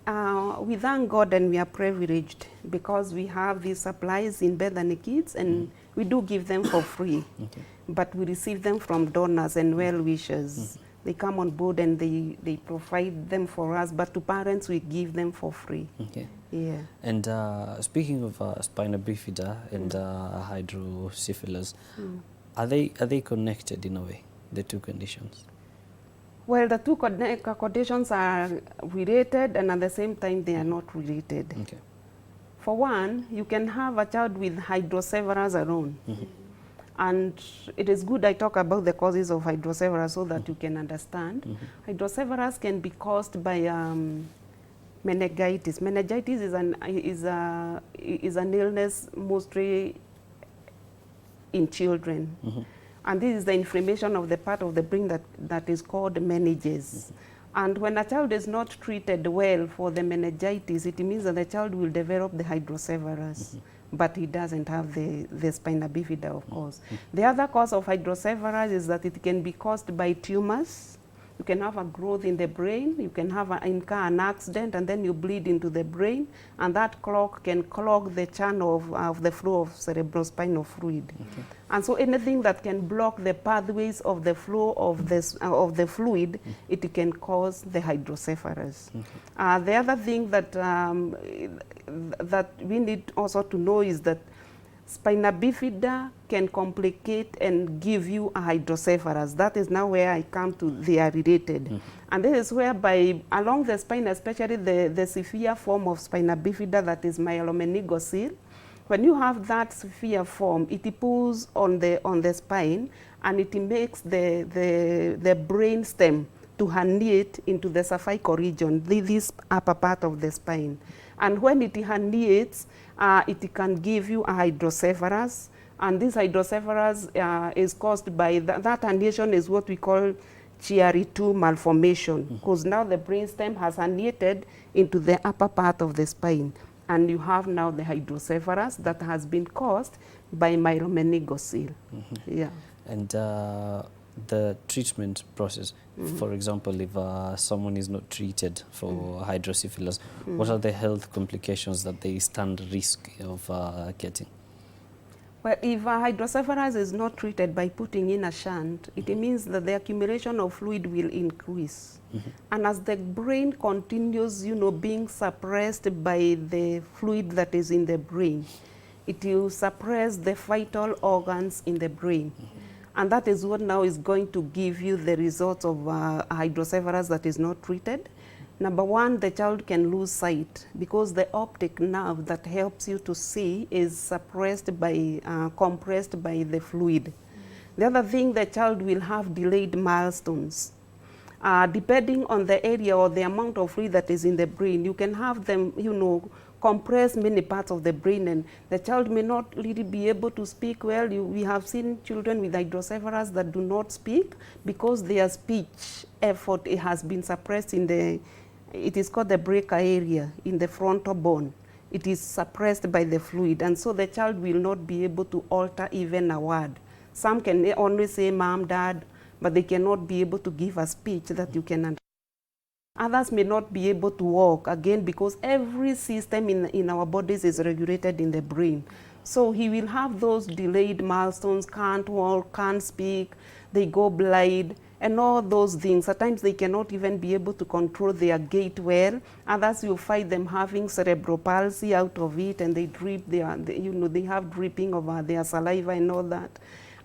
We thank God, and we are privileged because we have these supplies in Bethany Kids, and we do give them for free. But we receive them from donors and well-wishers. They come on board and they provide them for us, but to parents we give them for free. Okay. Yeah. And speaking of spina bifida and hydrocephalus, are they connected in a way, the two conditions? Well, the two conditions are related, and at the same time they are not related. Okay. For one, you can have a child with hydrocephalus alone. And it is good I talk about the causes of hydrocephalus so that you can understand. Hydrocephalus can be caused by meningitis. Meningitis is an illness mostly in children. And this is the inflammation of the part of the brain that is called meninges. And when a child is not treated well for the meningitis, it means that the child will develop the hydrocephalus. But he doesn't have the spina bifida, of course. The other cause of hydrocephalus is that it can be caused by tumors. You can have a growth in the brain, you can have an accident, and then you bleed into the brain, and that clog can clog the channel of the flow of cerebrospinal fluid. And so anything that can block the pathways of the flow of the fluid, it can cause the hydrocephalus. The other thing that that we need also to know is that spina bifida can complicate and give you a hydrocephalus. That is now where I come to they are related. And this is whereby along the spine, especially the severe form of spina bifida that is myelomeningocele, when you have that severe form, it pulls on the spine, and it makes the brain stem to herniate into the cervical region, this upper part of the spine. And when it herniates, it can give you a hydrocephalus, and this hydrocephalus is caused by that herniation is what we call Chiari-2 malformation, because now the brainstem has herniated into the upper part of the spine, and you have now the hydrocephalus that has been caused by myelomeningocele. Yeah. And the treatment process, for example, if someone is not treated for hydrocephalus, what are the health complications that they stand risk of getting? Well, if hydrocephalus is not treated by putting in a shunt, it means that the accumulation of fluid will increase. And as the brain continues, being suppressed by the fluid that is in the brain, it will suppress the vital organs in the brain. And that is what now is going to give you the results of hydrocephalus that is not treated. Number one, the child can lose sight because the optic nerve that helps you to see is suppressed by, compressed by the fluid. The other thing, the child will have delayed milestones. Depending on the area or the amount of fluid that is in the brain, you can have them, compress many parts of the brain, and the child may not really be able to speak well. We have seen children with hydrocephalus that do not speak because their speech effort has been suppressed in the, it is called the breaker area in the frontal bone. It is suppressed by the fluid, and so the child will not be able to alter even a word. Some can only say mom, dad, but they cannot be able to give a speech that you can understand. Others may not be able to walk, again, because every system in our bodies is regulated in the brain. So he will have those delayed milestones, can't walk, can't speak, they go blind, and all those things. At times they cannot even be able to control their gait well. Others, you find them having cerebral palsy out of it, and they drip, they have dripping of their saliva and all that.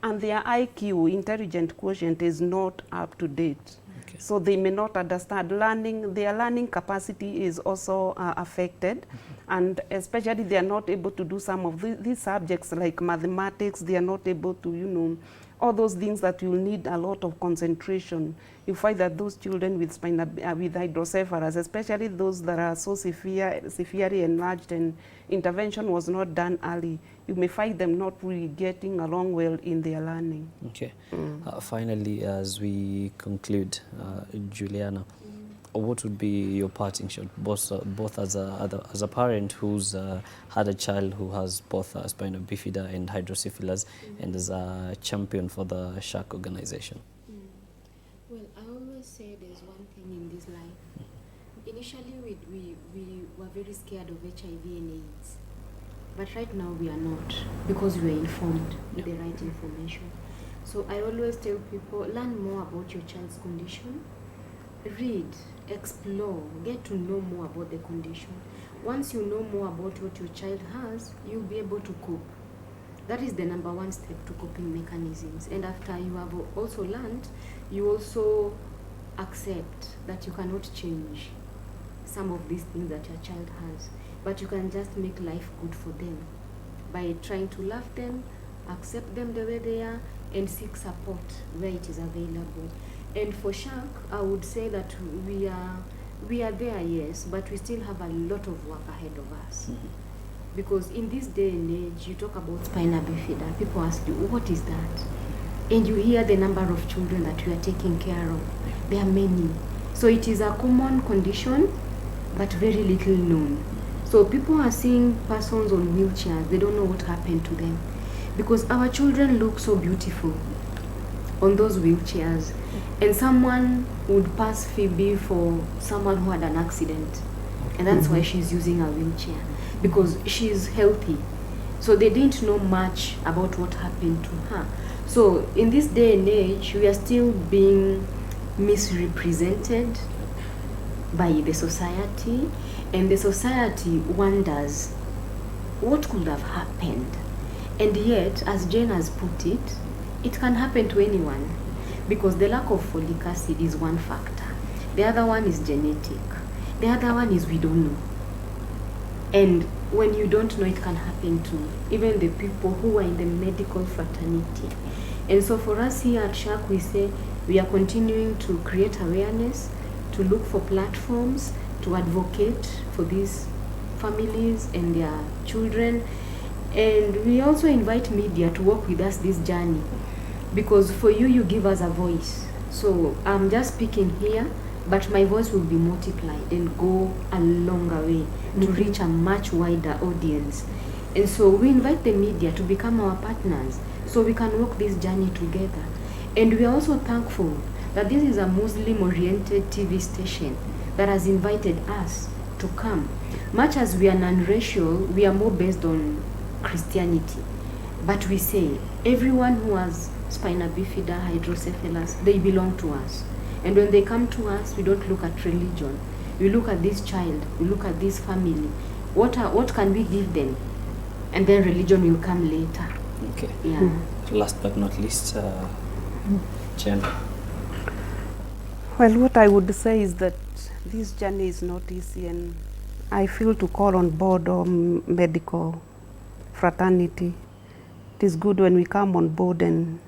And their IQ, intelligent quotient, is not up to date. So they may not understand learning. Their learning capacity is also affected. And especially they are not able to do some of these subjects like mathematics. They are not able to, all those things that will need a lot of concentration. You find that those children with with hydrocephalus, especially those that are so severely enlarged and intervention was not done early, you may find them not really getting along well in their learning. Okay. Finally, as we conclude, Juliana, what would be your parting shot, both as a parent who's had a child who has both spina bifida and hydrocephalus, and as a champion for the SHAK organization? Well, I always say there's one thing in this life. Initially, we were very scared of HIV and AIDS. But right now we are not, because we are informed with the right information. So I always tell people, learn more about your child's condition. Read, explore, get to know more about the condition. Once you know more about what your child has, you'll be able to cope. That is the number one step to coping mechanisms. And after you have also learned, you also accept that you cannot change some of these things that your child has, but you can just make life good for them by trying to love them, accept them the way they are, and seek support where it is available. And for SHAK, I would say that we are there, yes, but we still have a lot of work ahead of us. Because in this day and age, you talk about spina bifida, people ask you, what is that? And you hear the number of children that we are taking care of. There are many. So it is a common condition, but very little known. So people are seeing persons on wheelchairs, they don't know what happened to them. Because our children look so beautiful on those wheelchairs. And someone would pass Phoebe for someone who had an accident. And that's why she's using a wheelchair, because she's healthy. So they didn't know much about what happened to her. So in this day and age, we are still being misrepresented by the society, and the society wonders what could have happened. And yet, as Jane has put it, it can happen to anyone, because the lack of folic acid is one factor. The other one is genetic. The other one is we don't know. And when you don't know, it can happen to even the people who are in the medical fraternity. And so for us here at SHAK, we say we are continuing to create awareness, to look for platforms, to advocate for these families and their children. And we also invite media to work with us this journey, because for you, you give us a voice. So I'm just speaking here, but my voice will be multiplied and go a longer way to reach a much wider audience. And so we invite the media to become our partners so we can walk this journey together. And we are also thankful that this is a Muslim-oriented TV station that has invited us to come. Much as we are non-racial, we are more based on Christianity. But we say everyone who has spina bifida, hydrocephalus, they belong to us. And when they come to us, we don't look at religion. We look at this child, we look at this family. What can we give them? And then religion will come later. Okay. Yeah. Last but not least, Jen. Well, what I would say is that this journey is not easy, and I feel to call on board medical fraternity. It is good when we come on board and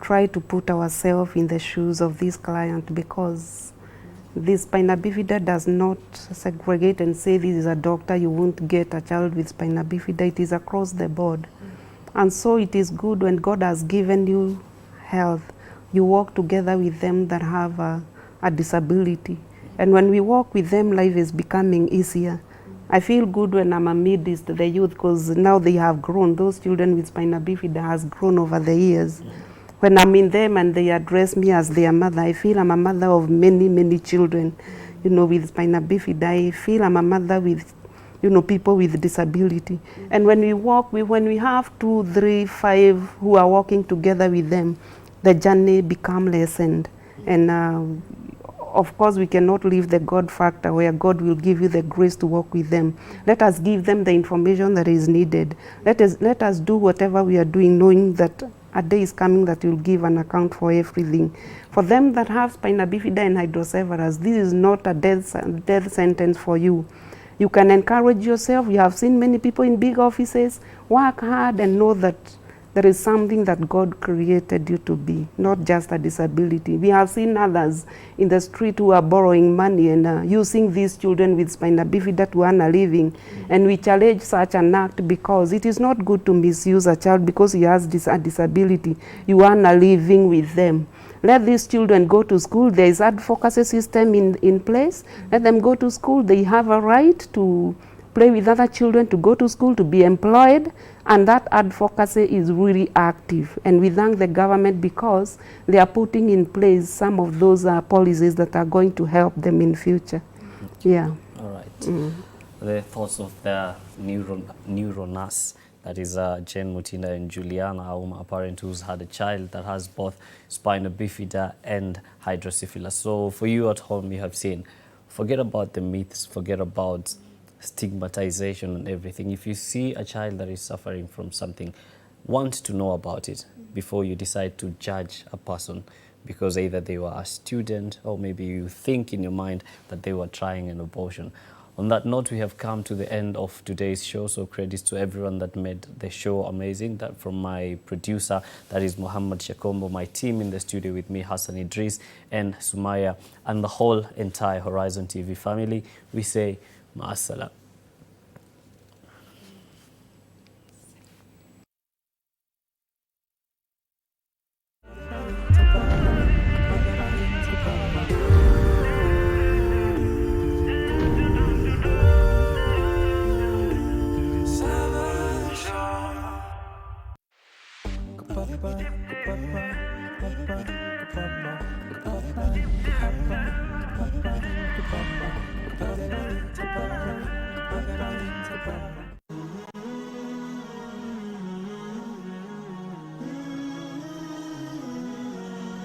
try to put ourselves in the shoes of this client, because this spina bifida does not segregate and say this is a doctor, you won't get a child with spina bifida. It is across the board. And so it is good when God has given you health, you work together with them that have a disability. And when we work with them, life is becoming easier. I feel good when I'm amidst the youth, because now they have grown. Those children with spina bifida has grown over the years. When I'm in them and they address me as their mother, I feel I'm a mother of many, many children, you know, with spina bifida. I feel I'm a mother with, you know, people with disability. And when we walk, when we have 2, 3, 5 who are walking together with them, the journey becomes lessened. And of course, we cannot leave the God factor where God will give you the grace to walk with them. Let us give them the information that is needed. Let us do whatever we are doing, knowing that a day is coming that you'll give an account for everything. For them that have spina bifida and hydrocephalus, this is not a death sentence for you. You can encourage yourself. You have seen many people in big offices. Work hard and know that there is something that God created you to be, not just a disability. We have seen others in the street who are borrowing money and using these children with spina bifida to earn a living. And we challenge such an act, because it is not good to misuse a child because he has a disability. You earn a living with them. Let these children go to school. There is advocacy system in place. Let them go to school. They have a right to play with other children, to go to school, to be employed, and that advocacy is really active. And we thank the government because they are putting in place some of those policies that are going to help them in future. Yeah. All right. The thoughts of the neuro nurse, that is Jane Mutinda and Juliana, a parent who's had a child that has both spina bifida and hydrocephalus. So for you at home, you have seen, forget about the myths, forget about stigmatization and everything. If you see a child that is suffering from something, want to know about it before you decide to judge a person, because either they were a student or maybe you think in your mind that they were trying an abortion. On that note, we have come to the end of today's show, so credits to everyone that made the show amazing. That from my producer, that is Muhammad Shakombo, my team in the studio with me, Hassan Idris and Sumaya, and the whole entire Horizon TV family, we say ma'assalam. Sabah Show.